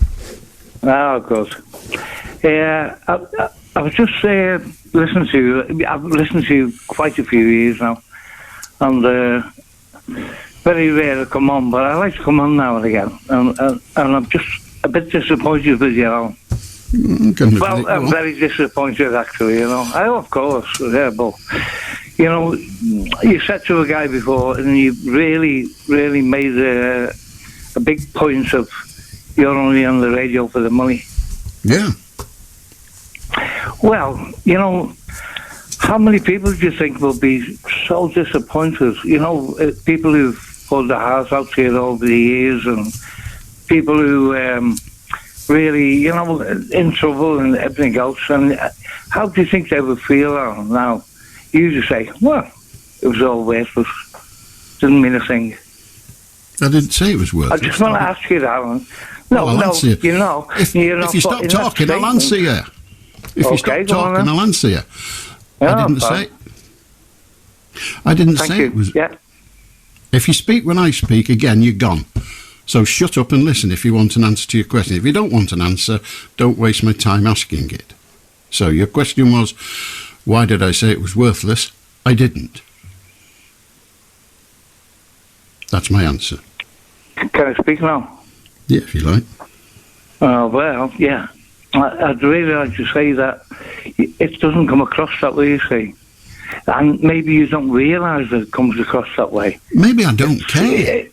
Oh, good. I was just listening to you. I've listened to you quite a few years now, and very rare to come on, but I like to come on now and again, and I'm just a bit disappointed with you, Alan. Well, I'm very disappointed, actually, you know. Of course, yeah, but, you know, you said to a guy before, and you really, really made a big point of you're only on the radio for the money. Yeah. Well, you know, how many people do you think will be so disappointed? You know, people who've pulled their hearts out here over the years, and people who really, you know, in trouble and everything else. And how do you think they would feel now? You just say, well, it was all worthless. Didn't mean a thing. I didn't say it was worthless. I just want to ask you that, Alan. No, I'll answer you. You know, if you stop talking, I'll answer you. If you stop talking, I'll answer you. I didn't say. I didn't say it was. Yeah. If you speak when I speak, again, you're gone. So shut up and listen if you want an answer to your question. If you don't want an answer, don't waste my time asking it. So your question was, why did I say it was worthless? I didn't. That's my answer. Can I speak now? Yeah, if you like. Well, yeah. I'd really like to say that it doesn't come across that way, you see. And maybe you don't realise that it comes across that way. Maybe I don't care.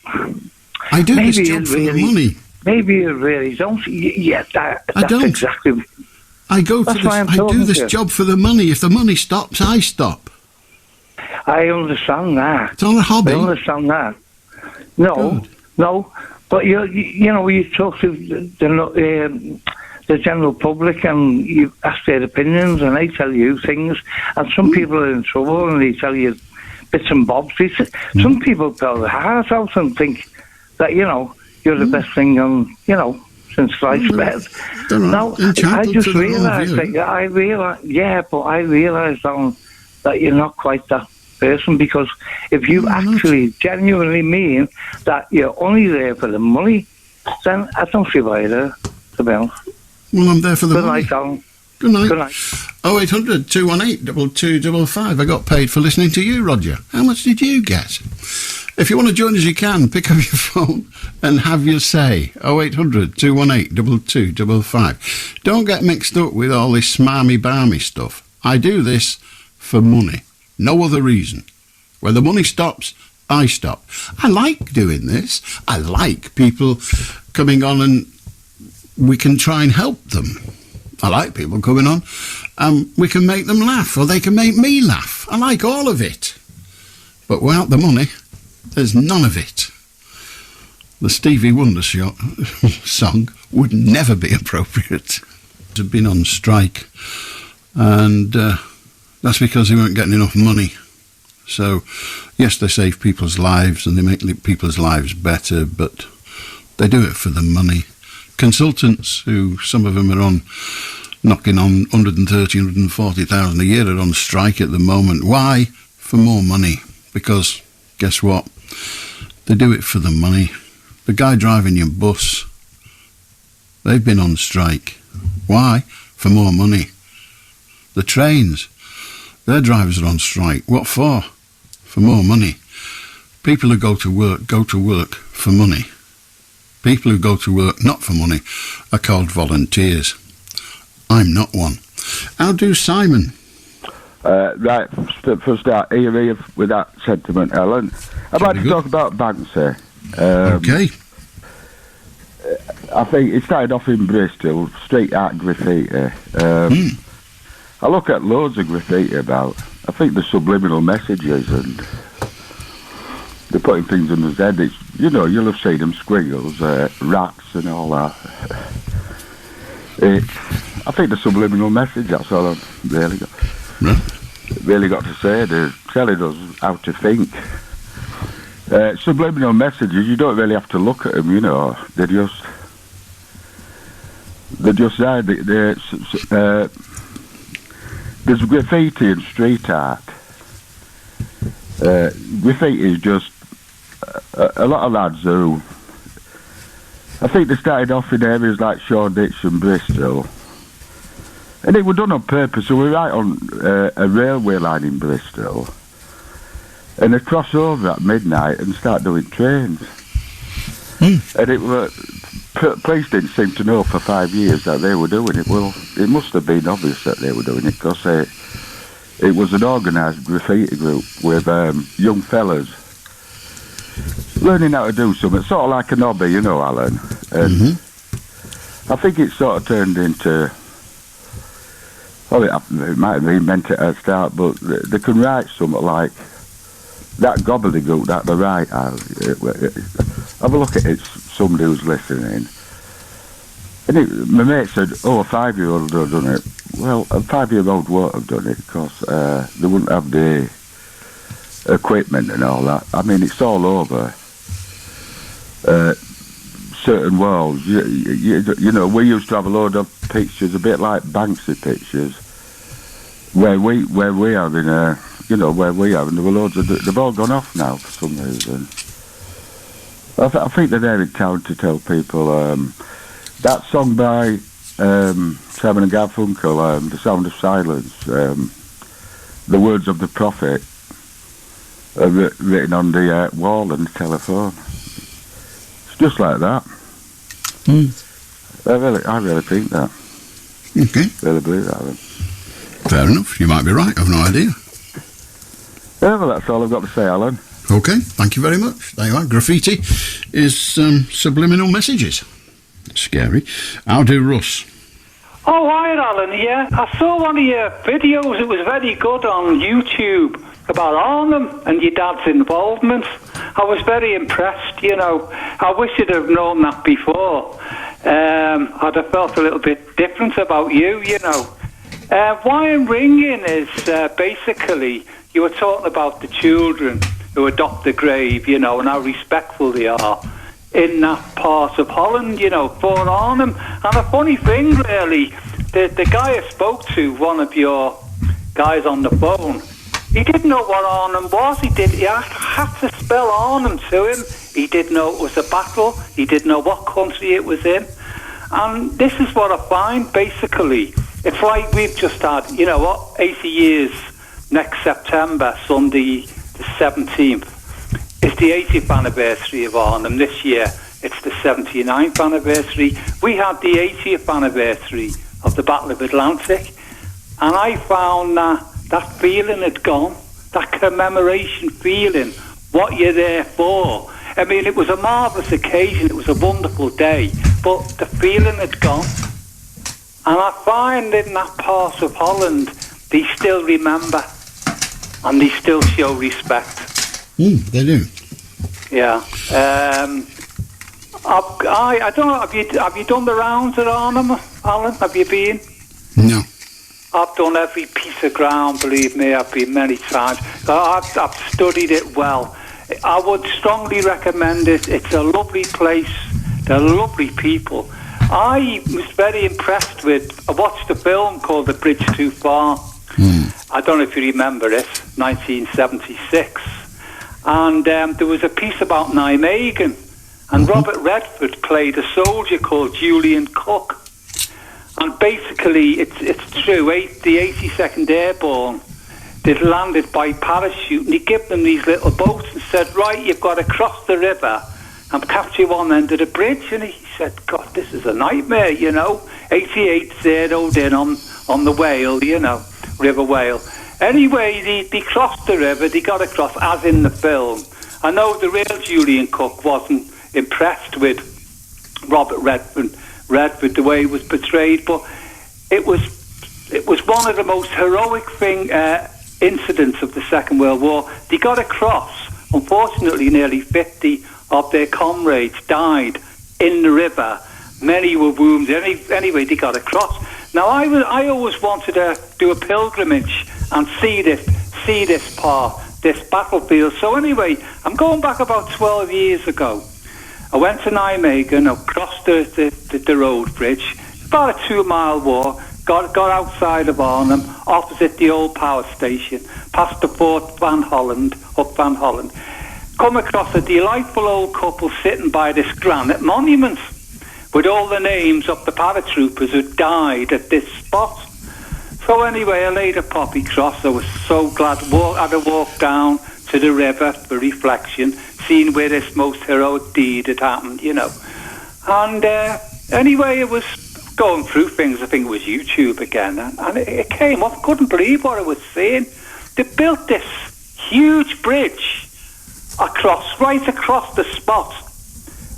I do this job for the money. Maybe you really don't. Yeah, that's exactly. I do this job for the money. If the money stops, I stop. I understand that. It's not a hobby. I understand that. No. But you know, you talk to the general public and you ask their opinions and they tell you things, and some people are in trouble and they tell you bits and bobs. Some people tell their heart out and think that, you know, you're the best thing on, you know, since sliced bread. Now, I just realised that, I realised that you're not quite that person, because if you actually genuinely mean that you're only there for the money, then I don't see why you're there, to be honest. Well, I'm there for the money. Good night, Alan. Good night. 0800 218 2255. I got paid for listening to you, Roger. How much did you get? If you want to join us, you can. Pick up your phone and have your say. 0800 218 2255. Don't get mixed up with all this smarmy-barmy stuff. I do this for money. No other reason. When the money stops, I stop. I like doing this. I like people coming on and we can try and help them. I like people coming on and we can make them laugh, or they can make me laugh. I like all of it. But without the money, there's none of it. The Stevie Wonder song would never be appropriate. They've been on strike, and that's because they weren't getting enough money. So, yes, they save people's lives and they make people's lives better, but they do it for the money. Consultants, who some of them are on knocking on 130,000, 140,000 a year, are on strike at the moment. Why? For more money. Because, guess what? They do it for the money. The guy driving your bus, they've been on strike. Why? For more money. The trains, their drivers are on strike. What for? For more money. People who go to work for money. People who go to work not for money are called volunteers. I'm not one. How do Simon? Right, for a start, here with that sentiment, Alan. I'd like to talk about Banksy. Okay. I think it started off in Bristol, street art graffiti. I look at loads of graffiti about. I think the subliminal messages and they're putting things in his head. It's, you'll have seen them, squiggles, rats and all that. I think the subliminal message, that's all I've really got to say. They're telling us how to think. Subliminal messages, you don't really have to look at them, they're just there. There's graffiti and street art. Graffiti is just a lot of lads who, I think they started off in areas like Shoreditch and Bristol, and it was done on purpose. So we're right on a railway line in Bristol, and they cross over at midnight and start doing trains. And it was, police didn't seem to know for 5 years that they were doing it. Well, it must have been obvious that they were doing it, because it was an organised graffiti group with young fellas learning how to do something, sort of like an hobby, Alan. And I think it sort of turned into, well, it might have been meant at the start, but they can write something like that gobbledygook that they write. Have a look at it, somebody who's listening. And my mate said, a 5-year-old would have done it. Well, a 5-year-old won't have done it, because they wouldn't have the equipment and all that. I mean, it's all over. Certain walls, we used to have a load of pictures, a bit like Banksy pictures, where we are in where we are, and there were loads of, they've all gone off now for some reason. I think they're there in town to tell people, that song by Simon and Garfunkel, The Sound of Silence, the words of the prophet are written on the wall and the telephone. It's just like that. I really think that. Okay. Really believe that. Fair enough. You might be right. I've no idea. Yeah, well, that's all I've got to say, Alan. Okay. Thank you very much. There you are. Graffiti is subliminal messages. Scary. How do Russ? Oh, hi, Alan. Yeah, I saw one of your videos. It was very good on YouTube about Arnhem and your dad's involvement. I was very impressed, I wish I'd have known that before. I'd have felt a little bit different about you, Why I'm ringing is basically you were talking about the children who adopt the grave, and how respectful they are in that part of Holland, for Arnhem. And a funny thing, really, the guy I spoke to, one of your guys on the phone, he didn't know what Arnhem was. He had to spell Arnhem to him. He didn't know it was a battle. He didn't know what country it was in. And this is what I find, basically. It's like we've just had, 80 years next September, Sunday the 17th. It's the 80th anniversary of Arnhem. This year, it's the 79th anniversary. We had the 80th anniversary of the Battle of Atlantic. And I found that feeling had gone, that commemoration feeling, what you're there for. I mean, it was a marvellous occasion, it was a wonderful day, but the feeling had gone. And I find in that part of Holland, they still remember, and they still show respect. They do. Yeah. I don't know, have you done the rounds at Arnhem, Alan? Have you been? No. I've done every piece of ground, believe me, I've been many times. I've studied it well. I would strongly recommend it. It's a lovely place. They're lovely people. I was very impressed I watched a film called The Bridge Too Far. I don't know if you remember it, 1976. And there was a piece about Nijmegen. And Robert Redford played a soldier called Julian Cook. And basically, it's true, the 82nd Airborne, they'd landed by parachute, and he gave them these little boats and said, right, you've got to cross the river and capture one end of the bridge. And he said, God, this is a nightmare, 88 zeroed in on the Whale, River Whale. Anyway, they crossed the river, they got across, as in the film. I know the real Julian Cook wasn't impressed with Robert Redford, the way he was portrayed, but it was one of the most heroic incidents of the Second World War. They got across. Unfortunately, nearly 50 of their comrades died in the river. Many were wounded. Anyway, they got across. Now, I always wanted to do a pilgrimage and see this battlefield. So anyway, I'm going back about 12 years ago. I went to Nijmegen, I crossed the road bridge, about a 2-mile walk, got outside of Arnhem, opposite the old power station, past the Fort Van Holland, up Van Holland, come across a delightful old couple sitting by this granite monument with all the names of the paratroopers who died at this spot. So anyway, I laid a poppy cross. I was so glad I had to walk down to the river for reflection, seeing where this most heroic deed had happened, And anyway, it was going through things. I think it was YouTube again, and it came up. Couldn't believe what I was seeing. They built this huge bridge right across the spot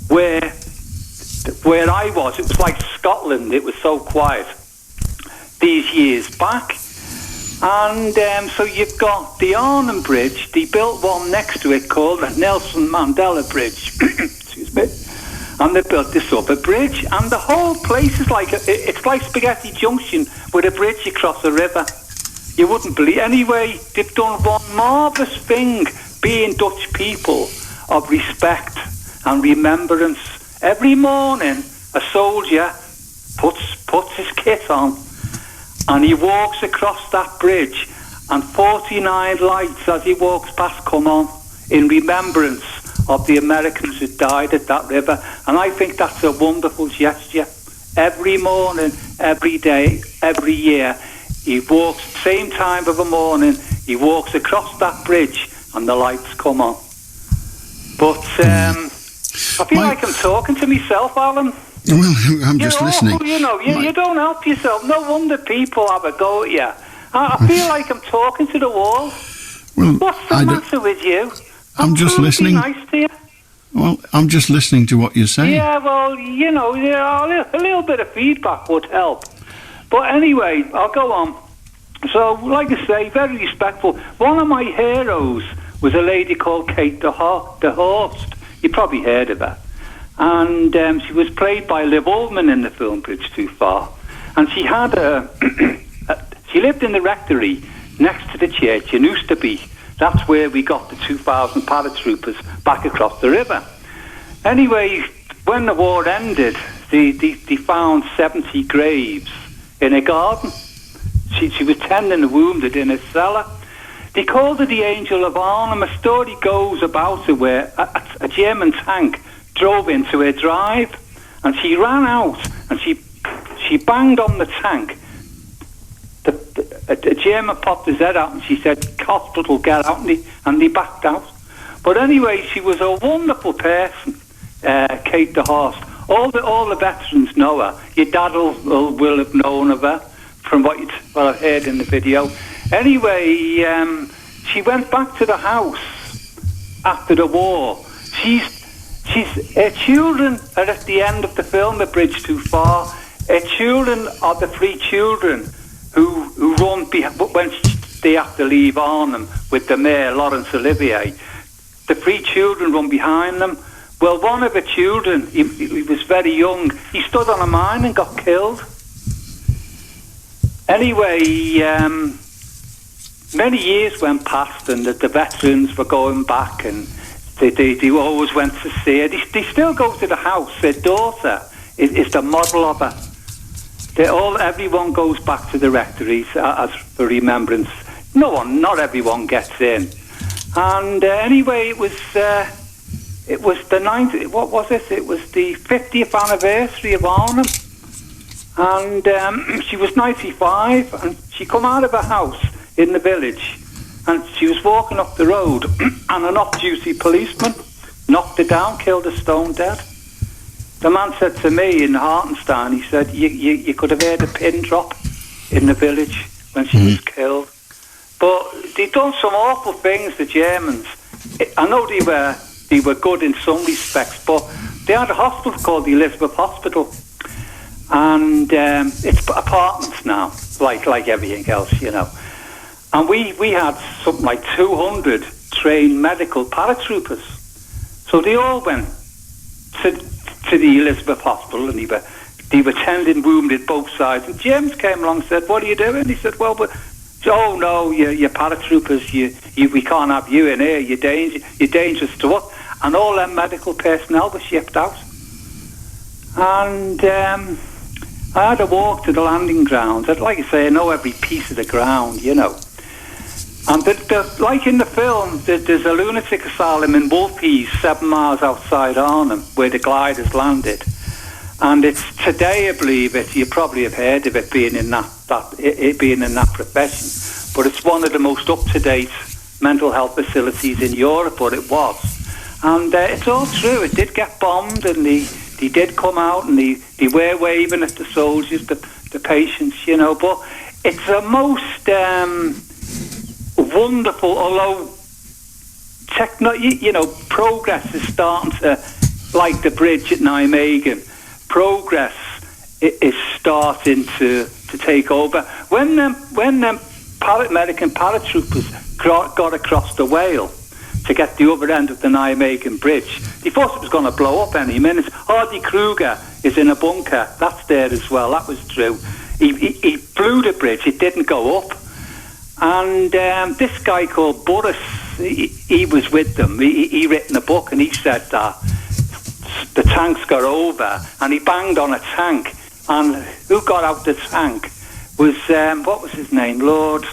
where I was. It was like Scotland. It was so quiet these years back. And so you've got the Arnhem Bridge. They built one next to it called the Nelson Mandela Bridge. Excuse me. And they built this other bridge, and the whole place is it's like Spaghetti Junction with a bridge across a river. You wouldn't believe. Anyway, they've done one marvellous thing, being Dutch people of respect and remembrance. Every morning, a soldier puts his kit on, and he walks across that bridge, and 49 lights as he walks past come on in remembrance of the Americans who died at that river. And I think that's a wonderful gesture. Every morning, every day, every year, he walks, same time of the morning, he walks across that bridge and the lights come on. But I feel like I'm talking to myself, Alan. Well, I'm just listening. You don't help yourself. No wonder people have a go at you. I feel like I'm talking to the wall. Well, what's the matter with you? I'm just listening. Nice to you. Well, I'm just listening to what you're saying. Yeah, well, a little bit of feedback would help. But anyway, I'll go on. So, like I say, very respectful. One of my heroes was a lady called Kate de Horst. You probably heard of her. And she was played by Liv Ullmann in the film Bridge Too Far. And she had she lived in the rectory next to the church in Oosterby. That's where we got the 2,000 paratroopers back across the river. Anyway, when the war ended, they found 70 graves in a garden. She was tending the wounded in a cellar. They called her the Angel of Arnhem. A story goes about her where a German tank drove into her drive, and she ran out and she banged on the tank. A German popped his head out and she said, "Hospital, get out," and they backed out. But anyway, she was a wonderful person, Kate de Horst. All the veterans know her. Your dad will have known of her from what I heard in the video. Anyway, she went back to the house after the war. Her children are at the end of the film, The Bridge Too Far. Her children are the 3 children who run when they have to leave Arnhem with the mayor, Laurence Olivier. The 3 children run behind them. Well, one of the children, he was very young. He stood on a mine and got killed. Anyway, many years went past, and the veterans were going back, and they always went to see her. They still go to the house. Their daughter is the model of her. Everyone goes back to the rectories as for remembrance. Not everyone gets in. And anyway, it was the 90. What was it? It was the 50th anniversary of Arnhem, and she was 95, and she come out of her house in the village, and she was walking up the road, and an off-duty policeman knocked her down, killed her stone dead. The man said to me in Hartenstein, he said, you could have heard a pin drop in the village when she was killed. But they'd done some awful things, the Germans. I know they were good in some respects, but they had a hospital called the Elizabeth Hospital. And it's apartments now, like everything else, you know. And we had something like 200 trained medical paratroopers. So they all went to the Elizabeth Hospital, and they were tending wounded both sides. And James came along and said, "What are you doing?" He said, "Well, oh no, you're paratroopers. We can't have you in here. You're dangerous to us." And all them medical personnel were shipped out. And I had a walk to the landing grounds. Like I say, I know every piece of the ground, you know. And like in the film, there's a lunatic asylum in Wolfheath, 7 miles outside Arnhem, where the gliders landed. And it's today, I believe it. You probably have heard of it being in that profession. But it's one of the most up-to-date mental health facilities in Europe, or it was. And it's all true. It did get bombed, and they did come out, and they were waving at the soldiers, the patients, you know. But it's the most wonderful, although progress is starting to, like the bridge at Nijmegen, progress is starting to take over. When them American paratroopers got across the Whale to get the other end of the Nijmegen bridge, they thought it was going to blow up any minute. Hardy Kruger is in a bunker. That's there as well. That was true. He blew the bridge. It didn't go up. And this guy called Boris, he was with them. He written a book, and he said that the tanks got over, and he banged on a tank. And who got out the tank was, what was his name? Lord.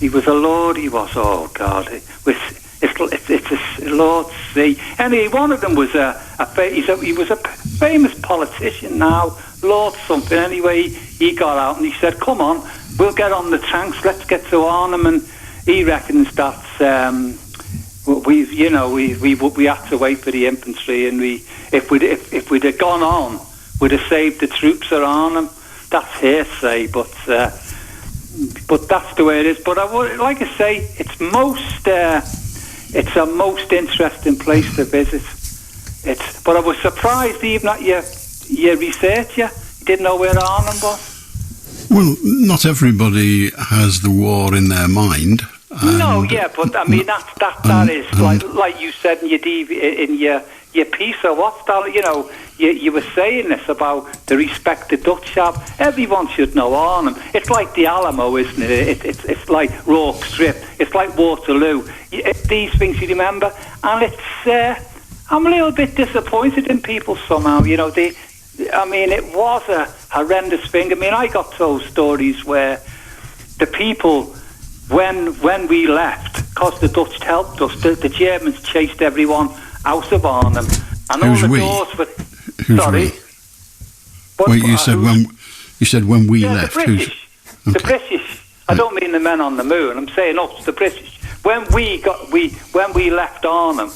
He was a lord, he was. Oh, God. It's a Lord C. Anyway, one of them was he was a famous politician now, Lord something. Anyway, he got out, and he said, "Come on, we'll get on the tanks. Let's get to Arnhem." And he reckons that we had to wait for the infantry, and if we'd have gone on, we'd have saved the troops at Arnhem. That's hearsay, but that's the way it is. But like I say, it's a most interesting place to visit. But I was surprised even at your research. You didn't know where Arnhem was. Well, not everybody has the war in their mind. No, yeah, but I mean that is like you said in your piece. Or what's that? You know, you were saying this about the respect the Dutch have. Everyone should know Arnhem. It's like the Alamo, isn't it? It's like Rorke Strip. It's like Waterloo. These things you remember, and it's. I'm a little bit disappointed in people somehow. You know, it was a horrendous thing. I mean, I got told stories where the people, when we left, because the Dutch helped us, the Germans chased everyone out of Arnhem, and all the doors were. Sorry. Wait, you said when we left. The British. Okay. The British. I don't mean the men on the moon. I'm saying us, the British. When we left Arnhem,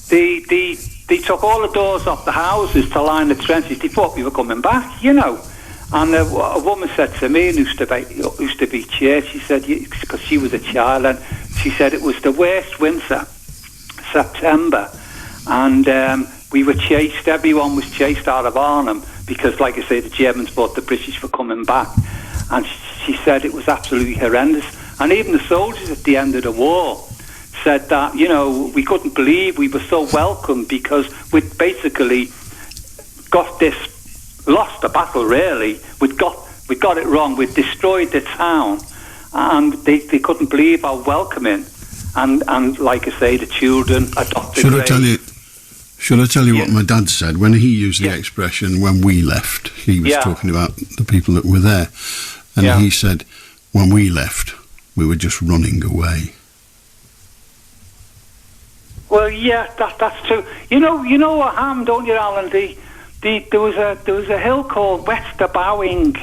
they took all the doors off the houses to line the trenches. They thought we were coming back, you know. And a woman said to me, who used to be chair, she said, because she was a child, and she said it was the worst winter, September, and we were chased. Everyone was chased out of Arnhem because, like I say, the Germans thought the British were coming back, and she said it was absolutely horrendous. And even the soldiers at the end of the war said that, you know, we couldn't believe we were so welcome because we'd basically lost the battle, really. We'd got We got it wrong. We destroyed the town, and they couldn't believe how welcoming and like I say, the children adopted. Should I tell you what my dad said when he used the expression "when we left"? He was talking about the people that were there, and he said, "When we left, we were just running away." Well, yeah, that's true. You know what happened, don't you, Alan? There was a hill called Wester Bowing,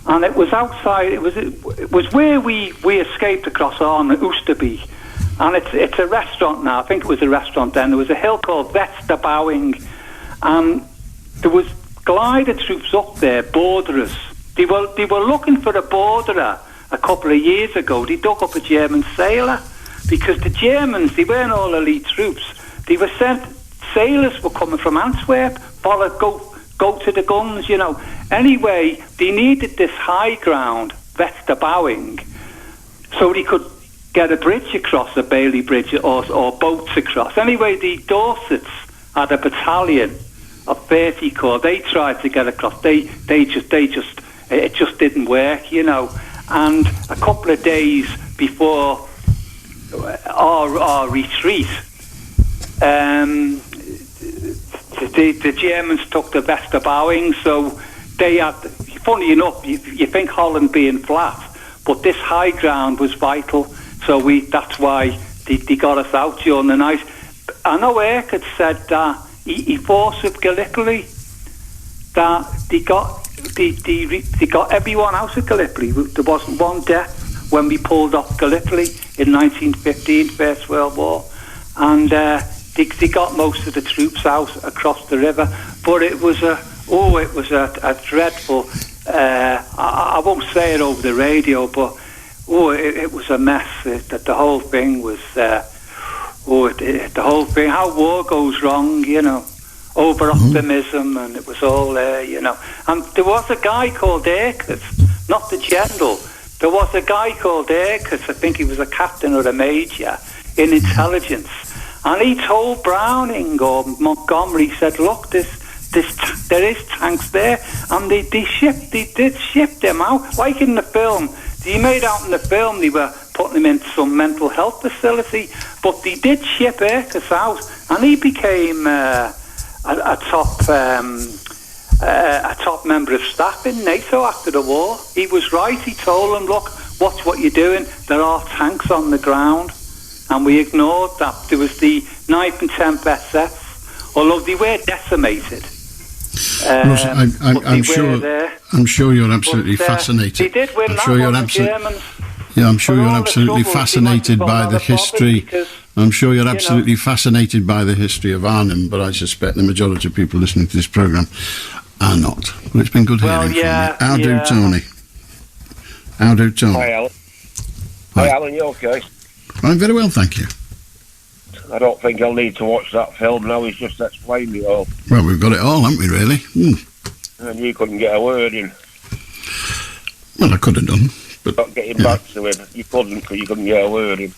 and it was outside. It was where we escaped across on Oosterby, and it's a restaurant now. I think it was a restaurant then. There was a hill called Wester Bowing, and there was glider troops up there, borderers. They were looking for a borderer a couple of years ago. They dug up a German sailor. Because the Germans, they weren't all elite troops. They were sent, sailors were coming from Antwerp, go to the guns, you know. Anyway, they needed this high ground, Wester Bowing, so they could get a bridge across, a Bailey Bridge, or boats across. Anyway, the Dorsets had a battalion of 30 Corps. They tried to get across. It just didn't work, you know. And a couple of days before our retreat, the Germans took the Wester Bowing, so they had, funny enough, you think Holland being flat, but this high ground was vital, so that's why they got us out during the night. I know Urquhart said that he forced with Gallipoli, that they got everyone out of Gallipoli. There wasn't one death when we pulled off Gallipoli in 1915, First World War, and they got most of the troops out across the river. But it was a dreadful. I won't say it over the radio, but it was a mess. That the whole thing was. The whole thing. How war goes wrong, you know. Over optimism, and it was all there, you know. And there was a guy called Urquhart, not the general. There was a guy called Urquhart, I think he was a captain or a major in intelligence, and he told Browning or Montgomery, he said, look, there is tanks there, and they did ship them out, like in the film. They made out in the film they were putting him into some mental health facility, but they did ship Urquhart out, and he became a top member of staff in NATO after the war. He was right. He told them, look, watch what you're doing. There are tanks on the ground. And we ignored that. There was the 9th and 10th SS, although they were decimated. I'm sure you're absolutely fascinated. They did win I'm sure you're Germans. Yeah, I'm sure you're absolutely fascinated by the history. I'm sure you're absolutely fascinated by the history of Arnhem, but I suspect the majority of people listening to this programme are not. But it's been good hearing from you. How do Tony? Hi, Alan. Hi, Alan, you okay? I'm very well, thank you. I don't think I'll need to watch that film now. He's just explained it all. Well, we've got it all, haven't we, really? And you couldn't get a word in. Well, I could have done. But not getting back to him. You couldn't, because you couldn't get a word in.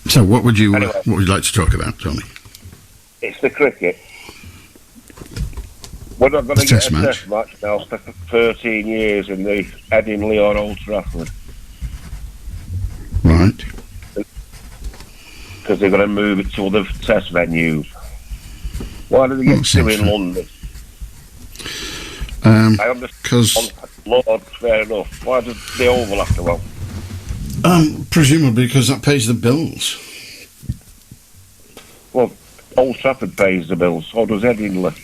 So what would you like to talk about, Tony? It's the cricket. We're not going to get a test match now for 13 years in the Headingley or Old Trafford. Right. Because they're going to move it to other test venues. Why do they get two in London? I understand. Lord, fair enough. Why does the Oval have to go? Presumably because that pays the bills. Well, Old Trafford pays the bills, so does Headingley.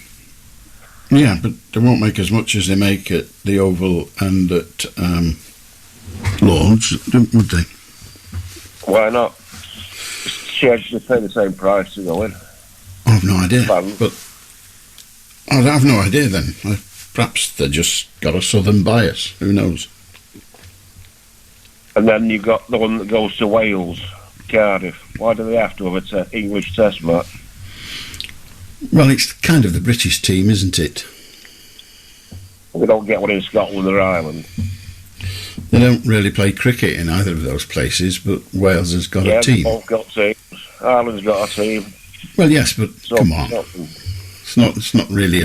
Yeah, but they won't make as much as they make at the Oval and at Lord's, would they? Why not? Shares just pay the same price to go in. I have no idea. But I have no idea then. Perhaps they just got a southern bias. Who knows? And then you've got the one that goes to Wales, Cardiff. Why do they have to have an English test match? Well, it's kind of the British team, isn't it? We don't get one in Scotland or Ireland. They don't really play cricket in either of those places, but Wales has got a team. Yeah, both got teams. Ireland's got a team. Well, yes, but come on. It's not really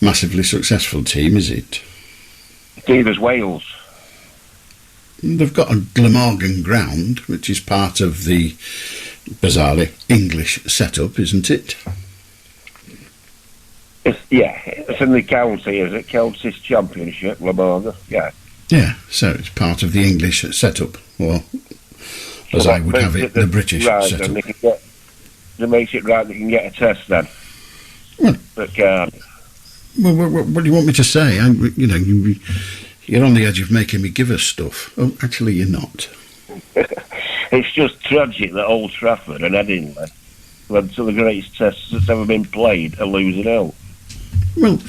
massively successful team, is it? Neither's Wales. They've got a Glamorgan ground, which is part of the, bizarrely, English setup, isn't it? It's in the county, is it? County's Championship, Glamorgan, yeah. Yeah, so it's part of the English setup, or as I would have it, the British setup. That makes it right that you can get a test then. Well, but can't. Well, what do you want me to say? You're on the edge of making me give us stuff. Oh, actually, you're not. It's just tragic that Old Trafford and Headingley, when some of the greatest tests that's ever been played, are losing out. Well,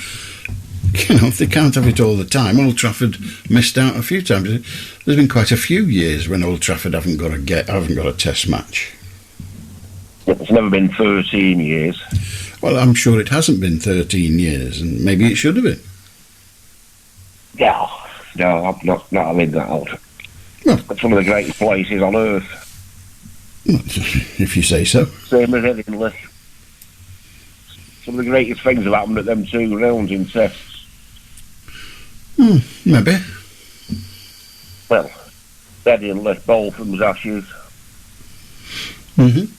they can't have it all the time. Old Trafford missed out a few times. There's been quite a few years when Old Trafford haven't got a test match. It's never been 13 years. Well, I'm sure it hasn't been 13 years, and maybe it should have been. No, I'm not having that old. Well, it's one of the greatest places on earth. If you say so. Same as Headingley. Some of the greatest things have happened at them 2 rounds in tests. Maybe. Well, Headingley, Bolton's Ashes. Mm-hmm.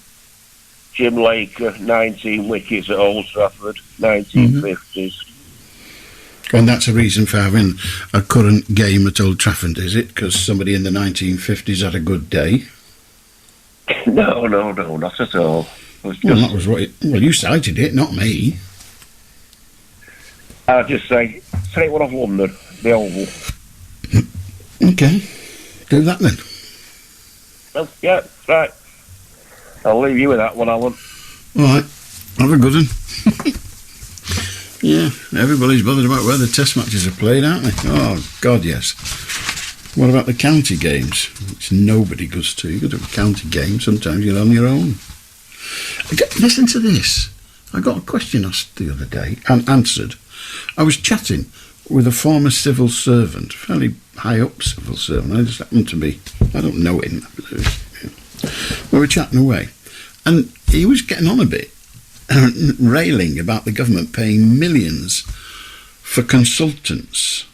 Jim Laker, 19 wickets at Old Trafford, 1950s. And that's a reason for having a current game at Old Trafford, is it? Because somebody in the 1950s had a good day? No, not at all. That was what you cited it, not me. I'll just say, straight one off London, the Oval. Okay, do that then. Well, yeah, right. I'll leave you with that one, Alan. All right, have a good one. Yeah, everybody's bothered about where the test matches are played, aren't they? Oh, God, yes. What about the county games, which nobody goes to? You go to a county game, sometimes you're on your own. Listen to this. I got a question asked the other day and answered. I was chatting with a former civil servant, fairly high up civil servant. I just happened to be, I don't know him. We were chatting away. And he was getting on a bit, railing about the government paying millions for consultants.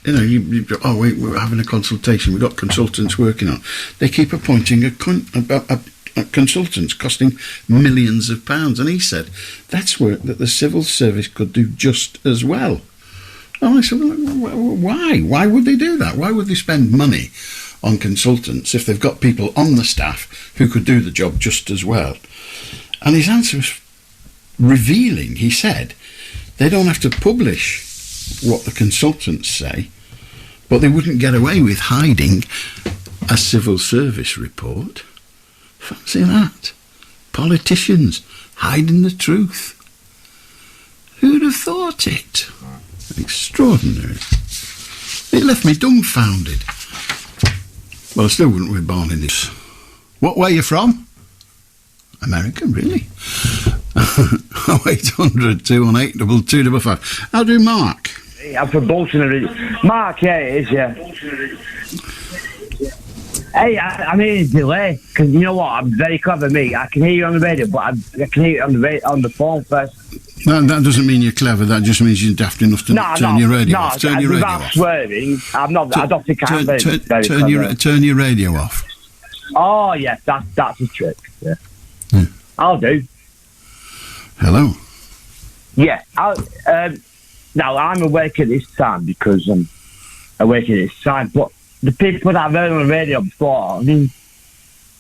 We're having a consultation. We've got consultants working on. They keep appointing consultants costing millions of pounds. And he said, that's work that the civil service could do just as well. And I said, well, why? Why would they do that? Why would they spend money on consultants if they've got people on the staff who could do the job just as well? And his answer was revealing. He said they don't have to publish what the consultants say, but they wouldn't get away with hiding a civil service report. Fancy that. Politicians hiding the truth. Who'd have thought it? Extraordinary. It left me dumbfounded. Well, I still wouldn't be born in this. What way are you from? America, really? 0800 218 2255. How do Mark? I'm from Bolton. Mark, yeah, it is, yeah. Hey, I mean, it's delay, because you know what? I'm very clever, me. I can hear you on the radio, but I can hear you on the phone first. That doesn't mean you're clever. That just means you're daft enough to turn your radio off. Turn your radio off. Swearing, I'm not. I don't think I'm very clever. Turn your radio off. Oh yes, that's a trick. Yeah. I'll do. Hello. Yeah. Now I'm awake at this time because I'm awake at this time. But the people that I've heard on the radio before, I mean,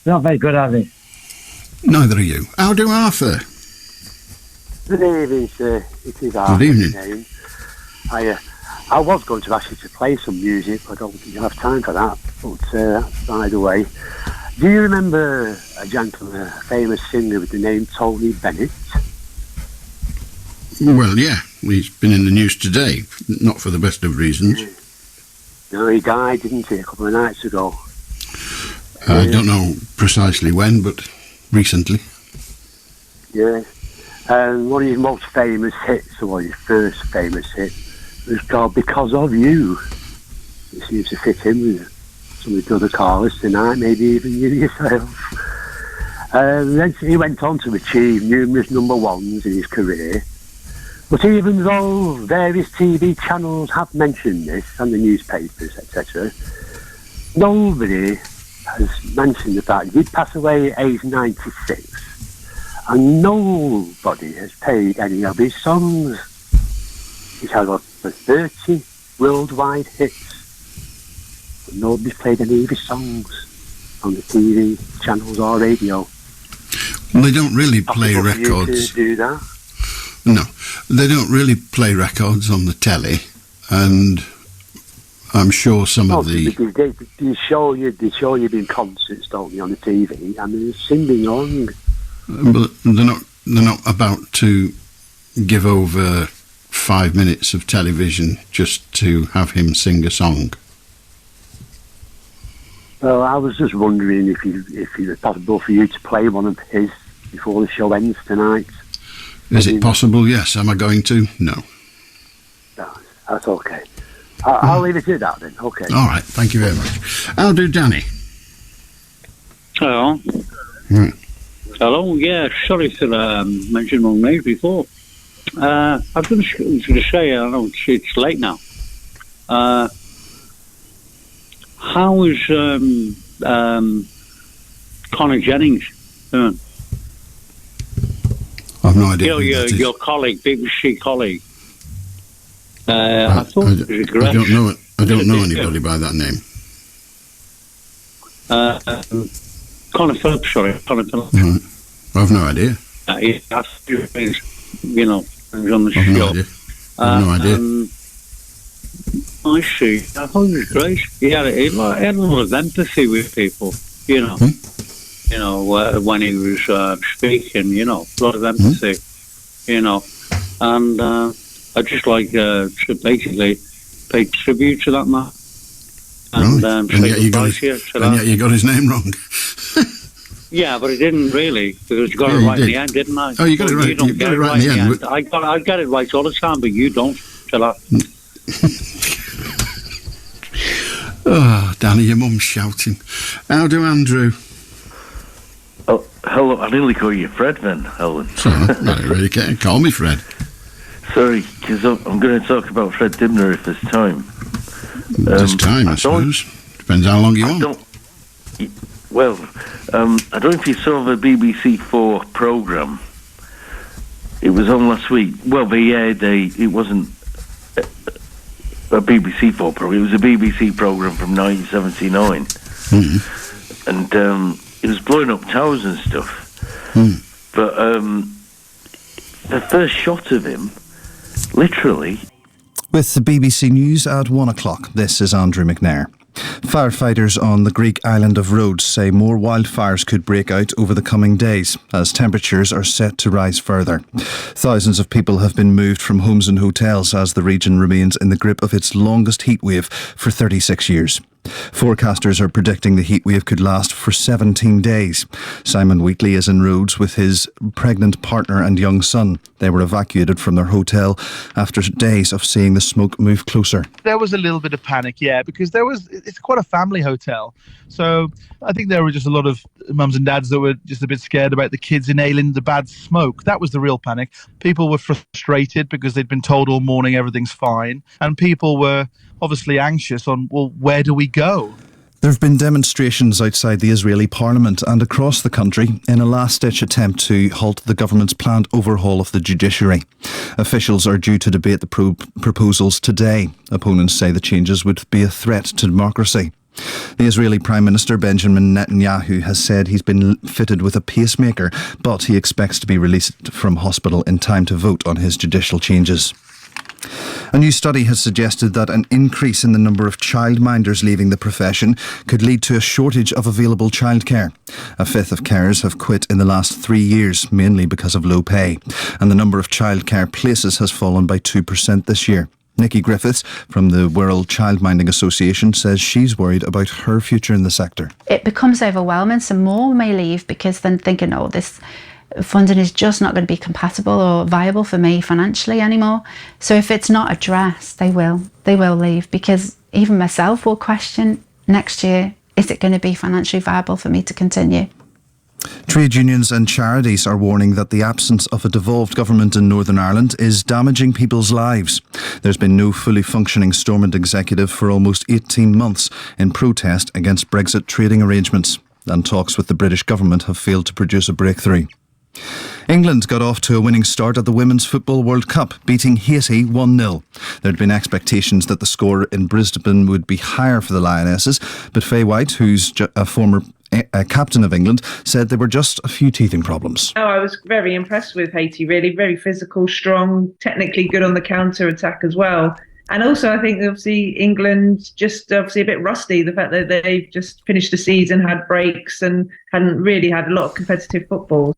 they're not very good, are they? Neither are you. How do Arthur? Good evening, sir. It is Arthur. Good evening. I was going to ask you to play some music, but I don't think you have time for that. But that's by the way. Do you remember a gentleman, a famous singer with the name Tony Bennett? Well, yeah. He's been in the news today, not for the best of reasons. No, he died, didn't he, a couple of nights ago? I don't know precisely when, but recently. Yeah. And one of his most famous hits, or his first famous hit, was called Because of You. It seems to fit in with some of the other callers tonight, maybe even you yourself. Then he went on to achieve numerous number ones in his career. But even though various TV channels have mentioned this and the newspapers, etc., nobody has mentioned the fact he did pass away at age 96, and nobody has played any of his songs. He's had over 30 worldwide hits, but nobody's played any of his songs on the TV channels or radio. Well, they don't really play Possible for you records. to do that? No, they don't really play records on the telly, and I'm sure some of the... They show you in concerts, don't they, on the TV, and they're singing along. But they're not about to give over 5 minutes of television just to have him sing a song. Well, I was just wondering if it was possible for you to play one of his before the show ends tonight. Is it possible? Yes. Am I going to? No. No, that's okay. I'll leave it at that then. Okay. All right. Thank you very much. I'll do Danny. Hello. Right. Hello. Yeah, sorry to mention my name before. I was going to say, I know it's late now. How is Connor Jennings doing? I've no idea. Your colleague, BBC colleague. I thought it was great. I don't know anybody by that name. Connor Phillips, sorry. Connor Phillips. Right. I've no idea. He has to do things, he was on the I've show. no idea. I've no idea. I see. I thought it was great. He had a lot of empathy with people, when he was speaking, a lot of empathy, and I'd just like to basically pay tribute to that man. And, and yet you got his name wrong. Yeah, but I didn't really, because you got it right in the end, didn't I? Oh, you got it right. You got it right in the end. I get it right all the time, but you don't. Oh, Danny, your mum's shouting. How do Andrew? Oh, hello. I nearly call you Fred then, Alan. I really can't call me Fred. Sorry, because I'm going to talk about Fred Dibner if there's time. There's time, I suppose. Depends how long you want. I don't know if you saw the BBC 4 programme. It was on last week. Well, they aired it wasn't a BBC 4 programme. It was a BBC programme from 1979. Mm-hmm. And it was blowing up towers and stuff. But the first shot of him, literally... With the BBC News at 1 o'clock, this is Andrew McNair. Firefighters on the Greek island of Rhodes say more wildfires could break out over the coming days as temperatures are set to rise further. Thousands of people have been moved from homes and hotels as the region remains in the grip of its longest heatwave for 36 years. Forecasters are predicting the heatwave could last for 17 days. Simon Wheatley is in Rhodes with his pregnant partner and young son. They were evacuated from their hotel after days of seeing the smoke move closer. There was a little bit of panic, yeah, because it's quite a family hotel. So I think there were just a lot of mums and dads that were just a bit scared about the kids inhaling the bad smoke. That was the real panic. People were frustrated because they'd been told all morning everything's fine. And people were obviously anxious on, well, where do we go? There have been demonstrations outside the Israeli parliament and across the country in a last-ditch attempt to halt the government's planned overhaul of the judiciary. Officials are due to debate the proposals today. Opponents say the changes would be a threat to democracy. The Israeli Prime Minister Benjamin Netanyahu has said he's been fitted with a pacemaker, but he expects to be released from hospital in time to vote on his judicial changes. A new study has suggested that an increase in the number of childminders leaving the profession could lead to a shortage of available childcare. A fifth of carers have quit in the last 3 years, mainly because of low pay, and the number of childcare places has fallen by 2% this year. Nikki Griffiths from the World Childminding Association says she's worried about her future in the sector. It becomes overwhelming, so more may leave because then thinking, oh, this funding is just not going to be compatible or viable for me financially anymore. So if it's not addressed, they will leave, because even myself will question next year, is it going to be financially viable for me to continue? Trade unions and charities are warning that the absence of a devolved government in Northern Ireland is damaging people's lives. There's been no fully functioning Stormont executive for almost 18 months in protest against Brexit trading arrangements, and talks with the British government have failed to produce a breakthrough. England got off to a winning start at the Women's Football World Cup, beating Haiti 1-0. There had been expectations that the score in Brisbane would be higher for the Lionesses, but Faye White, who's a former captain of England, said there were just a few teething problems. Oh, I was very impressed with Haiti, really. Very physical, strong, technically good on the counter-attack as well. And also, I think, obviously, England just obviously a bit rusty. The fact that they've just finished the season, had breaks and hadn't really had a lot of competitive football.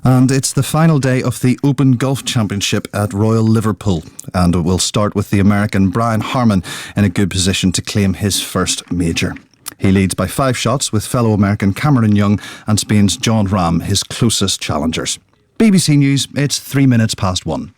And it's the final day of the Open Golf Championship at Royal Liverpool. And we'll start with the American Brian Harman in a good position to claim his first major. He leads by 5 shots with fellow American Cameron Young and Spain's John Ram, his closest challengers. BBC News, it's 3 minutes past 1.